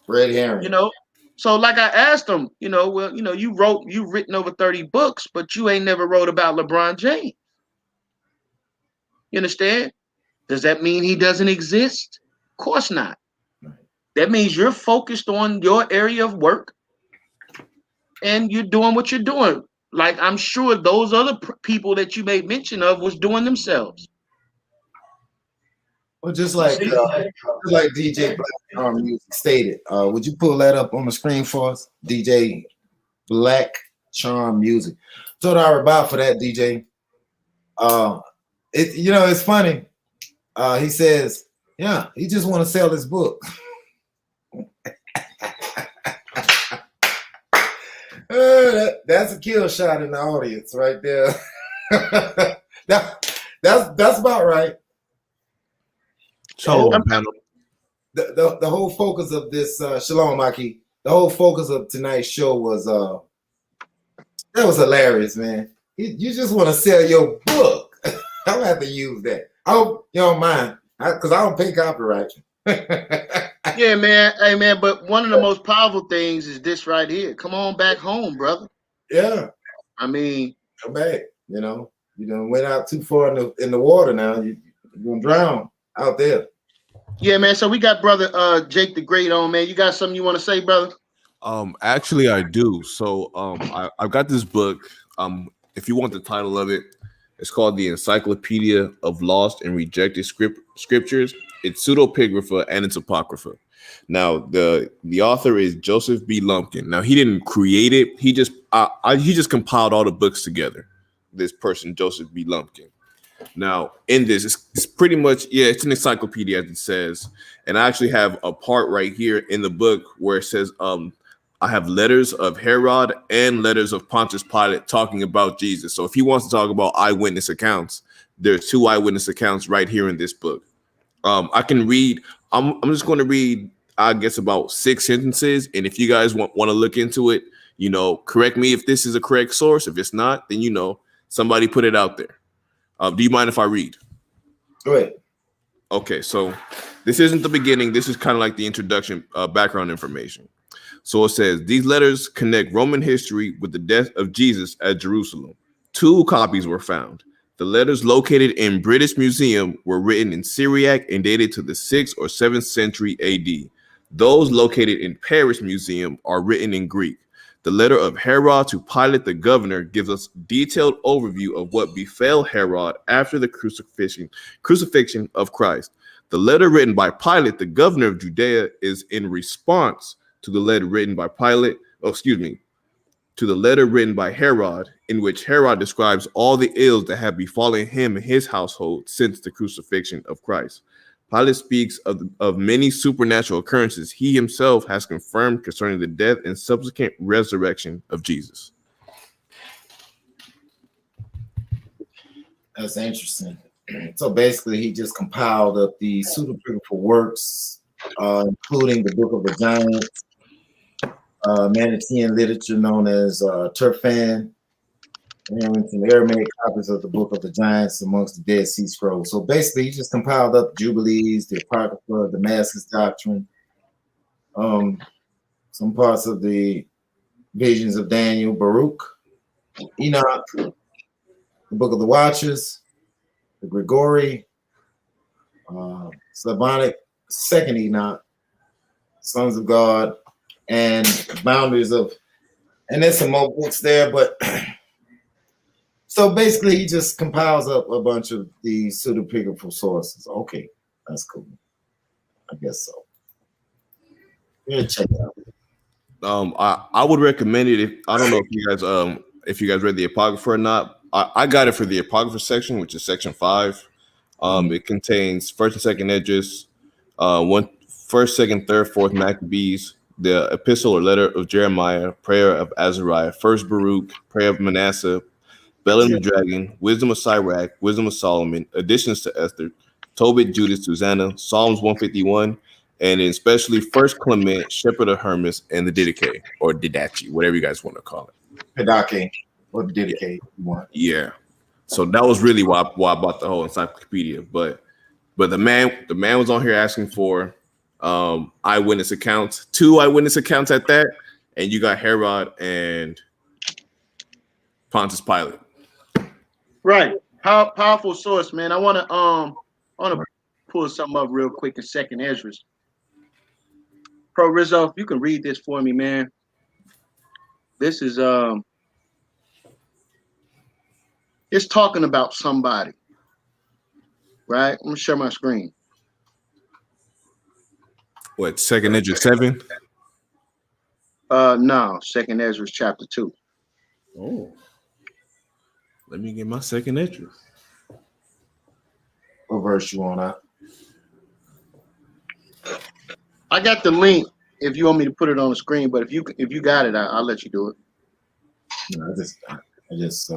Red herring. You know, so like I asked him, you know, well, you know, you've written over 30 books, but you ain't never wrote about LeBron James. You understand? Does that mean he doesn't exist? Of course not. That means you're focused on your area of work and you're doing what you're doing. Like I'm sure those other people that you made mention of was doing themselves. Well, just like DJ Black Music stated, would you pull that up on the screen for us? DJ Black Charm Music. Told I about for that, DJ. It's funny. He says, yeah, he just want to sell his book. That's a kill shot in the audience right there. That's about right. So the whole focus of this Shalom Maki, the whole focus of tonight's show was that was hilarious, man. You just want to sell your book. I'm gonna have to use that. I hope you don't mind, because I don't pay copyright. Yeah, man. Hey, man. But one of the most powerful things is this right here. Come on back home, brother. Yeah. I mean, come back. You know, you done went out too far in the water now. You're gonna drown out there. Yeah, man. So we got brother Jake the Great on, man. You got something you want to say, brother? Actually, I do. So I've got this book. If you want the title of it, it's called the Encyclopedia of Lost and Rejected Scriptures. It's pseudepigrapha and it's apocrypha. Now, the author is Joseph B. Lumpkin. Now, he didn't create it. He just compiled all the books together. This person, Joseph B. Lumpkin. Now, in this, it's pretty much, it's an encyclopedia, as it says. And I actually have a part right here in the book where it says, I have letters of Herod and letters of Pontius Pilate talking about Jesus. So if he wants to talk about eyewitness accounts, there's 2 eyewitness accounts right here in this book. I can read. I'm just going to read, I guess, about 6 sentences. And if you guys want to look into it, correct me if this is a correct source. If it's not, then, somebody put it out there. Do you mind if I read? Go ahead. Okay, so this isn't the beginning. This is kind of like the introduction, background information. So it says, these letters connect Roman history with the death of Jesus at Jerusalem. 2 copies were found. The letters located in British Museum were written in Syriac and dated to the 6th or 7th century AD. Those located in Paris Museum are written in Greek. The letter of Herod to Pilate the governor gives us detailed overview of what befell Herod after the crucifixion of Christ. The letter written by Pilate, the governor of Judea, is in response to the letter written by to the letter written by Herod, in which Herod describes all the ills that have befallen him and his household since the crucifixion of Christ. Pilate speaks of many supernatural occurrences he himself has confirmed concerning the death and subsequent resurrection of Jesus. That's interesting. So basically, he just compiled up the pseudepigraphal works, including the Book of the Giants, Manichaean literature known as Turfan, and some Aramaic copies of the Book of the Giants amongst the Dead Sea Scrolls. So basically, he just compiled up Jubilees, the Apocrypha, Damascus Doctrine, some parts of the visions of Daniel, Baruch, Enoch, the Book of the Watchers, the Gregory, Slavonic, Second Enoch, Sons of God, and Boundaries of, and there's some more books there, but so basically he just compiles up a bunch of the pseudepigraphal sources. Okay, that's cool. I guess so. Yeah, check it out. I would recommend it. I don't know if you guys read the Apocrypha or not. I got it for the Apocrypha section, which is section 5. It contains 1st and 2nd Esdras, 1st, 2nd, 3rd, 4th Maccabees, the Epistle or Letter of Jeremiah, Prayer of Azariah, 1st Baruch, Prayer of Manasseh, Balaam the Dragon, Wisdom of Sirach, Wisdom of Solomon, additions to Esther, Tobit, Judas, Susanna, Psalms 151, and especially 1st Clement, Shepherd of Hermas, and the Didache or Didache, whatever you guys want to call it. Didache or Didache. Yeah. So that was really why I bought the whole encyclopedia. But the man was on here asking for eyewitness accounts, 2 eyewitness accounts at that, and you got Herod and Pontius Pilate. Right. Powerful source, man. I want to pull something up real quick in 2nd Esdras. Pro Rizzo, if you can read this for me, man. This is it's talking about somebody. Right? I'm gonna share my screen. What, 2nd Esdras 7? No, 2nd Esdras chapter 2. Oh. Let me get my 2nd Esdras. What verse you on that? I got the link if you want me to put it on the screen, but if you got it, I'll let you do it. No, I just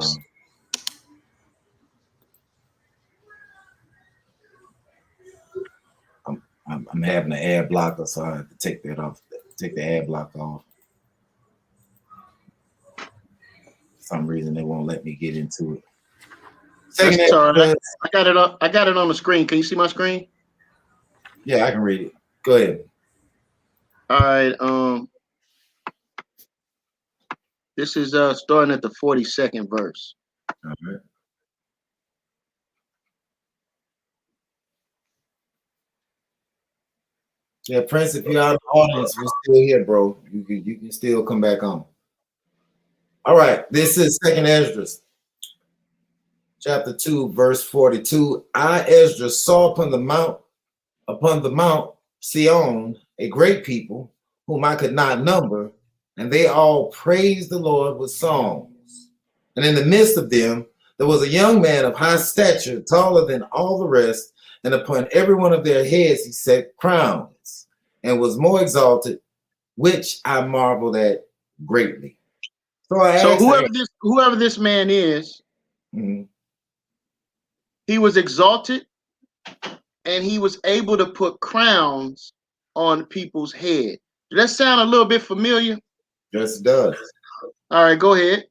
I'm having an ad blocker, so I have to take that off. Take the ad block off. For some reason they won't let me get into it. That's all right. I got it on the screen. Can you see my screen? Yeah, I can read it. Go ahead. All right. This is starting at the 42nd verse. All right. Yeah, Prince, if you're out of the audience, we're still here, bro. You can still come back on. All right, this is 2nd Esdras, chapter 2, verse 42. I, Esdras, saw upon the mount Sion a great people, whom I could not number, and they all praised the Lord with songs. And in the midst of them, there was a young man of high stature, taller than all the rest, and upon every one of their heads he set crowns, and was more exalted, which I marveled at greatly. So whoever this man is, he was exalted, and he was able to put crowns on people's head. Does that sound a little bit familiar? Yes, it does. All right, go ahead.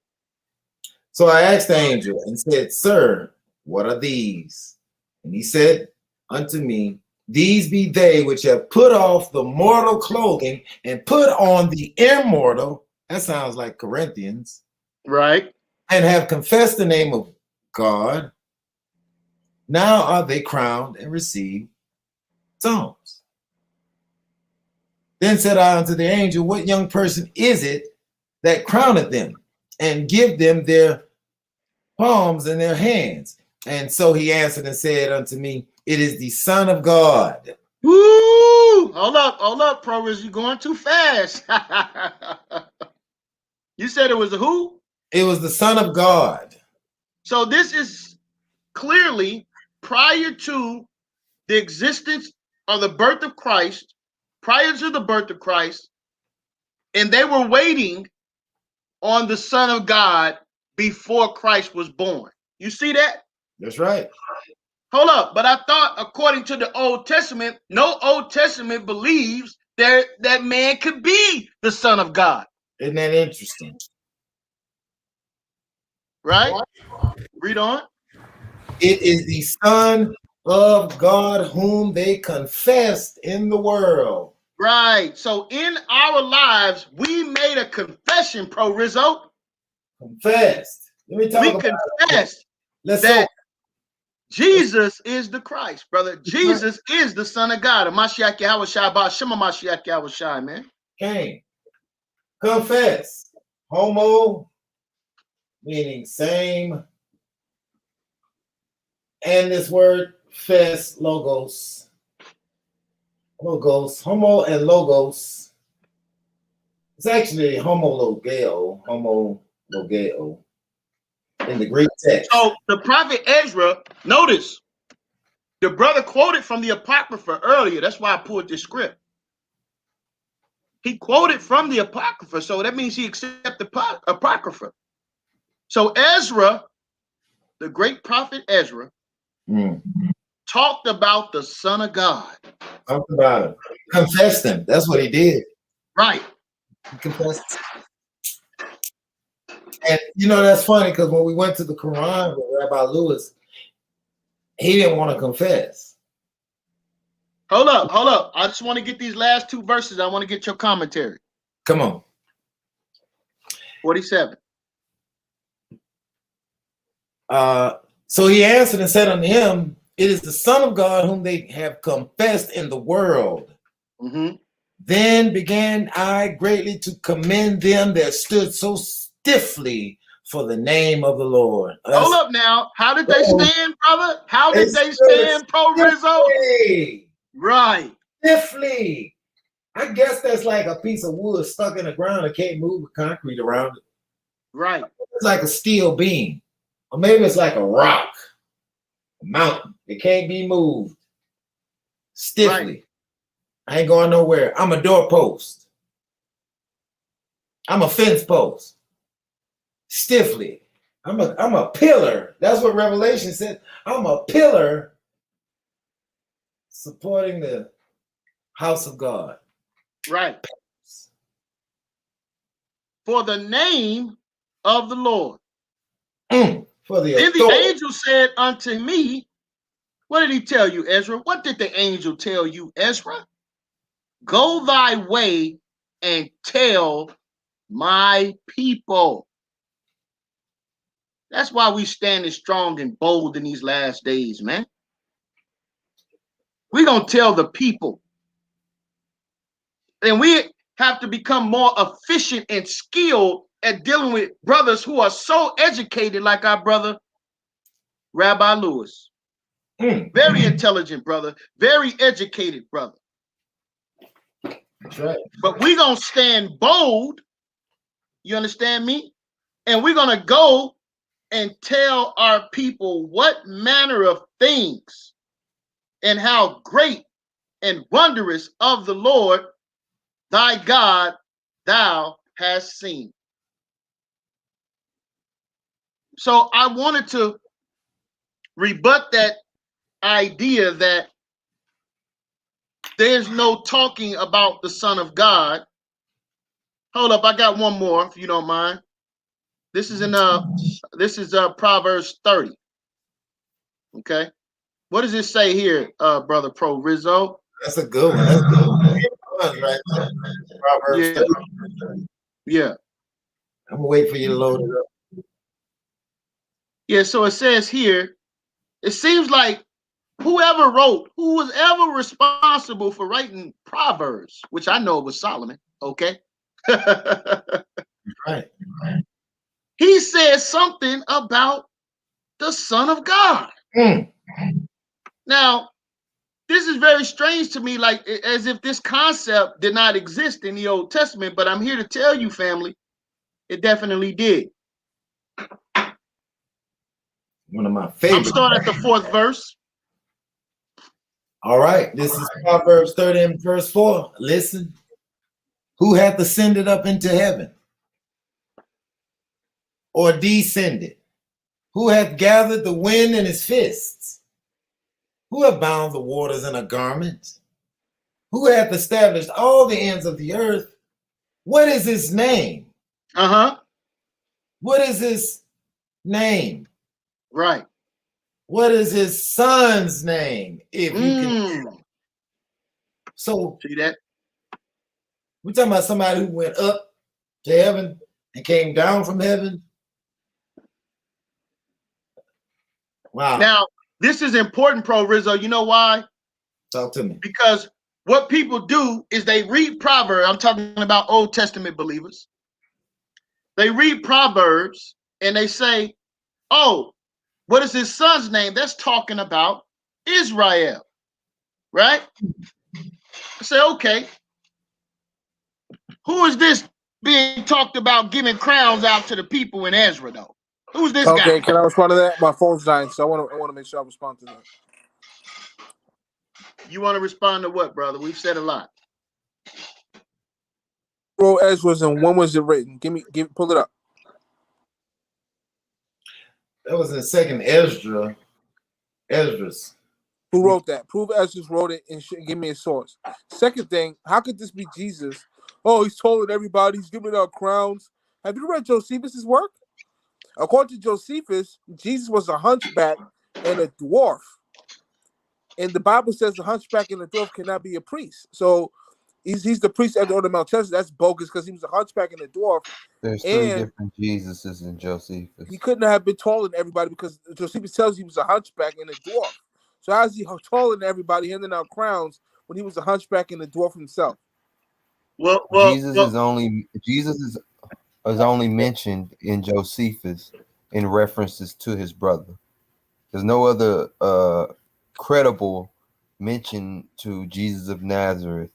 So I asked the angel and said, Sir, what are these? And he said unto me, These be they which have put off the mortal clothing and put on the immortal. That sounds like Corinthians. Right. And have confessed the name of God. Now are they crowned and receive songs. Then said I unto the angel, What young person is it that crowneth them, and give them their palms in their hands? And so he answered and said unto me, It is the Son of God. Woo! Hold up, Proverbs. You're going too fast. You said it was a who? It was the Son of God. So this is clearly prior to the existence of the birth of Christ, prior to the birth of Christ, and they were waiting on the Son of God before Christ was born. You see that? That's right. Hold up, but I thought according to the Old Testament, no Old Testament believes that man could be the Son of God. Isn't that interesting? Right? Read on. It is the Son of God whom they confessed in the world. Right. So in our lives, we made a confession, Pro Rizzo. Confessed. Let me talk we about confessed that Jesus is the Christ, brother. Jesus is the Son of God. Mashiach Yahushua, Ba Shema Mashiach Yahushua, man. Okay. Confess. Homo, meaning same. And this word, fess, logos. Logos. Homo and logos. It's actually homologeo. Homologeo. In the Greek text. So the prophet Ezra, notice, the brother quoted from the Apocrypha earlier. That's why I pulled this script. He quoted from the Apocrypha, so that means he accepted the Apocrypha. So Ezra, the great prophet Ezra, talked about the Son of God. Talked about him. Confessed him. That's what he did. Right. He confessed. And you know, that's funny because when we went to the Quran with Rabbi Lewis, he didn't want to confess. Hold up. I just want to get these last two verses. I want to get your commentary. Come on. 47. So he answered and said unto him, it is the Son of God whom they have confessed in the world. Then began I greatly to commend them that stood so stiffly for the name of the Lord. Hold up now. How did they stand, brother? How did they stand, Pro Rizzo? Right. Stiffly. I guess that's like a piece of wood stuck in the ground and can't move with concrete around it. Right. It's like a steel beam. Or maybe it's like a rock, a mountain. It can't be moved. Stiffly. Right. I ain't going nowhere. I'm a doorpost. I'm a fence post. Stiffly. I'm a pillar. That's what Revelation said. I'm a pillar supporting the house of God. Right. For the name of the Lord. For the then the angel said unto me, what did he tell you, Ezra? What did the angel tell you, Ezra? Go thy way and tell my people. That's why we standing strong and bold in these last days, man. We're going to tell the people. And we have to become more efficient and skilled at dealing with brothers who are so educated like our brother, Rabbi Lewis. Very intelligent brother, very educated brother. That's right. But we're going to stand bold, you understand me? And we're going to go and tell our people what manner of things and how great and wondrous of the Lord thy God thou hast seen. So I wanted to rebut that idea that there's no talking about the Son of God. Hold up, I got one more, if you don't mind. This is in Proverbs 30. Okay. What does it say here, brother Pro Rizzo? That's a good one. That's a good one. Right there. Proverbs 30. Yeah. I'm gonna wait for you to load it up. Yeah, so it says here, it seems like who was ever responsible for writing Proverbs, which I know was Solomon, okay? Right. He said something about the Son of God. Now, this is very strange to me, like as if this concept did not exist in the Old Testament. But I'm here to tell you, family, it definitely did. One of my favorites. I'm starting at the 4th verse. All right, this is Proverbs 30 and verse 4. Listen. Who hath ascended up into heaven? Or descended? Who hath gathered the wind in his fists? Who hath bound the waters in a garment? Who hath established all the ends of the earth? What is his name? What is his name? Right. What is his son's name? If you can. So see that? We're talking about somebody who went up to heaven and came down from heaven. Wow. Now, this is important, Pro Rizzo. You know why? Talk to me. Because what people do is they read Proverbs. I'm talking about Old Testament believers. They read Proverbs and they say, oh, what is his son's name? That's talking about Israel, right? I say, okay. Who is this being talked about giving crowns out to the people in Ezra, though? Who's this guy? Okay, can I respond to that? My phone's dying, so I want to make sure I respond to that. You want to respond to what, brother? We've said a lot. Bro, Ezra's, and when was it written? Pull it up. That was in the second Esdras. Who wrote that? Prove Ezra's wrote it and give me a source. Second thing, how could this be Jesus? Oh, he's telling everybody, he's giving out crowns. Have you read Josephus' work? According to Josephus, Jesus was a hunchback and a dwarf. And the Bible says the hunchback and the dwarf cannot be a priest. So he's the priest at the order of Melchizedek. That's bogus because he was a hunchback and a dwarf. There's 3 different Jesuses in Josephus. He couldn't have been taller than everybody because Josephus tells he was a hunchback and a dwarf. So how is he taller than everybody, handing out crowns when he was a hunchback and a dwarf himself? Jesus is only mentioned in Josephus in references to his brother. There's no other credible mention to Jesus of Nazareth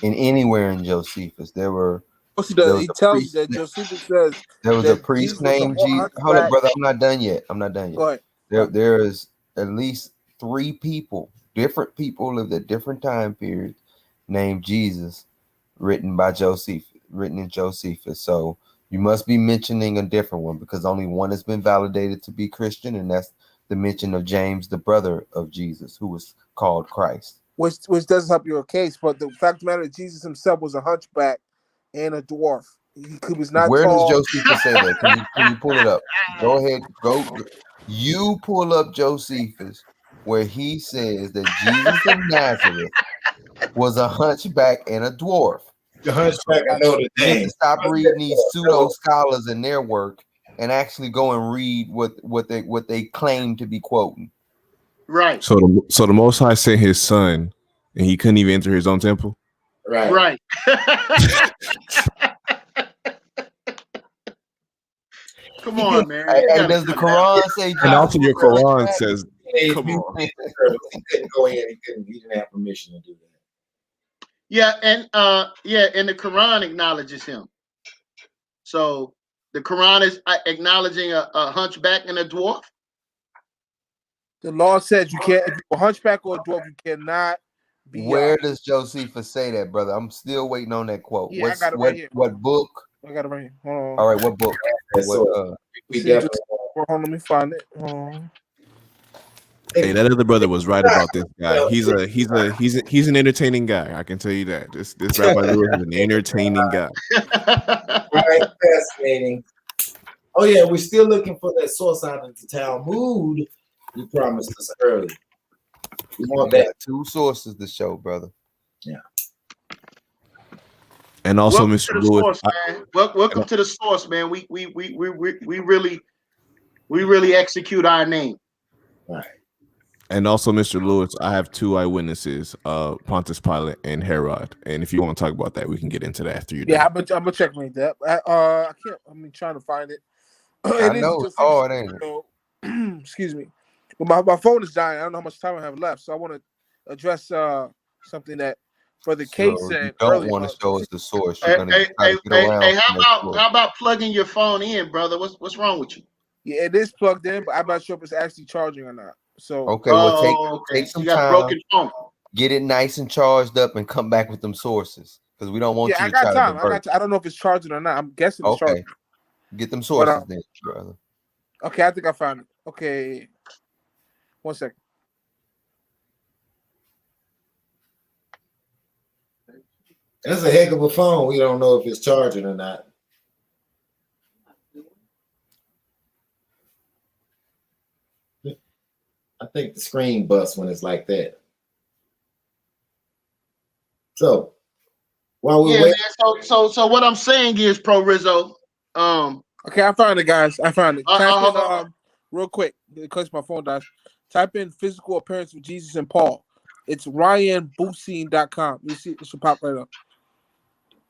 in anywhere in Josephus. He tells you that Josephus says there was a priest named Jesus. Hold up, brother. I'm not done yet. Go ahead. There is at least 3 people, different people lived at different time periods, named Jesus, written in Josephus. So you must be mentioning a different one because only one has been validated to be Christian, and that's the mention of James, the brother of Jesus, who was called Christ. Which doesn't help your case, but the fact of the matter is Jesus himself was a hunchback and a dwarf. He was not Where tall. does Josephus say that? Can you pull it up? Go ahead. You pull up Josephus where he says that Jesus of Nazareth was a hunchback and a dwarf. The hunchback, I know the name. Stop reading these pseudo scholars and their work and actually go and read what they claim to be quoting. Right. So the Most High sent his son, and he couldn't even enter his own temple. Right. Come on, man. And does the Quran say? And also, your Quran says, "Come on." He couldn't go ahead. He didn't have permission to do that. Yeah, and the Quran acknowledges him. So the Quran is acknowledging a hunchback and a dwarf. The law says you can't. If you're a hunchback or a dwarf, you cannot be. Where does Josephus say that, brother? I'm still waiting on that quote. Yeah, I got it right here. What book? I got it right here. Hold on. All right, what book? Hold on, let me find it. Hey, that other brother was right about this guy. He's an entertaining guy. I can tell you that. This Rabbi Lewis is an entertaining guy. Right, fascinating. Oh yeah, we're still looking for that source out of the Talmud. You promised us earlier. We want that. 2 sources to show, brother. Yeah. And also, welcome Mr. to the Lewis. Source, man. Welcome to the source, man. We really execute our name. Right. And also, Mr. Lewis, I have 2 eyewitnesses, Pontius Pilate and Herod. And if you want to talk about that, we can get into that after you're done. Yeah, I'm gonna checkmate that. I can't. I'm trying to find it. I know. Oh, it ain't. Excuse me. But my phone is dying. I don't know how much time I have left, so I want address something that Brother So K you said don't earlier. want to show us the source. Hey, You're gonna hey, try hey, to get around hey, from that source. how about plugging your phone in, brother? What's wrong with you? Yeah, it is plugged in, but I'm not sure if it's actually charging or not. So Okay, well Okay, take so some you got a time, broken phone. get it nice and charged up, and come back with them sources because we don't want yeah, you I to got try to time. divert. I don't know if it's charging or not. I'm guessing it's Okay, charging. get them But sources then, brother. okay, I think I found it. Okay, 1 second. That's a heck of a phone. We don't know if it's charging or not. I think the screen busts when it's like that. So while we Yeah, wait, man. So what I'm saying is, Pro Rizzo. Okay, I found it, guys. I found it. Type hold in on. real quick because my phone dies. Type in physical appearance of Jesus and Paul. It's ryanboosine.com. You see, it should pop right up.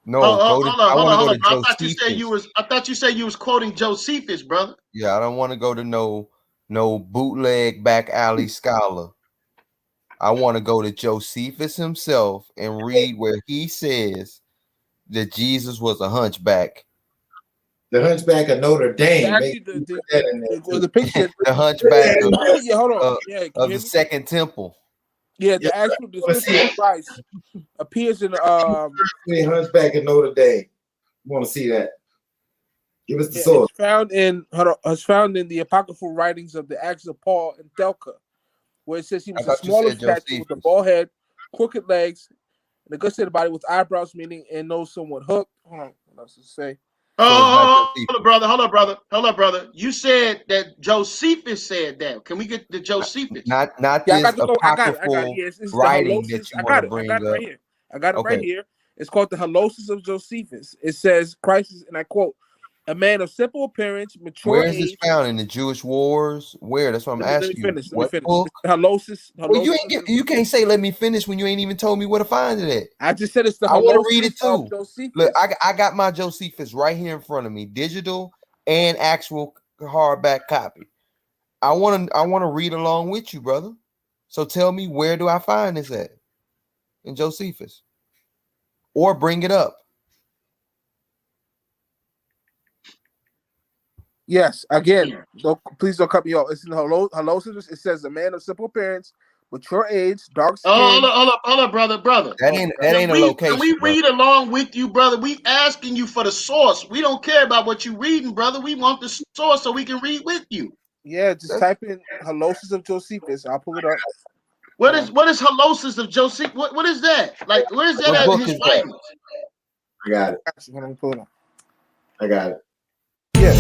No, hold on. I want to go Bro. to I thought you said Josephus. I thought you said you was quoting Josephus, brother. Yeah, I don't want to go to no bootleg back alley scholar. I want to go to Josephus himself and read where he says that Jesus was a hunchback. the Hunchback of Notre Dame. Actually, the picture. The hunchback Yeah, hold on. of the Second Temple. Yeah, the actual description of Christ appears in the Hunchback of Notre Dame. You want to see that? Give us the source. It's found in the apocryphal writings of the Acts of Paul and Thelka, where it says he was a smaller stature with a bald head, crooked legs, and a good state of body with eyebrows, meaning and nose somewhat hooked. Hold on, what else to say? Hold up, brother. You said that Josephus said that. Can we get the Josephus? Not Yeah, this I got it. apocryphal It's writing the that you I want got to it. bring I got it up. right here. I got it right here. It's called the Halosis of Josephus. It says Christ is, and I quote, a man of simple appearance, mature Where is age. this found in the Jewish wars? Where? That's what I'm asking you. Let me finish. Book? Halosis. Well, you can't say let me finish when you ain't even told me where to find it at. I just said it's the I want to read it Halosis of too. Josephus. Look, I got my Josephus right here in front of me, digital and actual hardback copy. I want to read along with you, brother. So tell me, where do I find this at in Josephus? Or bring it up. Yes, again, please don't cut me off. It's in the Halosis. It says a man of simple appearance, mature age, dark skin. Hold up, brother. That ain't a location. Can we read along with you, brother? We asking you for the source. We don't care about what you reading, brother. We want the source so we can read with you. Yeah, just type in Halosis of Josephus. I'll pull it up. What is Halosis of Joseph? What is that? Like, where is that at in his writings? I got it. Let me pull it up. I got it. Yeah.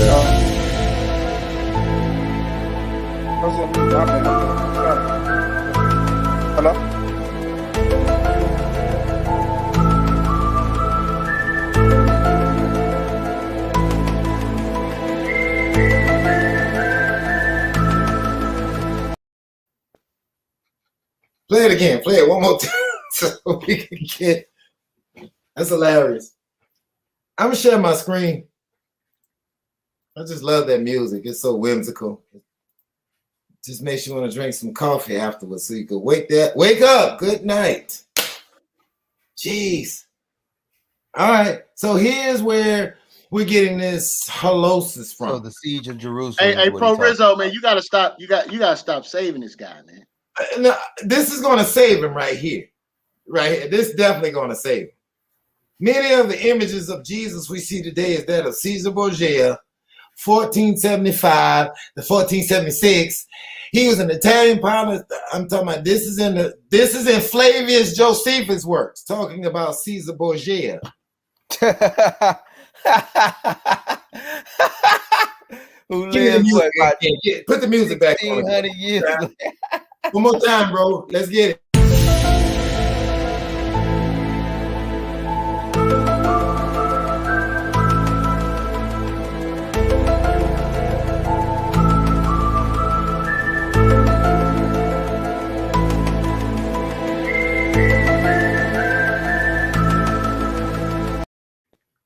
Hello? Play it again. Play it one more time so we can get. That's hilarious. I'm gonna share my screen. I just love that music. It's so whimsical. It just makes you want to drink some coffee afterwards, so you can wake up. Good night. Jeez. All right. So here's where we're getting this halosis from. So the siege of Jerusalem. Hey, Pro Rizzo, man, you gotta stop. You gotta stop saving this guy, man. No, this is gonna save him right here. Right here. This is definitely gonna save him. Many of the images of Jesus we see today is that of Caesar Borgia, 1475 to 1476. He was an Italian pilot. I'm talking about this is in Flavius Josephus' works, talking about Caesar Borgia. Who lived put the music back on. 1,600 years. One more time, bro. Let's get it.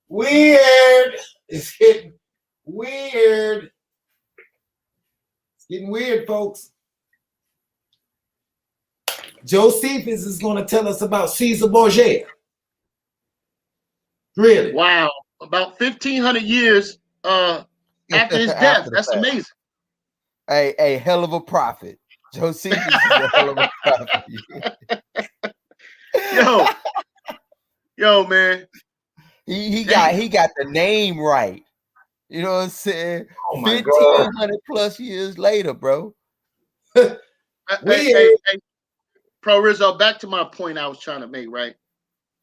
Weird. It's getting weird. It's getting weird, folks. Josephus is going to tell us about Caesar Borgia. Really? Wow. About 1,500 years after his death. After the That's fact. amazing. A hell of a prophet. Josephus is a hell of a prophet. Yo, man. He got the name right. You know what I'm saying? Oh my God. 1,500 plus years later, bro. Hey, Pro Rizzo, back to my point I was trying to make, right?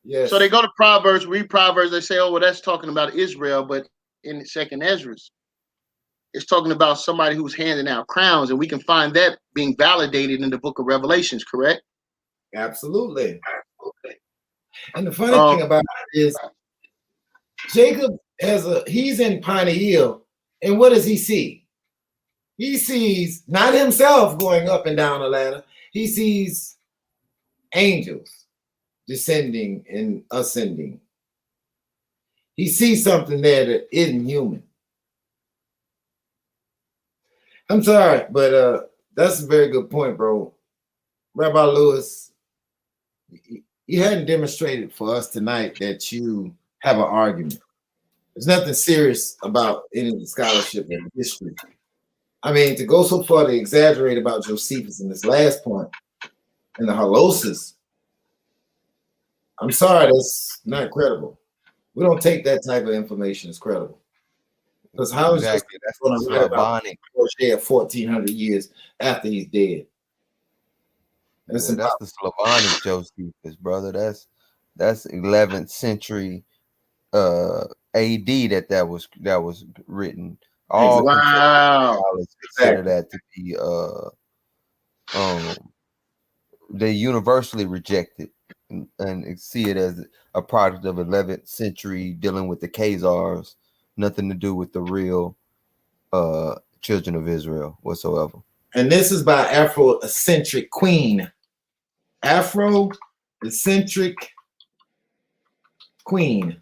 Yes. So they go to Proverbs, read Proverbs, they say, oh, well, that's talking about Israel, but in the second Esdras, it's talking about somebody who's handing out crowns, and we can find that being validated in the book of Revelations, correct? Absolutely. And the funny thing about it is Jacob he's in Pioneer, and what does he see? He sees not himself going up and down the ladder. He sees angels descending and ascending. He sees something there that isn't human. I'm sorry, but that's a very good point, bro. Rabbi Lewis, you hadn't demonstrated for us tonight that you have an argument. There's nothing serious about any scholarship in history. I mean, to go so far to exaggerate about Josephus in this last point and the holosis, I'm sorry, that's not credible. We don't take that type of information as credible. Because how is Exactly. that's going to write about 1,400 years after he's dead? That's the Slavonic Josephus, brother. That's 11th century AD that was written. All consider that to be they universally reject it and see it as a product of 11th century dealing with the Khazars, nothing to do with the real children of Israel whatsoever. And this is by Afro-eccentric queen. Afro-eccentric queen.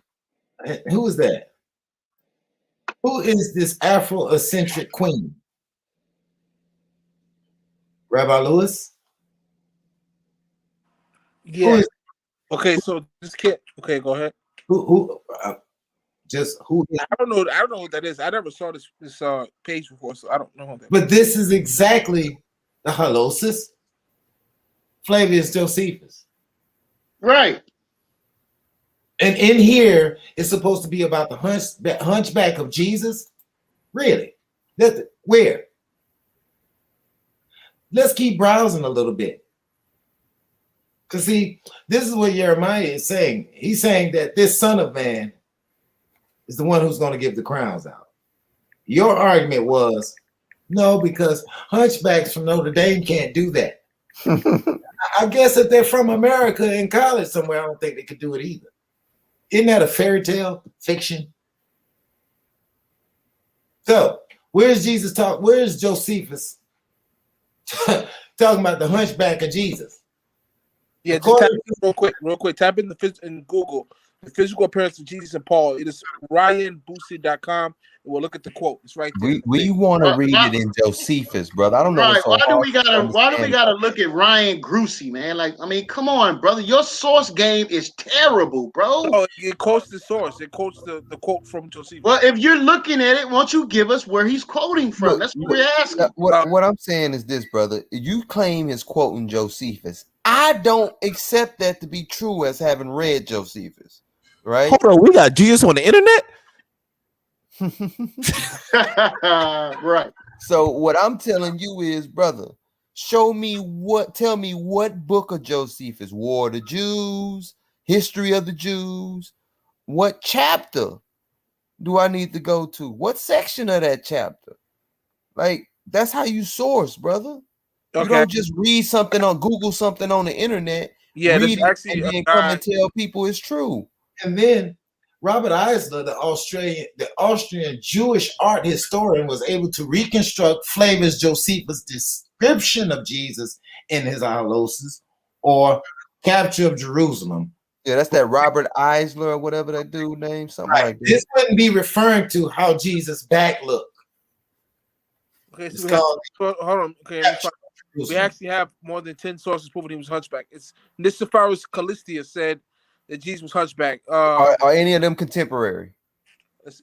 Who is that? Who is this Afro-eccentric queen? Rabbi Lewis? Yeah. Okay, so this kid. Okay, go ahead. Who? I don't know. I don't know what that is. I never saw this page before, so I don't know that. But this is exactly the holosis. Flavius Josephus. Right. And in here, it's supposed to be about the hunchback of Jesus. Really? Where? Let's keep browsing a little bit. Because see, this is what Jeremiah is saying. He's saying that this Son of Man is the one who's going to give the crowns out. Your argument was, no, because hunchbacks from Notre Dame can't do that. I guess if they're from America in college somewhere, I don't think they could do it either. Isn't that a fairy tale fiction? So, where's Jesus talk? Where's Josephus talking about the hunchback of Jesus? Yeah, just type in real quick. Type in in Google the physical appearance of Jesus and Paul. It is RyanBoosie.com. And we'll look at the quote. It's right there. We want to read it in Josephus, brother. I don't know. Right. Why do we gotta look at Ryan Grucey, man? Like, I mean, come on, brother. Your source game is terrible, bro. No, it quotes the source. It quotes the quote from Josephus. Well, if you're looking at it, why don't you give us where he's quoting from? That's what we're asking. What I'm saying is this, brother. You claim he's quoting Josephus. I don't accept that to be true as having read Josephus. Right? Hold on, we got Jesus on the internet. Right. So what I'm telling you is, brother, tell me what book of Josephus, War of the Jews, History of the Jews, what chapter do I need to go to? What section of that chapter? Like, that's how you source, brother. Okay. You don't just read something on Google, something on the internet. Yeah, read it actually, and then come and tell people it's true. And then Robert Eisler, the Austrian Jewish art historian, was able to reconstruct Flavius Josephus' description of Jesus in his holosis, or capture of Jerusalem. Yeah, that's that Robert Eisler or whatever that dude name, something like that. This wouldn't be referring to how Jesus' back looked. Okay, so hold on. Okay, We actually have more than 10 sources proving he was hunchback. It's Nicephorus Callistia said that Jesus was hunchback. Are any of them contemporary?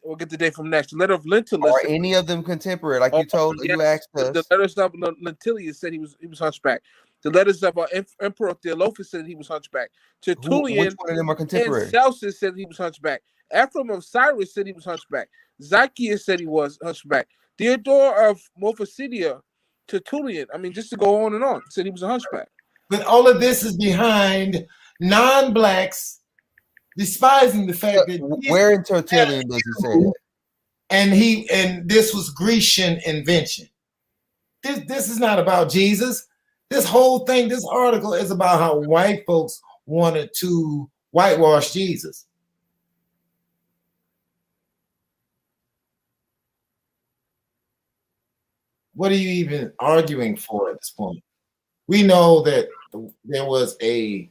We'll get the date from next. The letter of Lentulus. Are any of them contemporary? Like you asked us. The letters of Lentilius said he was hunchback. The letters of Emperor Theolophus said he was hunchback. Tertullian Which one of them are contemporary? and Celsus said he was hunchback. Ephraim of Cyrus said he was hunchback. Zacchaeus said he was hunchback. Theodore of Mophasidia, Tertullian, I mean, just to go on and on, said he was a hunchback. But all of this is behind non-blacks despising the fact that where in Tertullian does he say that? And this was Grecian invention. This is not about Jesus. This whole thing, this article is about how white folks wanted to whitewash Jesus. What are you even arguing for at this point? We know that there was a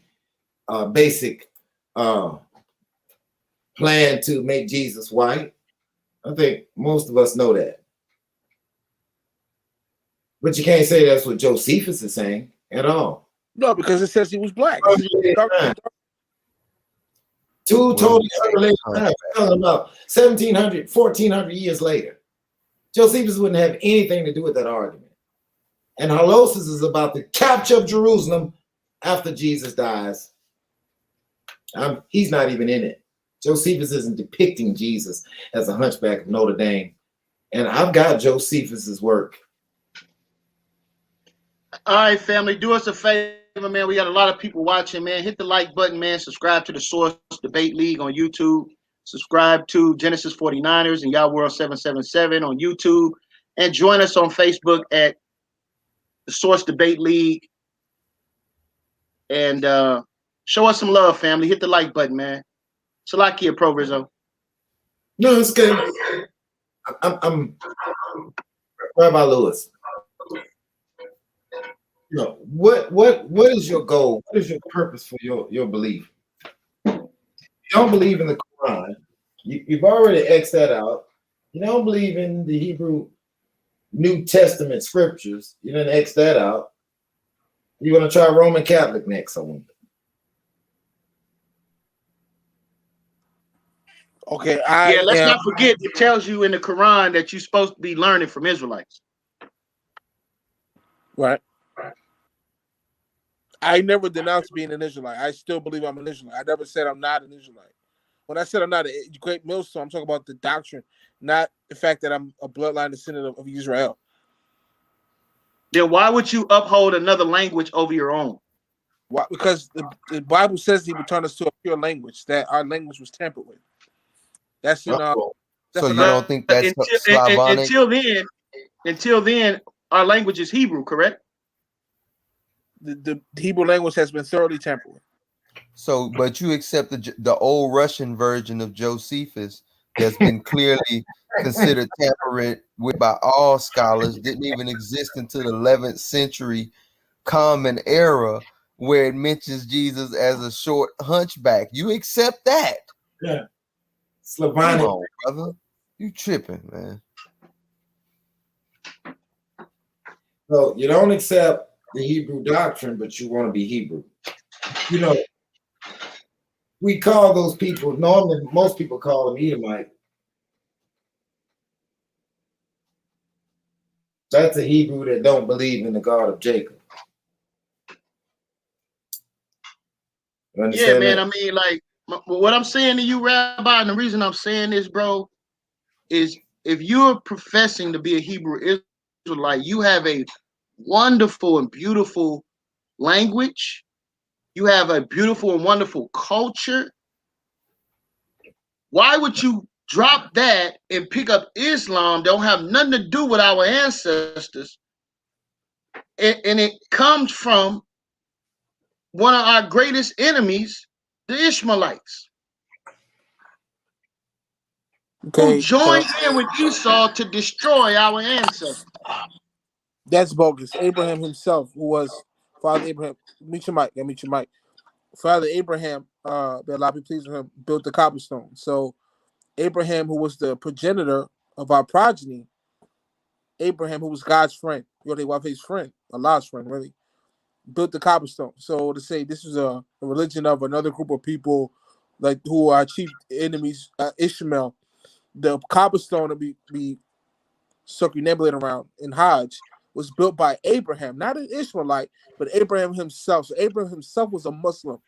basic plan to make Jesus white. I think most of us know that. But you can't say that's what Josephus is saying at all. No, because it says he was black. Two totally unrelated times. About 1,700, 1,400 years later. Josephus wouldn't have anything to do with that argument. And Holosis is about the capture of Jerusalem after Jesus dies. He's not even in it. Josephus isn't depicting Jesus as a hunchback of Notre Dame. And I've got Josephus's work. All right, family, do us a favor, man. We got a lot of people watching, man. Hit the like button, man. Subscribe to the Source Debate League on YouTube. Subscribe to Genesis 49ers and Y'all World 777 on YouTube. And join us on Facebook at the Source Debate League. And show us some love, family. Hit the like button, man. Salakia, Pro Rizzo. No, it's good. I'm Rabbi Lewis. You know, what is your goal? What is your purpose for your belief? You don't believe in the Quran. You've already X'd that out. You don't believe in the Hebrew New Testament scriptures. You didn't X that out. You're going to try Roman Catholic next, I wonder. Okay. Let's not forget, it tells you in the Quran that you're supposed to be learning from Israelites. Right. I never denounced being an Israelite. I still believe I'm an Israelite. I never said I'm not an Israelite. When I said I'm not a great millstone, I'm talking about the doctrine, not the fact that I'm a bloodline descendant of Israel. Then why would you uphold another language over your own? Why? Because the Bible says he would turn us to a pure language, that our language was tampered with. That's in so you don't think that's Slavonic? Until then, our language is Hebrew, correct? The Hebrew language has been thoroughly tampered with. So, but you accept the old Russian version of Josephus that's been clearly considered tampered with by all scholars, didn't even exist until the 11th century Common Era, where it mentions Jesus as a short hunchback. You accept that? Yeah. Slavonic. Come on, brother. You tripping, man. So you don't accept the Hebrew doctrine, but you want to be Hebrew. You know, we call those people, normally most people call them Edomite. That's a Hebrew that don't believe in the God of Jacob. Yeah, man. I mean, like, what I'm saying to you, Rabbi, and the reason I'm saying this, bro, is if you're professing to be a Hebrew Israelite, you have a wonderful and beautiful language. You have a beautiful and wonderful culture. Why would you drop that and pick up Islam? Don't have nothing to do with our ancestors. And it comes from one of our greatest enemies, the Ishmaelites, who joined in with Esau to destroy our ancestors. That's bogus. Abraham himself, who was Father Abraham, meet your mic. Father Abraham, may Allah be pleased with him, built the cobblestone. So Abraham, who was the progenitor of our progeny, Abraham, who was God's friend, they were his friend, Allah's friend, really, built the cobblestone. So to say this is a religion of another group of people, like who are chief enemies, Ishmael, the cobblestone to be circumambulated around in Hajj was built by Abraham, not an Ishmaelite, but Abraham himself. So Abraham himself was a Muslim.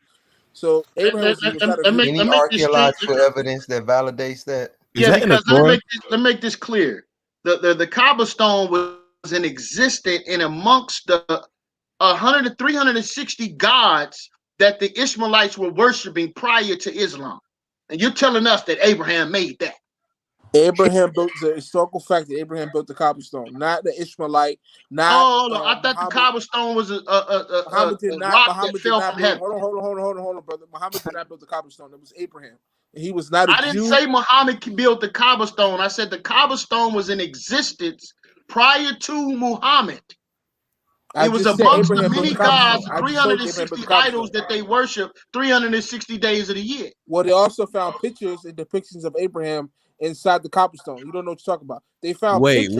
So Abraham was not a Any archaeological evidence that validates that? Yeah, because let me make this clear. The cobblestone was in existence in amongst the 360 gods that the Ishmaelites were worshiping prior to Islam. And you're telling us that Abraham made that. Abraham built the historical fact that Abraham built the cobblestone, not the Ishmaelite. Not. I thought the cobblestone was a rock that fell from heaven. Hold on, brother. Muhammad did not build the cobblestone. It was Abraham. He was not a Jew. I didn't say Muhammad built the cobblestone. I said the cobblestone was in existence prior to Muhammad. It was amongst the many gods, 360 idols that they worship 360 days of the year. Well, they also found pictures and depictions of Abraham inside the cobblestone. You don't know what you're talking about. They found wait.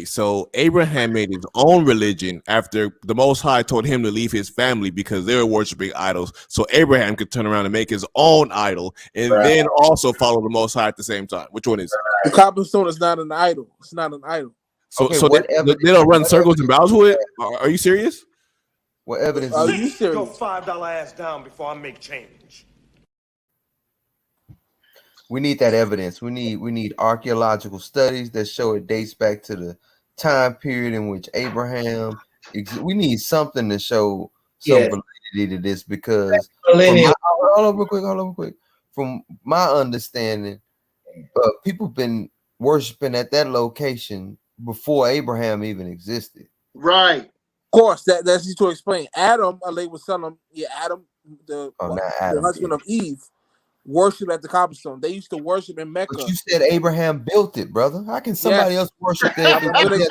So Abraham made his own religion after the Most High told him to leave his family because they were worshiping idols. So Abraham could turn around and make his own idol and then also follow the Most High at the same time. Which one is it? The cobblestone is not an idol. It's not an idol. So, okay, so they don't run circles and bows with it? Are you serious? What evidence? Are you serious? Go $5 ass down before I make change. We need that evidence. We need archaeological studies that show it dates back to the time period in which Abraham. We need something to show some validity to this because hold on real quick. From my understanding, people been worshiping at that location before Abraham even existed. Right. Of course, that's easy to explain. Adam, Allah was telling him, Adam, the husband of Eve, worship at the cobblestone. They used to worship in Mecca. But you said Abraham built it, brother. How can somebody else worship there? Let me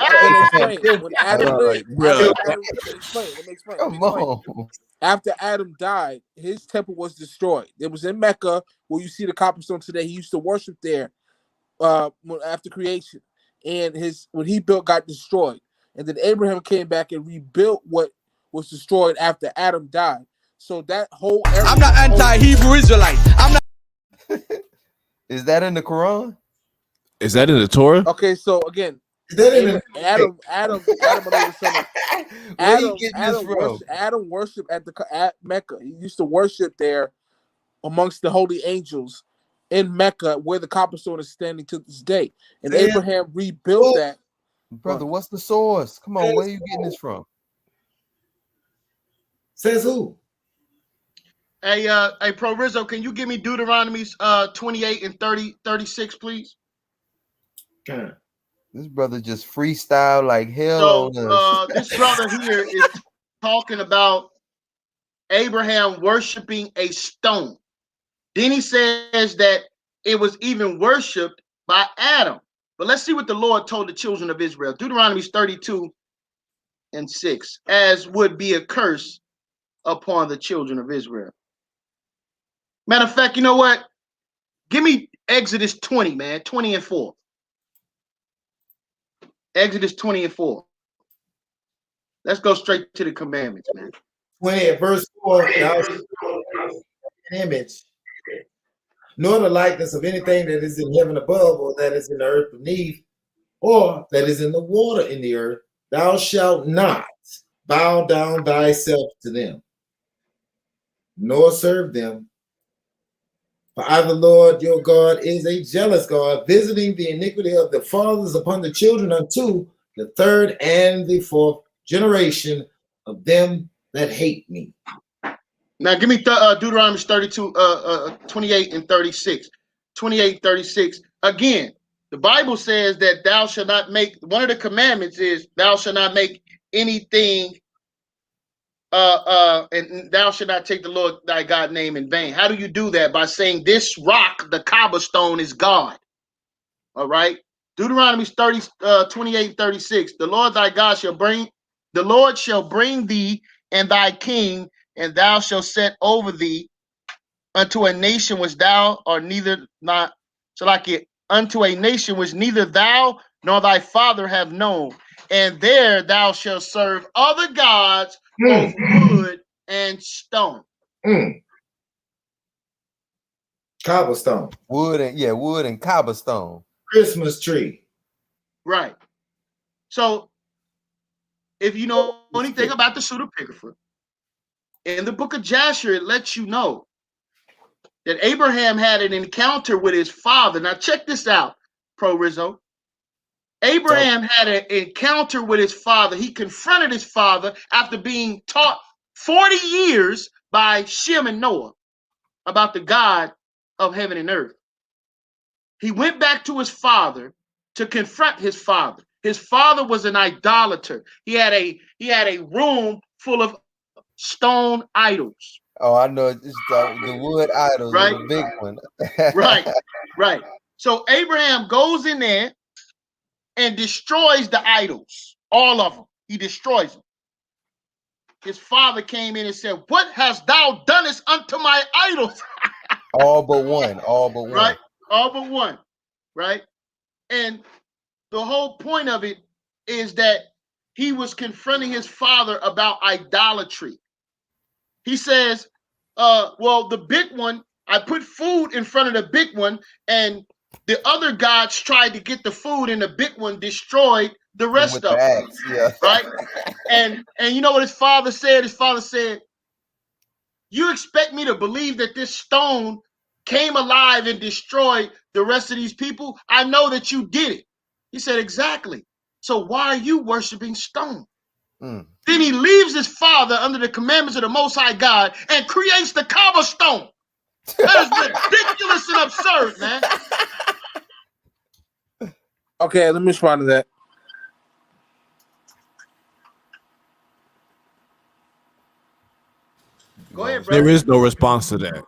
explain. Come on. After Adam died, his temple was destroyed. It was in Mecca where you see the cobblestone today. He used to worship there after creation. And what he built got destroyed. And then Abraham came back and rebuilt what was destroyed after Adam died. So that whole area, I'm not anti-Hebrew Israelite. I'm not. Is that in the Quran? Is that in the Torah? Okay, so again, Adam worshiped at Mecca. He used to worship there amongst the holy angels in Mecca, where the cobblestone is standing to this day. And Abraham rebuilt that. Brother, what's the source? Come on, where are you getting this from? Says who? Hey, Pro Rizzo, can you give me Deuteronomy's 28 and 36, please? Okay. This brother just freestyle like hell. So, this brother here is talking about Abraham worshiping a stone. Then he says that it was even worshipped by Adam. But let's see what the Lord told the children of Israel. Deuteronomy 32 and 6, as would be a curse upon the children of Israel. Matter of fact, you know what? Give me Exodus 20, man, 20 and 4. Exodus 20 and 4. Let's go straight to the commandments, man. 20 at verse 4, thou shalt image, nor the likeness of anything that is in heaven above, or that is in the earth beneath, or that is in the water in the earth. Thou shalt not bow down thyself to them, nor serve them. For I, the Lord your God, is a jealous God, visiting the iniquity of the fathers upon the children unto the third and the fourth generation of them that hate me. Now give me Deuteronomy 28 and 36. 28, 36. Again, the Bible says that thou shalt not make, one of the commandments is thou shalt not make anything, and thou shalt not take the Lord thy God name in vain. How do you do that? By saying this rock, the cobblestone, is God. All right. Deuteronomy 28, 36. The Lord thy God shall bring, the Lord shall bring thee and thy king, and thou shalt set over thee unto a nation which thou art neither not, so like it, unto a nation which neither thou nor thy father have known. And there thou shalt serve other gods, both wood and stone. Cobblestone. Wood and cobblestone. Christmas tree. Right. So, if you know anything about the pseudepigrapha, in the book of Jasher, it lets you know that Abraham had an encounter with his father. Now, check this out, Pro Rizzo. Abraham had an encounter with his father. He confronted his father after being taught 40 years by Shem and Noah about the God of heaven and earth. He went back to his father to confront his father. His father was an idolater. He had a room full of stone idols. Oh, I know. It's the wood idols, right? The big one. Right. So Abraham goes in there and destroys the idols, all of them. He destroys them. His father came in and said, "What hast thou done unto my idols?" All but one. Right? All but one. Right? And the whole point of it is that he was confronting his father about idolatry. He says, well, the big one, I put food in front of the big one, and the other gods tried to get the food, and the big one destroyed the rest of them. Yeah. Right? And you know what his father said? His father said, "You expect me to believe that this stone came alive and destroyed the rest of these people? I know that you did it." He said, "Exactly. So why are you worshiping stone?" Then he leaves his father under the commandments of the Most High God and creates the cobblestone. That is ridiculous and absurd, man. Okay, let me respond to that. Go ahead, brother. There is no response to that.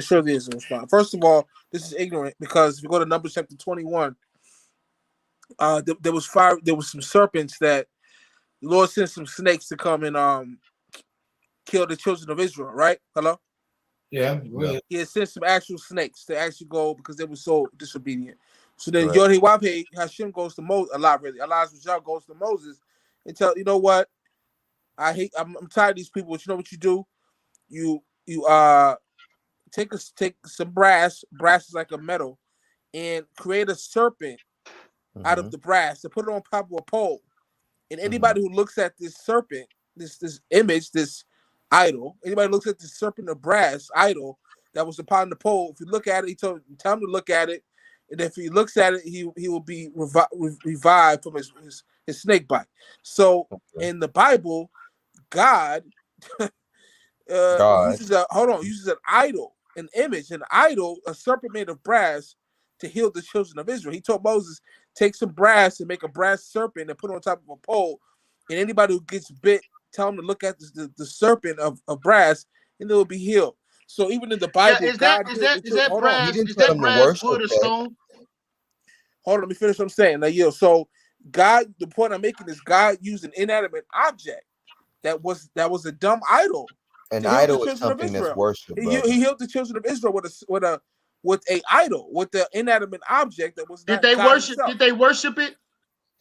Surely is a response. First of all, this is ignorant because if you go to Numbers chapter 21, there was some serpents that the Lord sent some snakes to come and kill the children of Israel, right? Hello? Yeah. He had sent some actual snakes to actually go because they were so disobedient. So then Yod Wape, Hashem goes to Moses, Allah goes to Moses and tell, you know what? I'm tired of these people. But you know what you do? You take some brass is like a metal, and create a serpent out of the brass and put it on top of a pole. And anybody who looks at this serpent, this image, this idol, anybody who looks at this serpent of brass idol that was upon the pole, if you look at it, tell him to look at it, and if he looks at it, he will be revived from his snake bite. So in the Bible, God uses an idol, an image, an idol, a serpent made of brass to heal the children of Israel. He told Moses, take some brass and make a brass serpent and put it on top of a pole, and anybody who gets bit, tell them to look at the serpent of brass, and they will be healed. So even in the Bible, is that brass? Is that brass, wood, or stone? Hold on, let me finish what I'm saying. Now, so God, the point I'm making is God used an inanimate object that was a dumb idol. An idol is something that's worshipped. He healed the children of Israel with a idol, with the inanimate object that was not Did they God worship? himself. Did they worship it?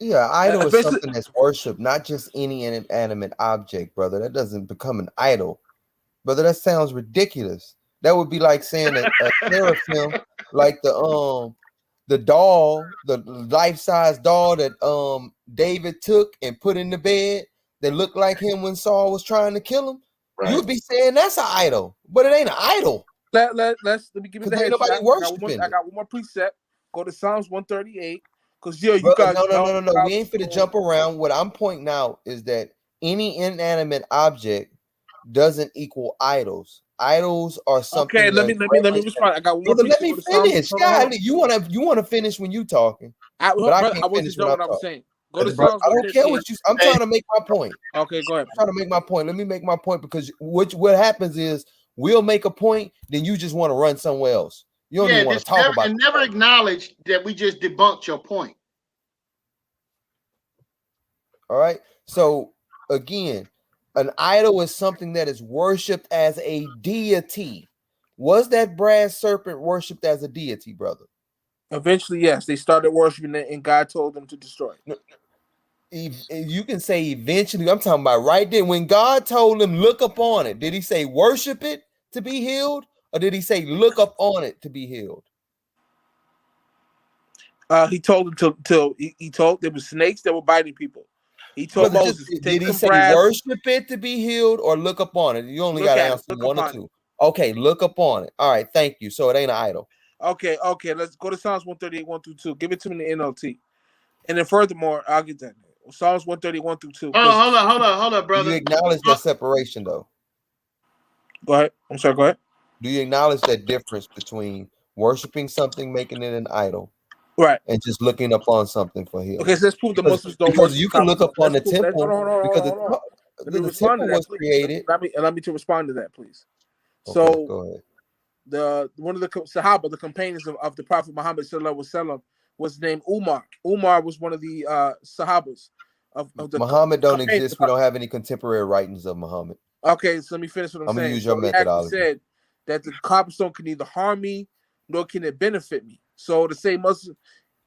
Yeah, idol is something that's worshipped, not just any inanimate object, brother. That doesn't become an idol, brother. That sounds ridiculous. That would be like saying a seraphim, like the doll, the life-size doll that David took and put in the bed that looked like him when Saul was trying to kill him. Right. You would be saying that's an idol, but it ain't an idol. Let me give you the headshot. I got one more precept. Go to Psalms 138. Because you brother, guys no. We ain't finna jump around. What I'm pointing out is that any inanimate object doesn't equal idols. Idols are something. Okay, let me respond. I got one more precept. Let me finish. God, you wanna finish when you talking. I wasn't done what I was saying. Go to Psalms. I don't care what you. I'm trying to make my point. Okay, go ahead. I'm trying to make my point. Let me make my point because what happens is we'll make a point, then you just want to run somewhere else. You don't even want to talk about it. And never acknowledge that we just debunked your point. All right. So again, an idol is something that is worshipped as a deity. Was that brass serpent worshipped as a deity, brother? Eventually, yes, they started worshiping it, and God told them to destroy it. You can say eventually. I'm talking about right then when God told them look upon it. Did he say worship it to be healed, or did he say look up on it to be healed? He told them he told there were snakes that were biting people. He told Brother, Moses, did he some say brass, worship it to be healed or look upon it? You only got to answer one or two. Okay, look upon it. All right, thank you. So it ain't an idol. Okay, let's go to Psalms 138, 1 through 2. Give it to me in the NLT. And then furthermore, I'll get that. Psalms 131 through 2. Hold on, brother. Do you acknowledge that separation, though? Go ahead. I'm sorry, go ahead. Do you acknowledge that difference between worshiping something, making it an idol, right, and just looking upon something for healing? Okay, so let's prove the Muslims don't because worship you can look upon the Let's prove- temple hold because on. Let me the respond temple to that, was please. created. Allow me to respond to that, please. Okay, So go ahead. One of the Sahaba, the companions of the Prophet Muhammad sallallahu alaihi wasallam, was named Umar. Umar was one of the Sahabas of the Muhammad don't exist. We don't have any contemporary writings of Muhammad. Okay, so let me finish what I'm saying. Gonna use your He actually methodology. said that the cobblestone can neither harm me nor can it benefit me. So the same Muslim,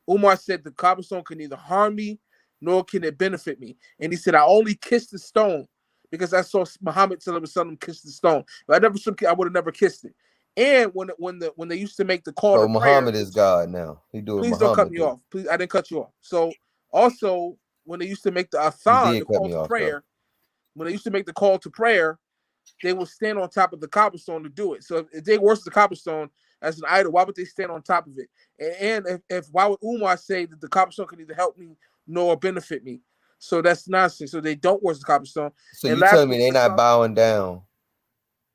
Umar said the cobblestone can neither harm me nor can it benefit me. And he said, I only kissed the stone because I saw Muhammad sallallahu alaihi wasallam kiss the stone. But I would have never kissed it. And when they used to make the call to Muhammad prayer, is God now. He do it. please Muhammad don't cut me off. Please, I didn't cut you off. So also when they used to make the athan, the call to prayer, when they used to make the call to prayer, they would stand on top of the cobblestone to do it. So if they worship the cobblestone as an idol, why would they stand on top of it? And if why would Umar say that the cobblestone can either help me nor benefit me? So that's nonsense. So they don't worship the cobblestone. So you telling me they're not bowing down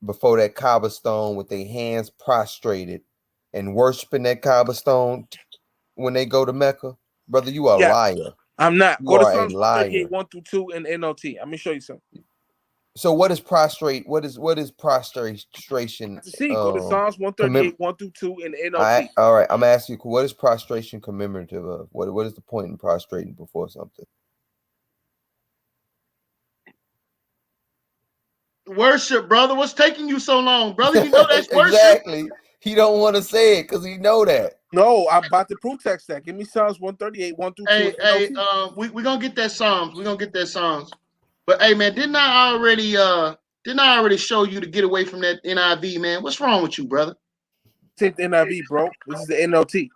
before that cobblestone with their hands prostrated and worshiping that cobblestone when they go to Mecca? Brother, you are a liar. I'm not. You Go to are a Psalms liar. 38, 1 through 2 in NLT. I'm gonna show you something. So what is prostrate? What is prostration? Go to Psalms 138, 1 through 2 in NLT. All right, I'm asking you, what is prostration commemorative of? What is the point in prostrating before something? Worship, brother. What's taking you so long, brother? You know that's worship. Exactly. He don't want to say it because he know that. No, I'm about to proof text that. Give me Psalms 138, 1 through 2. We're gonna get that Psalms. We're gonna get that Psalms. But hey, man, didn't I already show you to get away from that NIV, man? What's wrong with you, brother? Take the NIV, bro. This is the NLT.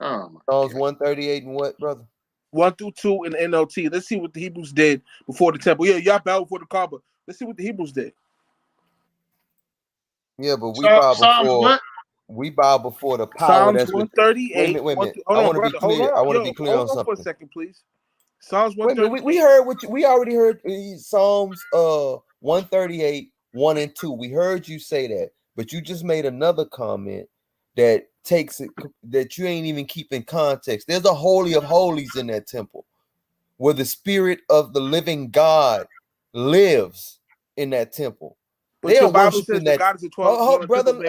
Oh my Psalms 138 and what, brother? 1 through 2 in the NLT. Let's see what the Hebrews did before the temple. Yeah, y'all bow before the Kaaba. Let's see what the Hebrews did. Yeah, but we bow before the power. Psalms 138. Wait a minute. I want to be clear. I want to be clear on something. Hold on for a second, please. Psalms 138. We heard we already heard Psalms 138, 1 and 2. We heard you say that, but you just made another comment that takes it that you ain't even keeping context. There's a holy of holies in that temple where the spirit of the living God lives in that temple. But they are Bible worshiping says that. God is a 12, brother,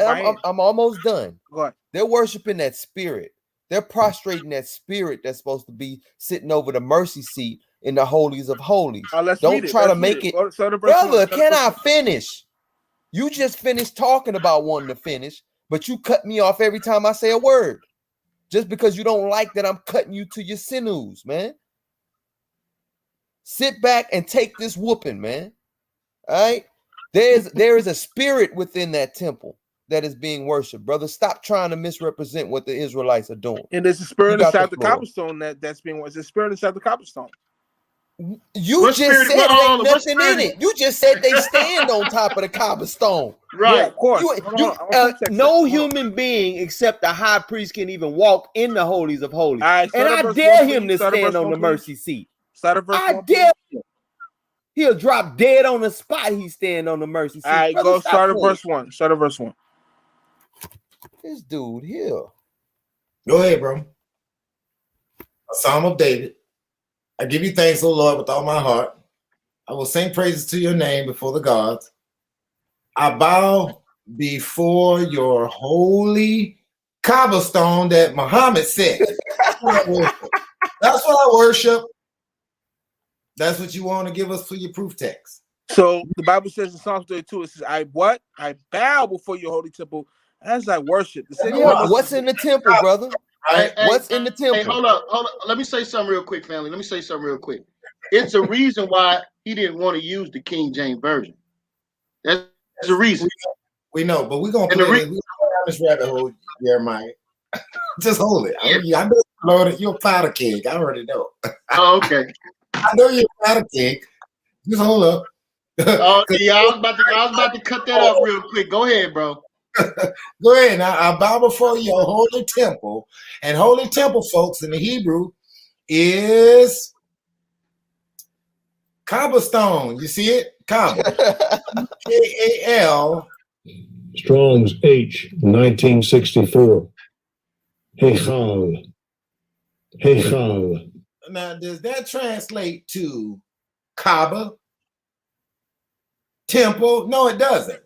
I'm almost done. Go ahead. They're worshiping that spirit. They're prostrating that spirit that's supposed to be sitting over the mercy seat in the holies of holies. Don't try to make it. Brother, can I finish? You just finished talking about wanting to finish, but you cut me off every time I say a word. Just because you don't like that I'm cutting you to your sinews, man. Sit back and take this whooping, man. All right? There is a spirit within that temple that is being worshipped, brother. Stop trying to misrepresent what the Israelites are doing. And there's a spirit inside the cobblestone that's being worshipped. There's a spirit inside the cobblestone. You just said there ain't nothing in it. You just said they stand on top of the cobblestone. Right. Yeah, of course. No human being except the high priest can even walk in the holies of holies. Right, and I dare him to stand on the mercy seat. I dare him. He'll drop dead on the spot. He stand on the mercy seat. All right, go start at verse 1. Start at verse 1. This dude here. Go ahead, bro. A Psalm of David. I give you thanks, O Lord, with all my heart. I will sing praises to your name before the gods. I bow before your holy cobblestone that Muhammad said. That's what I worship. That's what you want to give us for your proof text. So the Bible says in Psalms 32, it says, I bow before your holy temple That's like worship. The same Yeah, what's in the temple, brother? Hey, What's in the temple? Hey, hold up. Let me say something real quick, family. Let me say something real quick. It's a reason why he didn't want to use the King James Version. That's the reason. We know, but we're gonna play this. We're gonna go down this rabbit hole, Jeremiah. Just hold it. I know Lord, you're a powder keg. I already know. Oh, okay. I know you're a powder keg. Just hold up. Oh, yeah, I was about to cut that up real quick. Go ahead, bro. Go ahead. Now I bow before your holy temple. And holy temple, folks, in the Hebrew is cobblestone. You see it? Cobble. K-A-L. Strong's H, 1964. Heichal. Heichal. Now, does that translate to Kaaba? Temple? No, it doesn't.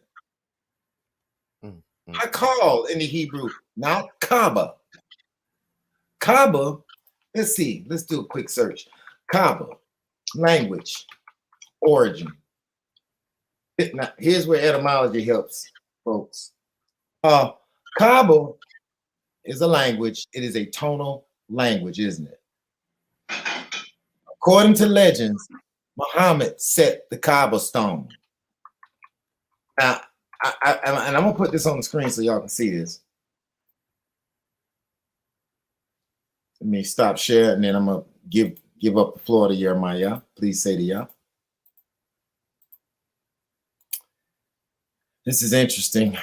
I call in the Hebrew, not Kaaba. Kaaba, let's see. Let's do a quick search. Kaaba, language, origin. Now, here's where etymology helps, folks. Kaaba is a language. It is a tonal language, isn't it? According to legends, Muhammad set the Kaaba stone. Now, and I'm gonna put this on the screen so y'all can see this. Let me stop sharing, and then I'm gonna give up the floor to Jeremiah. Please say to y'all. This is interesting.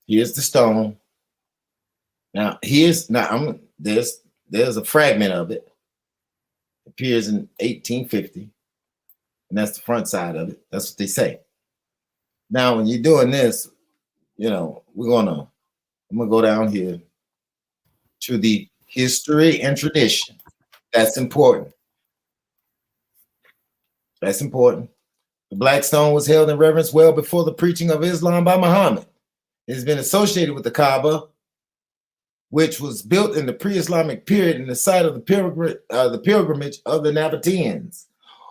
Here's the stone. Now there's a fragment of it. It appears in 1850, and that's the front side of it. That's what they say. Now, when you're doing this, you know, I'm gonna go down here to the history and tradition. That's important. That's important. The black stone was held in reverence well before the preaching of Islam by Muhammad. It has been associated with the Kaaba, which was built in the pre-Islamic period in the site of the pilgrimage of the Nabateans,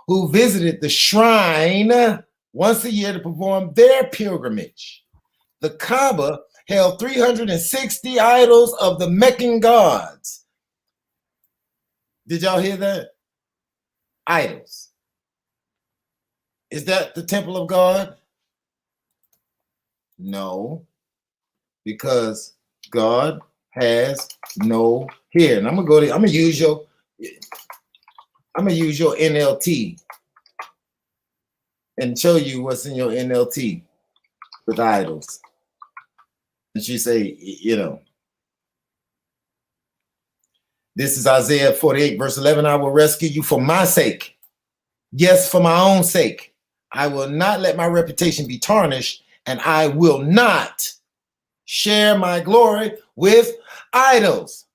who visited the shrine once a year to perform their pilgrimage. The Kaaba held 360 idols of the Meccan gods. Did y'all hear that? Idols. Is that the temple of God? No, because God has no here. And I'm gonna use your NLT and show you what's in your NLT with idols. And she say, you know, this is Isaiah 48, verse 11. I will rescue you for my sake. Yes, for my own sake. I will not let my reputation be tarnished, and I will not share my glory with idols.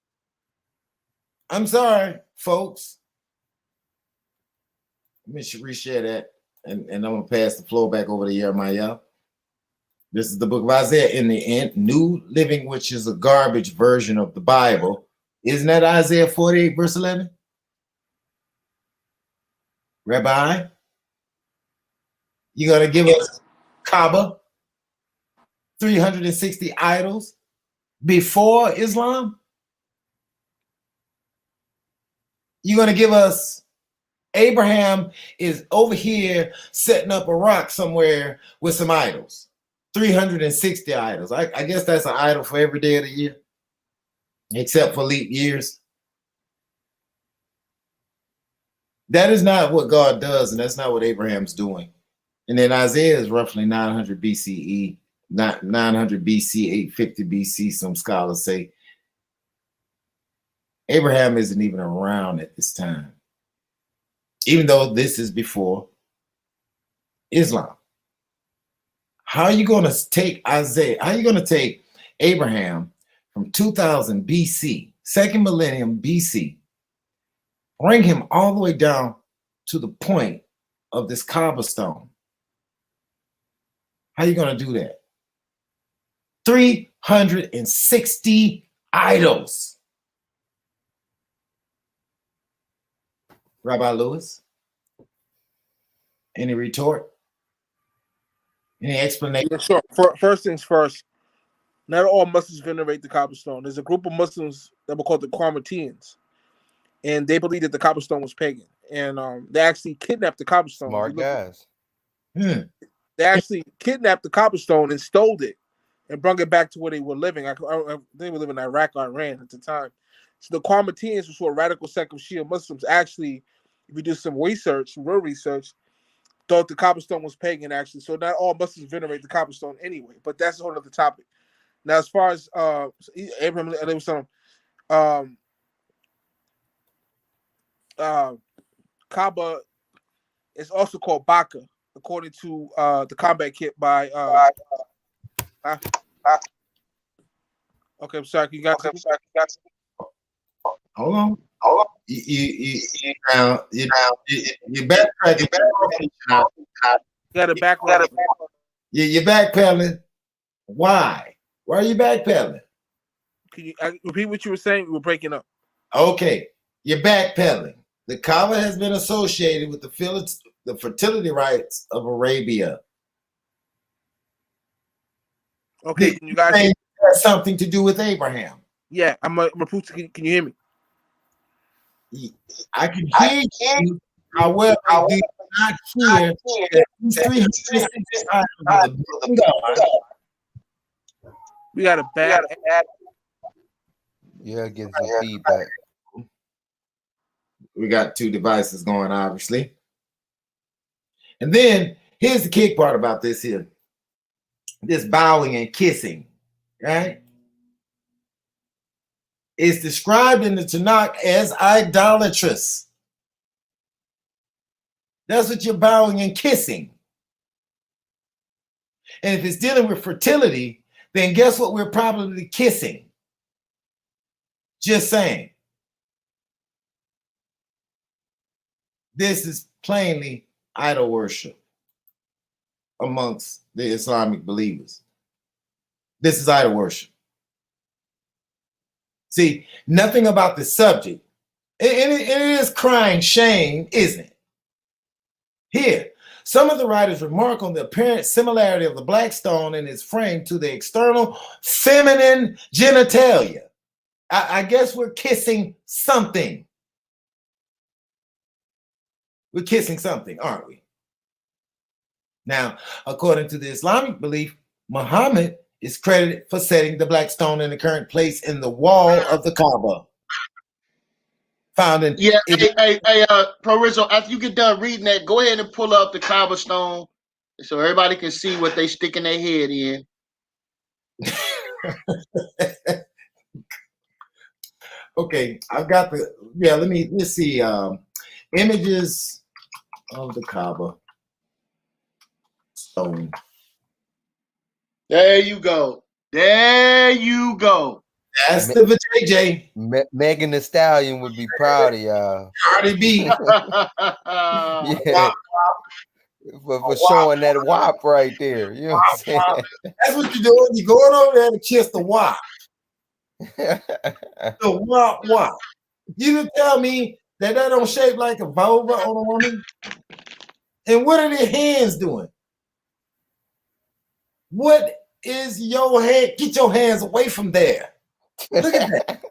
I'm sorry, folks. Let me reshare that, and I'm going to pass the floor back over to Jeremiah. This is the book of Isaiah in the New Living, which is a garbage version of the Bible. Isn't that Isaiah 48, verse 11? Rabbi, you going to give us Kaaba, 360 idols before Islam? You're going to give us Abraham is over here setting up a rock somewhere with some idols. 360 idols. I guess that's an idol for every day of the year, except for leap years. That is not what God does, and that's not what Abraham's doing. And then Isaiah is roughly 900 BCE, not 900 BC, 850 BC, some scholars say. Abraham isn't even around at this time, even though this is before Islam. How are you going to take Isaiah? How are you going to take Abraham from 2000 BC, second millennium BC, bring him all the way down to the point of this Kaaba stone? How are you going to do that? 360 idols. Rabbi Lewis, any retort? Any explanation? Yeah, sure. First things first. Not all Muslims venerate the cobblestone. There's a group of Muslims that were called the Qarmatines, and they believe that the cobblestone was pagan. And they actually kidnapped the cobblestone. Smart guys. They actually kidnapped the cobblestone and stole it and brought it back to where they were living. They were living in Iraq or Iran at the time. So the Qarmatines, which were a radical sect of Shia Muslims, actually, if you do some research, real research, thought the cobblestone was pagan, actually. So not all Muslims venerate the cobblestone anyway, but that's a whole other topic. Now, as far as Abraham, Kaaba is also called Baka, according to the combat kit by. Okay, I'm sorry. You got Hold on. You backtracking. Got a background. You're backpedaling. Why? Why are you backpedaling? Can you repeat what you were saying? We were breaking up. Okay, you're backpedaling. The Kaaba has been associated with the fertility rites of Arabia. Okay, can you guys has something to do with Abraham? Yeah, I'm a Can you hear me? I can hear you. However, I do not hear that these 365 we got a bad. Yeah, it gives you feedback. We got two devices going, obviously. And then here's the kick part about this here. This bowing and kissing, right? It's described in the Tanakh as idolatrous. That's what you're bowing and kissing. And if it's dealing with fertility, then guess what we're probably kissing? Just saying. This is plainly idol worship amongst the Islamic believers. This is idol worship. See, nothing about the subject. It is crying shame, isn't it? Here, some of the writers remark on the apparent similarity of the black stone and its frame to the external feminine genitalia. I guess we're kissing something. We're kissing something, aren't we? Now, according to the Islamic belief, Muhammad is credited for setting the black stone in the current place in the wall of the Kaaba. Found in Pro Rizzo, after you get done reading that, go ahead and pull up the Kaaba stone so everybody can see what they sticking their head in. Okay, I've got the let's see images of the Kaaba stone. There you go. There you go. That's the JJ. Megan Thee Stallion would be proud of y'all. Cardi B. Yeah. For showing that WAP right there. You know what I'm saying? That's what you're doing. You're going over there to kiss the WAP. The WAP. You didn't tell me that don't shape like a vulva on a woman? And what are their hands doing? What is your hand? Get your hands away from there. Look at that.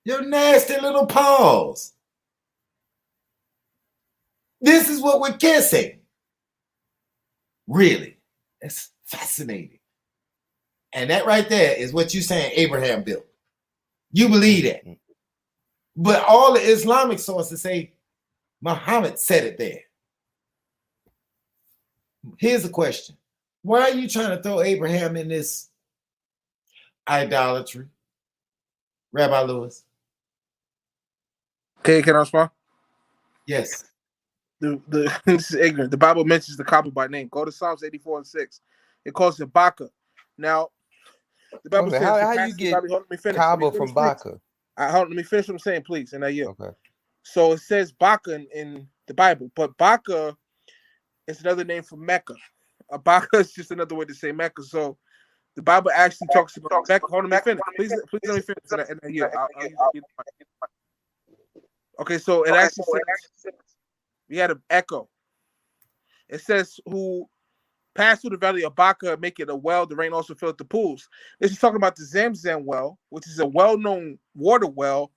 Your nasty little paws. This is what we're kissing. Really. It's fascinating. And that right there is what you're saying Abraham built. You believe that. But all the Islamic sources say Muhammad said it there. Here's the question. Why are you trying to throw Abraham in this idolatry? Rabbi Lewis. Okay, can I respond? Yes. This is ignorant. The Bible mentions the Kaaba by name. Go to Psalms 84:6. It calls it Baka. Now, the Bible says how you get Kaaba from Baka? Let me finish what I'm saying, please. And I yield. Okay. So it says Baka in the Bible, but Baka is another name for Mecca. Baka is just another way to say Mecca. So the Bible actually talks about Mecca. Hold on, let me finish. Please let me finish. And I yield. Okay, so it actually says we had an echo. It says who pass through the valley of Baca, make it a well. The rain also filled the pools. This is talking about the Zamzam well, which is a well-known water well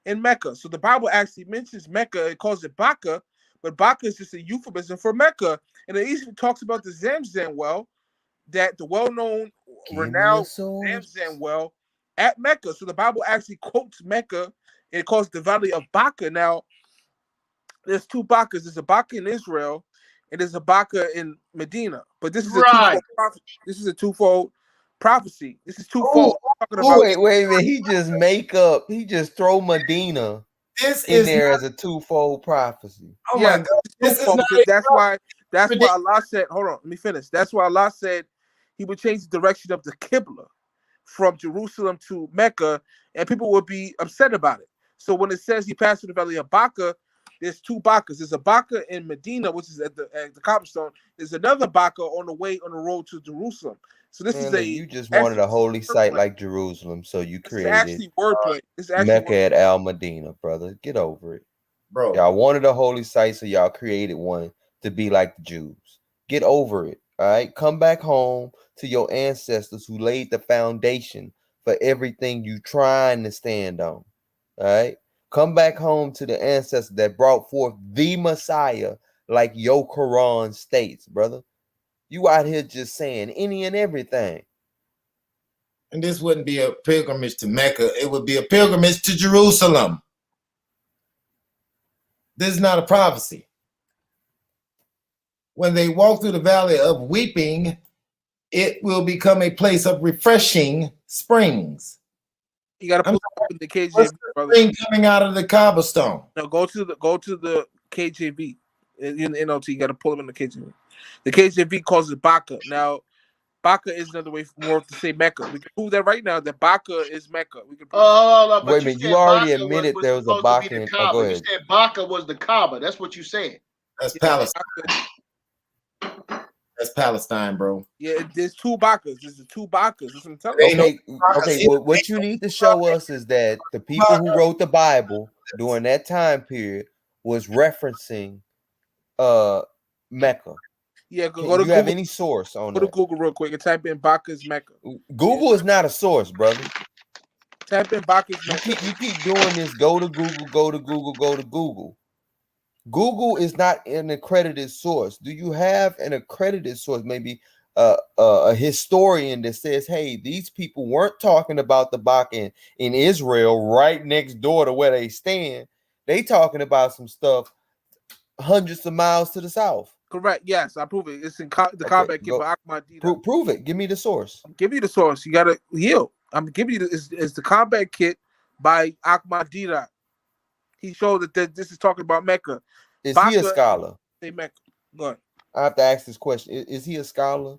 in Mecca. So the Bible actually mentions Mecca. It calls it Baca, but Baca is just a euphemism for Mecca. And it even talks about the Zamzam well, that the well-known, renowned Zamzam well at Mecca. So the Bible actually quotes Mecca. It calls the valley of Baca. Now, there's two Bacas. There's a Baca in Israel, and there's a Baca in Medina. But this is a twofold prophecy. This is a twofold prophecy. This is twofold. Wait a minute. He just throw Medina in there as a twofold prophecy. Oh my God. That's why Allah said, hold on, let me finish. That's why Allah said he would change the direction of the Qibla from Jerusalem to Mecca, and people would be upset about it. So when it says he passed through the valley of Baca, there's two Bacas. There's a Baca in Medina, which is at the cobblestone. There's another Baca on the road to Jerusalem. So this is you just wanted a holy site like Jerusalem, so you created actually wordplay. Mecca at Al Medina, brother. Get over it, bro. Y'all wanted a holy site, so y'all created one to be like the Jews. Get over it. All right, come back home to your ancestors who laid the foundation for everything you trying to stand on. All right. Come back home to the ancestors that brought forth the Messiah, like your Quran states, brother. You out here just saying any and everything. And this wouldn't be a pilgrimage to Mecca. It would be a pilgrimage to Jerusalem. This is not a prophecy. When they walk through the valley of weeping, it will become a place of refreshing springs. You got to pull up in the KJV, brother. Spring coming out of the cobblestone. No, go to the KJV in the NLT. You got to pull them in the KJV. The KJV calls it Baca. Now, Baca is another way more to say Mecca. We can prove that right now that Baca is Mecca. We can prove wait a minute, you already admitted there was a Baca. Go ahead. You said Baca was the Kaaba. That's what you said. That's Palestine. That's Palestine, bro. Yeah, there's two Bacas. There's the two Bacas. That's what I'm telling you. Okay. What you need to show us is that the people who wrote the Bible during that time period was referencing Mecca. Yeah, go to you Google. Have any source on that? Go to Google real quick and type in Baca's Mecca. Google is not a source, brother. Type in Baca's Mecca. You keep doing this. Go to Google. Go to Google. Go to Google. Google is not an accredited source. Do you have an accredited source? Maybe a historian that says, hey, these people weren't talking about the Baca in Israel right next door to where they stand. They talking about some stuff hundreds of miles to the south. Correct. Yes, I prove it. It's in the combat kit by Ahmadiyya. Prove it. Give me the source. I'm giving you the source. You got to yield. I'm giving you it's the combat kit by Ahmadiyya. He showed that this is talking about Mecca. Is Baca, he a scholar? Say Mecca. Go ahead. I have to ask this question. Is he a scholar?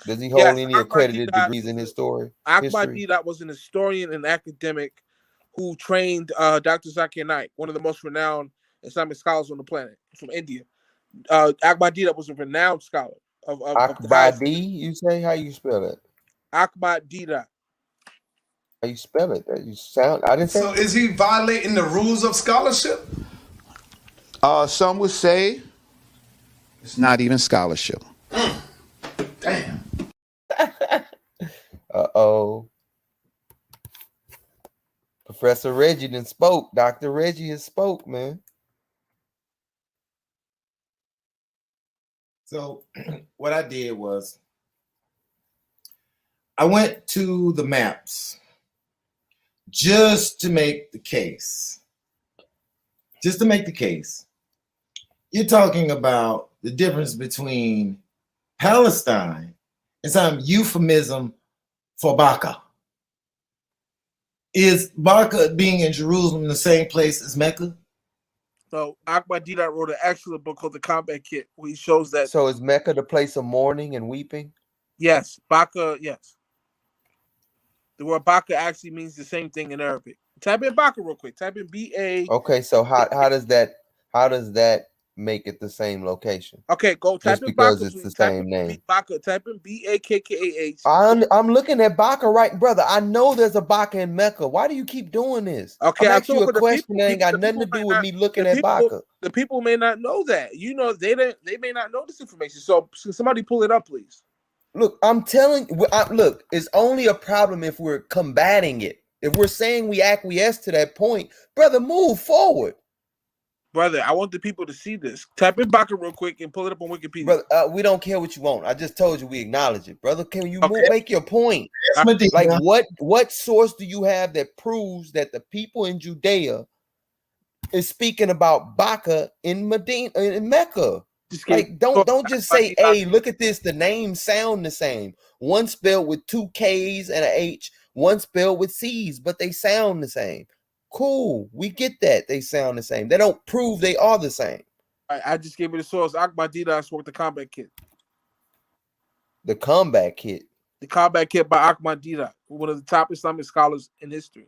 Does he hold any accredited degrees in his story? Ahmadiyya was an historian and academic who trained Dr. Zakir Naik, one of the most renowned Islamic scholars on the planet, from India. Ahmadiyya was a renowned scholar of Ahmadi, you say? How you spell it? Ahmadiyya. How you spell it? You sound. I didn't say. So is he violating the rules of scholarship? Some would say it's not even scholarship. Damn. Uh-oh. Professor Reggie done spoke. Dr. Reggie has spoke, man. So what I did was I went to the maps just to make the case. Just to make the case. You're talking about the difference between Palestine and some euphemism for Baca. Is Baca being in Jerusalem the same place as Mecca? So Ahmadiyya wrote an excellent book called The Combat Kit, where he shows that. So is Mecca the place of mourning and weeping? Yes, Baca. Yes, the word Baca actually means the same thing in Arabic. Type in Baca real quick. Type in B-A. Okay, so how does that make it the same location. Okay, go type Just in because Baka. it's the Type same in name. Baka. Type in Bakkah. I'm looking at Baka, right, brother. I know there's a Baka in Mecca. Why do you keep doing this? Okay, I'm I'm asking you a talking to question that ain't got the nothing to people do may with me looking at Baka. The people may not know that. You know, they may not know this information. So somebody pull it up, please. Look, I'm telling you, look, it's only a problem if we're combating it. If we're saying we acquiesce to that point, brother, move forward. Brother, I want the people to see this. Type in Baka real quick and pull it up on Wikipedia. Brother, we don't care what you want. I just told you we acknowledge it, brother. Can you make your point? Like, what source do you have that proves that the people in Judea is speaking about Baka in Medina, in Mecca? Like, don't just say, hey, look at this. The names sound the same. One spelled with 2 K's and an H, one spelled with C's, but they sound the same. Cool. We get that they sound the same. They don't prove they are the same. I just gave you the source. Ahmadiyya worked the combat kit. The combat kit. The combat kit by Ahmadiyya, one of the top Islamic scholars in history.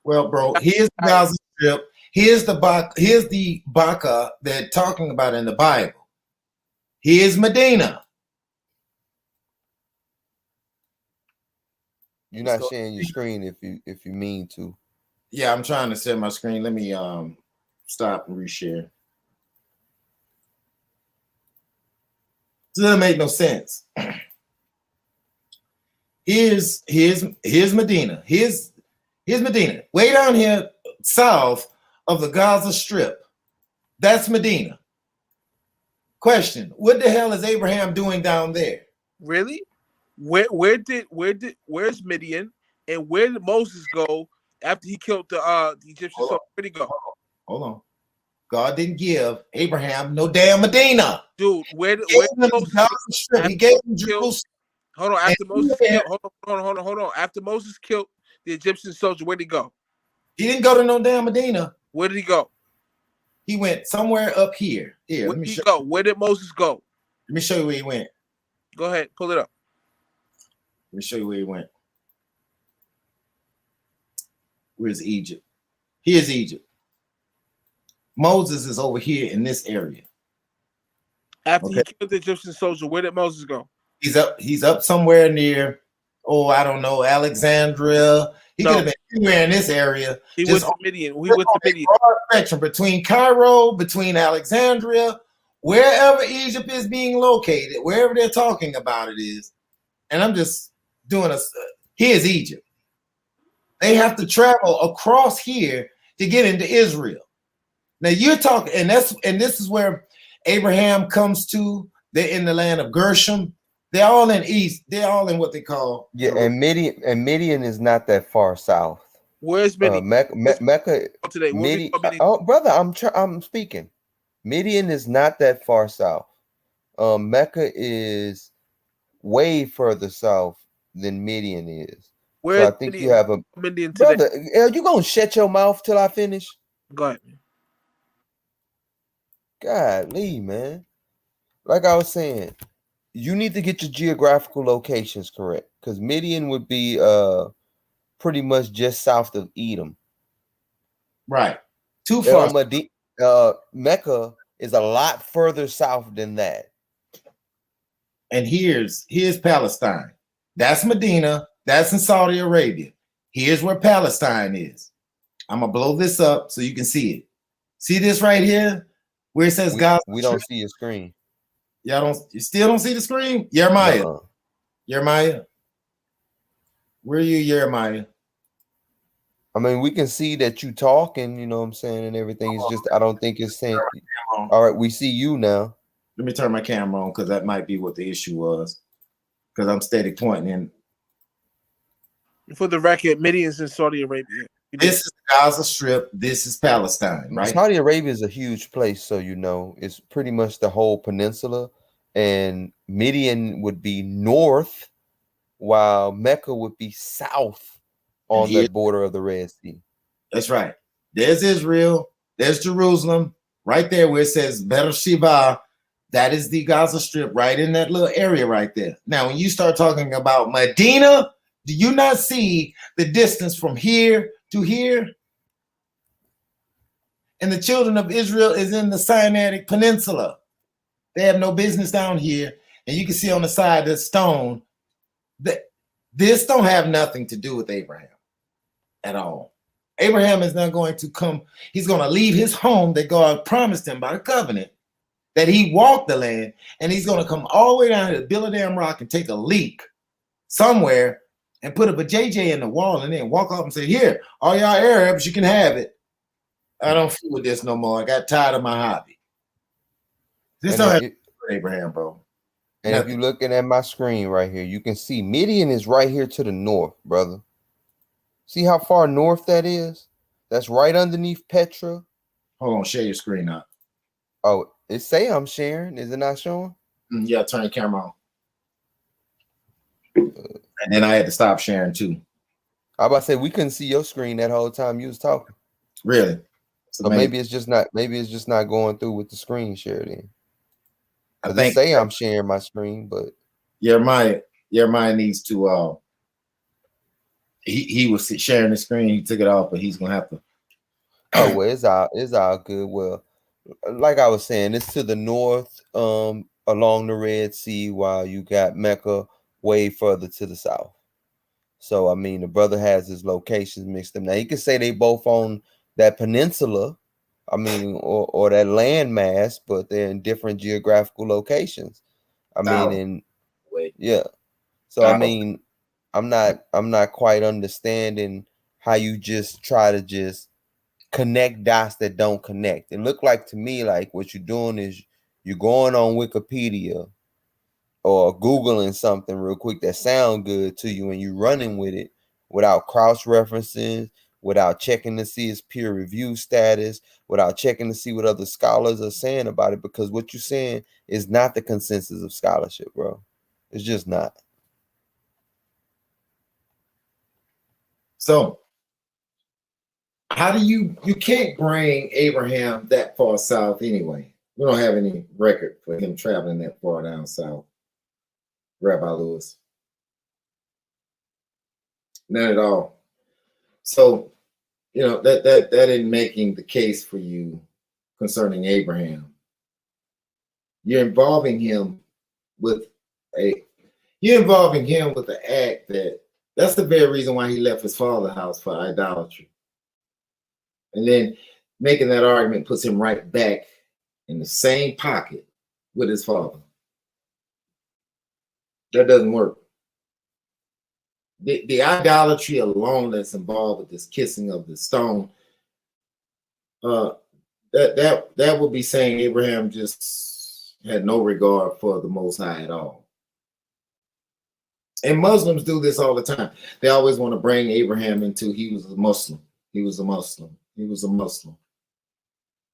Well, bro, here's the Gaza Strip. Here's the Baka they're talking about in the Bible. Here's Medina. You're not sharing your screen if you mean to. Yeah, I'm trying to share my screen. Let me stop and reshare. It doesn't make no sense. Here's Medina. Here's Medina. Way down here south of the Gaza Strip. That's Medina. Question: what the hell is Abraham doing down there? Really? Where's Midian, and where did Moses go after he killed the Egyptians? So where'd he go? Hold on. God didn't give Abraham no damn Medina. Dude, where Moses, he gave him Jerusalem. Hold on, after Moses killed, hold on. After Moses killed the Egyptian soldier, where'd he go? He didn't go to no damn Medina. Where did he go? He went somewhere up here. Here, where did he go? Where did Moses go? Let me show you where he went. Go ahead, pull it up. Let me show you where he went. Where's Egypt? Here's Egypt. Moses is over here in this area. After he killed the Egyptian soldier, where did Moses go? He's up somewhere near, I don't know, Alexandria. He could have been anywhere in this area. He went to Midian. We went to Midian. Spectrum between Cairo, between Alexandria, wherever Egypt is being located, wherever they're talking about it is. And I'm just doing here's Egypt. They have to travel across here to get into Israel. Now you're talking, and this is where Abraham comes to. They're in the land of Gershom. They're all in East. They're all in what they call and Midian is not that far south. Where's Midian? Mecca today. Midian, oh, brother, I'm speaking. Midian is not that far south. Mecca is way further south than Midian is. Where so I think you have a Midian brother. today? Are you gonna shut your mouth till I finish? Go ahead. Golly, man. Like I was saying, you need to get your geographical locations correct, because Midian would be pretty much just south of Edom. Right. Too far. Mecca is a lot further south than that. And here's Palestine. That's Medina. That's in Saudi Arabia. Here's where Palestine is. I'm gonna blow this up so you can see it. See this right here? Where it says God. We don't see your screen. You still don't see the screen? Jeremiah. Jeremiah. Where are you, Jeremiah? I mean, we can see that you talking, you know what I'm saying, and everything. It's just I don't think it's saying. All right, we see you now. Let me turn my camera on because that might be what the issue was. Because I'm steady pointing in. For the record, Midian's in Saudi Arabia. This is Gaza Strip. This is Palestine, right? Saudi Arabia is a huge place, so you know it's pretty much the whole peninsula, and Midian would be north, while Mecca would be south on the border of the Red Sea. That's right. There's Israel. There's Jerusalem, right there where it says Beersheba. That is the Gaza Strip, right in that little area right there. Now, when you start talking about Medina, do you not see the distance from here to here? And the children of Israel is in the Sinaitic Peninsula. They have no business down here. And you can see on the side the stone that this don't have nothing to do with Abraham at all. Abraham is not going to come. He's going to leave his home that God promised him by the covenant, that he walked the land, and he's going to come all the way down here to build a damn rock and take a leak somewhere and put up a JJ in the wall and then walk off and say, here, all y'all Arabs, you can have it. I don't fool with this no more. I got tired of my hobby. This don't have to do with Abraham, bro. And if you're looking at my screen right here, you can see Midian is right here to the north, brother. See how far north that is? That's right underneath Petra. Hold on, share your screen up. Oh, it say I'm sharing. Is it not showing? Yeah, turn your camera on. And then I had to stop sharing too. I about to say we couldn't see your screen that whole time you was talking. Really? So maybe it's just not going through with the screen share then. I think say I'm sharing my screen, but Jeremiah needs to he was sharing the screen, he took it off, but he's gonna have to. Oh well, it's all good. Well, like I was saying, it's to the north, along the Red Sea, while you got Mecca way further to the south. So I mean, the brother has his locations mixed up. Now you can say they both on that peninsula, I mean, or that landmass, but they're in different geographical locations. I mean, yeah. So I mean, I'm not quite understanding how you just try to just connect dots that don't connect. It looked like to me like what you're doing is you're going on Wikipedia or Googling something real quick that sound good to you and you're running with it without cross-referencing, without checking to see its peer review status, without checking to see what other scholars are saying about it, because what you're saying is not the consensus of scholarship, bro. It's just not. So how do you can't bring Abraham that far south anyway? We don't have any record for him traveling that far down south, Rabbi Lewis. None at all. So, you know, that isn't making the case for you concerning Abraham. You're involving him with an act that's the very reason why he left his father's house for idolatry. And then making that argument puts him right back in the same pocket with his father. That doesn't work. The idolatry alone that's involved with this kissing of the stone, that would be saying Abraham just had no regard for the Most High at all. And Muslims do this all the time. They always want to bring Abraham into he was a Muslim. He was a Muslim. He was a Muslim.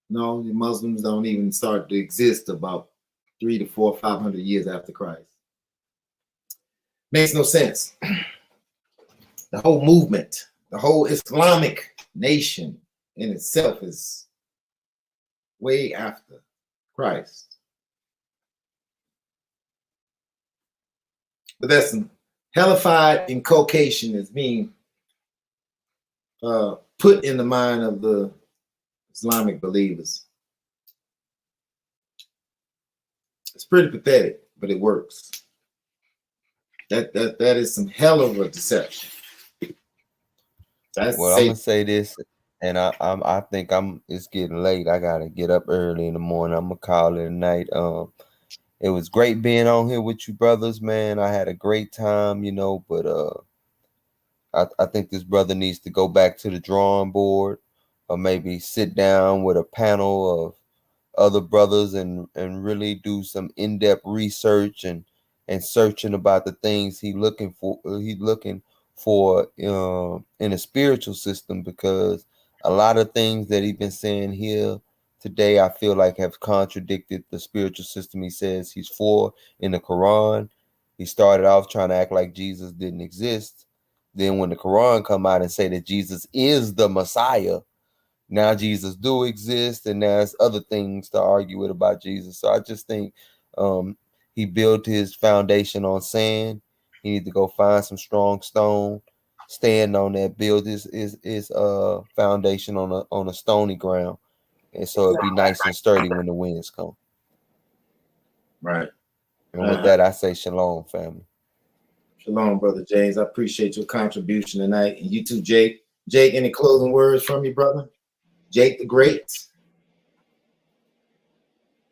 No, the Muslims don't even start to exist about 300 to 400, 500 years after Christ. Makes no sense. The whole movement, the whole Islamic nation in itself is way after Christ. But that's some hellified inculcation is being put in the mind of the Islamic believers. It's pretty pathetic, but it works. That is some hell of a deception. I'm gonna say this, and I think it's getting late. I gotta get up early in the morning. I'm gonna call it a night. It was great being on here with you brothers, man. I had a great time, you know, but I think this brother needs to go back to the drawing board or maybe sit down with a panel of other brothers and really do some in-depth research and searching about the things he's looking for in a spiritual system, because a lot of things that he's been saying here today, I feel like have contradicted the spiritual system he says he's for in the Quran. He started off trying to act like Jesus didn't exist. Then when the Quran come out and say that Jesus is the Messiah, now Jesus do exist, and there's other things to argue with about Jesus. So I just think he built his foundation on sand. He need to go find some strong stone, stand on that, build his foundation on a stony ground, and so it'd be nice and sturdy when the winds come. Right. And with that, I say shalom, family. Shalom, Brother James. I appreciate your contribution tonight. And you too, Jake. Jake, any closing words from you, brother? Jake the Great.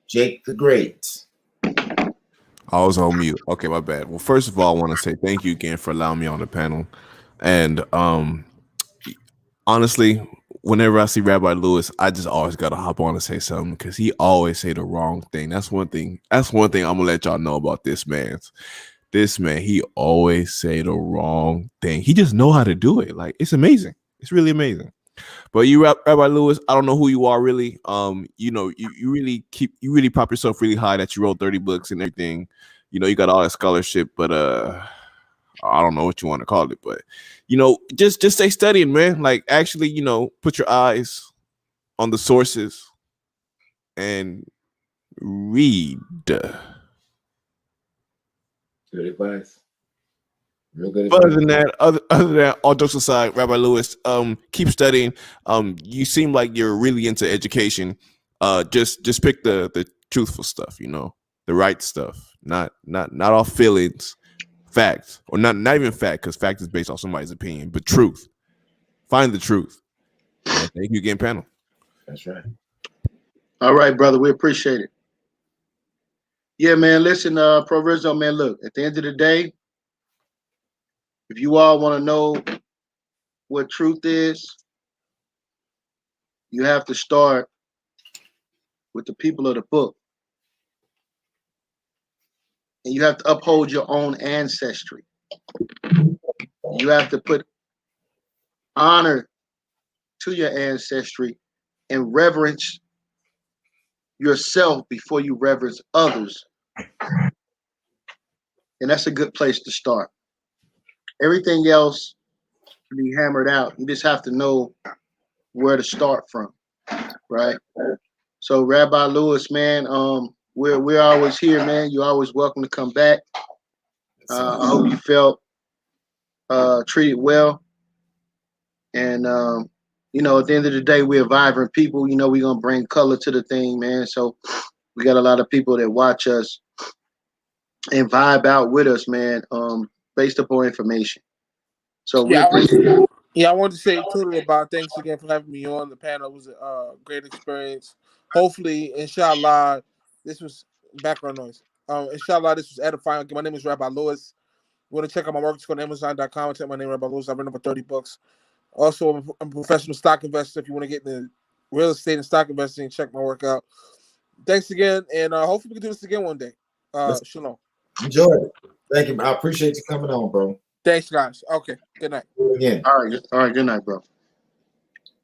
Jake the Great. I was on mute. Okay, my bad. Well, first of all, I want to say thank you again for allowing me on the panel. And honestly, whenever I see Rabbi Lewis, I just always gotta hop on and say something because he always say the wrong thing. That's one thing I'm gonna let y'all know about this man. This man, he always say the wrong thing. He just know how to do it. Like, it's amazing. It's really amazing. But you, Rabbi Lewis, I don't know who you are really. You know, you really pop yourself really high that you wrote 30 books and everything. You know, you got all that scholarship, but I don't know what you want to call it. But you know, just stay studying, man. Like, actually, you know, put your eyes on the sources and read. Good advice. Real good But advice. other than that, all jokes aside, Rabbi Lewis, keep studying. You seem like you're really into education. Just pick the truthful stuff, you know, the right stuff, not all feelings, facts, or not even fact, because fact is based off somebody's opinion, but truth. Find the truth. And thank you again, panel. That's right. All right, brother. We appreciate it. Yeah, man. Listen, Proverbs, man, look, at the end of the day, if you all want to know what truth is, you have to start with the people of the book. And you have to uphold your own ancestry. You have to put honor to your ancestry and reverence yourself before you reverence others. And that's a good place to start. Everything else can be hammered out. You just have to know where to start from, right? So Rabbi Lewis, man, we're always here, man. You're always welcome to come back. I hope you felt treated well. And you know, at the end of the day, we're vibrant people. You know, we're gonna bring color to the thing, man. So we got a lot of people that watch us and vibe out with us, man, based upon information. So we appreciate it. Yeah, I wanted to say totally about thanks again for having me on the panel. It was a great experience. Hopefully, inshallah, this was background noise. Inshallah, this was edifying. My name is Rabbi Lewis. You want to check out my work, just go to Amazon.com and type my name, Rabbi Lewis. I've written over 30 books. Also, I'm a professional stock investor. If you want to get into real estate and stock investing, check my work out. Thanks again, and hopefully we can do this again one day. Shalom. Enjoy it. Thank you. I appreciate you coming on, bro. Thanks, guys. Okay. Good night. Again. All right. Good night, bro.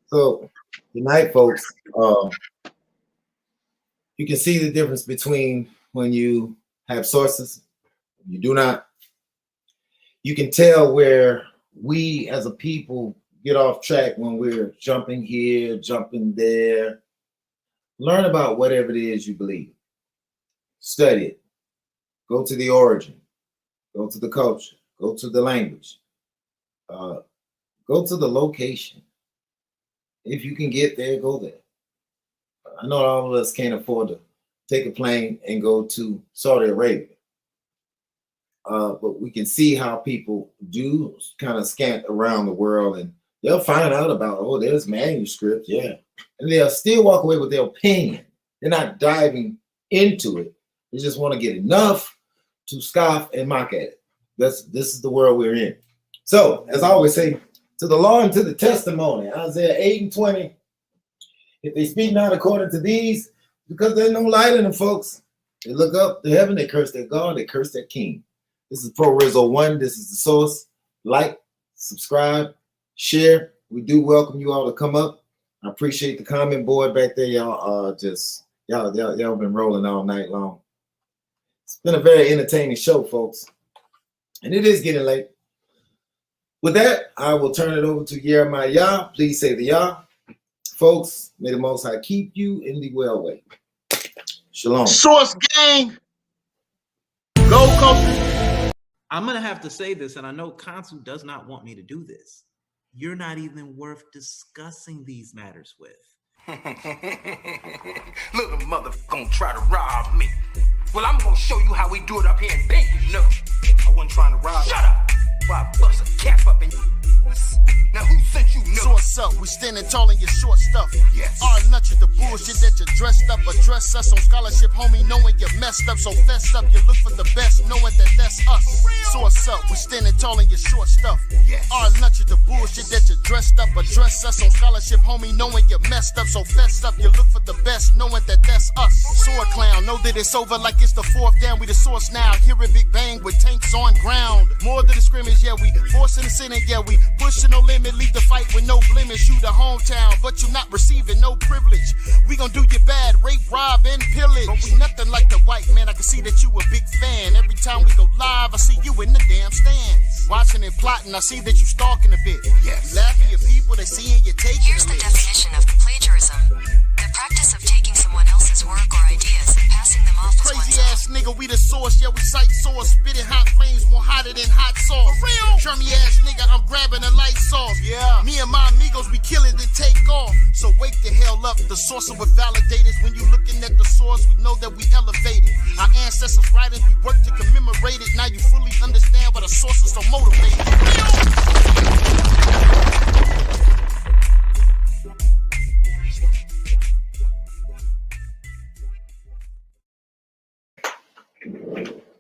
So, good night, folks. You can see the difference between when you have sources, you do not. You can tell where we as a people get off track when we're jumping here, jumping there. Learn about whatever it is you believe. Study it. Go to the origin. Go to the culture. Go to the language. Go to the location. If you can get there, go there. I know all of us can't afford to take a plane and go to Saudi Arabia. But we can see how people do kind of scant around the world, and they'll find out about, oh, there's manuscripts, yeah. And they'll still walk away with their opinion. They're not diving into it. They just want to get enough to scoff and mock at it. This is the world we're in. So, as I always say, to the law and to the testimony, Isaiah 8:20, if they speak not according to these, because there's no light in them, folks. They look up to heaven, they curse their God, they curse their king. This is Pro Rizzo 1. This is the source. Like, subscribe, share. We do welcome you all to come up. I appreciate the comment board back there. Y'all y'all been rolling all night long. It's been a very entertaining show, folks. And it is getting late. With that, I will turn it over to Jeremiah. Please say the Yah. Folks, may the Most High keep you in the well way. Shalom. Source gang. Go, culture. I'm going to have to say this, and I know Consul does not want me to do this. You're not even worth discussing these matters with. Little motherfucker gonna try to rob me. Well, I'm gonna show you how we do it up here in Vegas. No, I wasn't trying to rob. Shut up! Why I bust a cap up in Now who sent you? So what's up? We standing tall in your short stuff. Yes. Our nuts is the bullshit that you dressed up. Address us on scholarship, homie, knowing you messed up. So fessed up, you look for the best, knowing that that's us. So what's up? We standing tall in your short stuff. Yes. Our nuts is the bullshit that you dressed up. Address us on scholarship, homie, knowing you messed up. So fessed up, you look for the best, knowing that that's us. Sword clown, know that it's over like it's the fourth down. We the source now. Hear a big bang with tanks on ground. More than the scrimmage, yeah, we forcing the sin, yeah, we pushing no limit. Leave the fight with no blemish. You the hometown, but you not receiving no privilege. We gon' do you bad, rape, rob, and pillage. But we nothing like the white man. I can see that you a big fan. Every time we go live, I see you in the damn stands. Watching and plotting, I see that you stalking a bit. Yes. You laughing at people, they seeing you taking Here's a the bit. definition of plagiarism. The practice of taking someone else's work or ideas and passing them off as Crazy one's own. ass nigga, we the source, yeah, we cite source. Spitting hot flames more hotter than hot sauce. For real? Chummy ass nigga, I'm grabbing a light sauce. Yeah. Me and my amigos, we kill it and take off. So wake the hell up, the source of what validated. When you looking at the source, we know that we elevated. Our ancestors' writings, we work to commemorate it. Now you fully understand why the source is so motivated.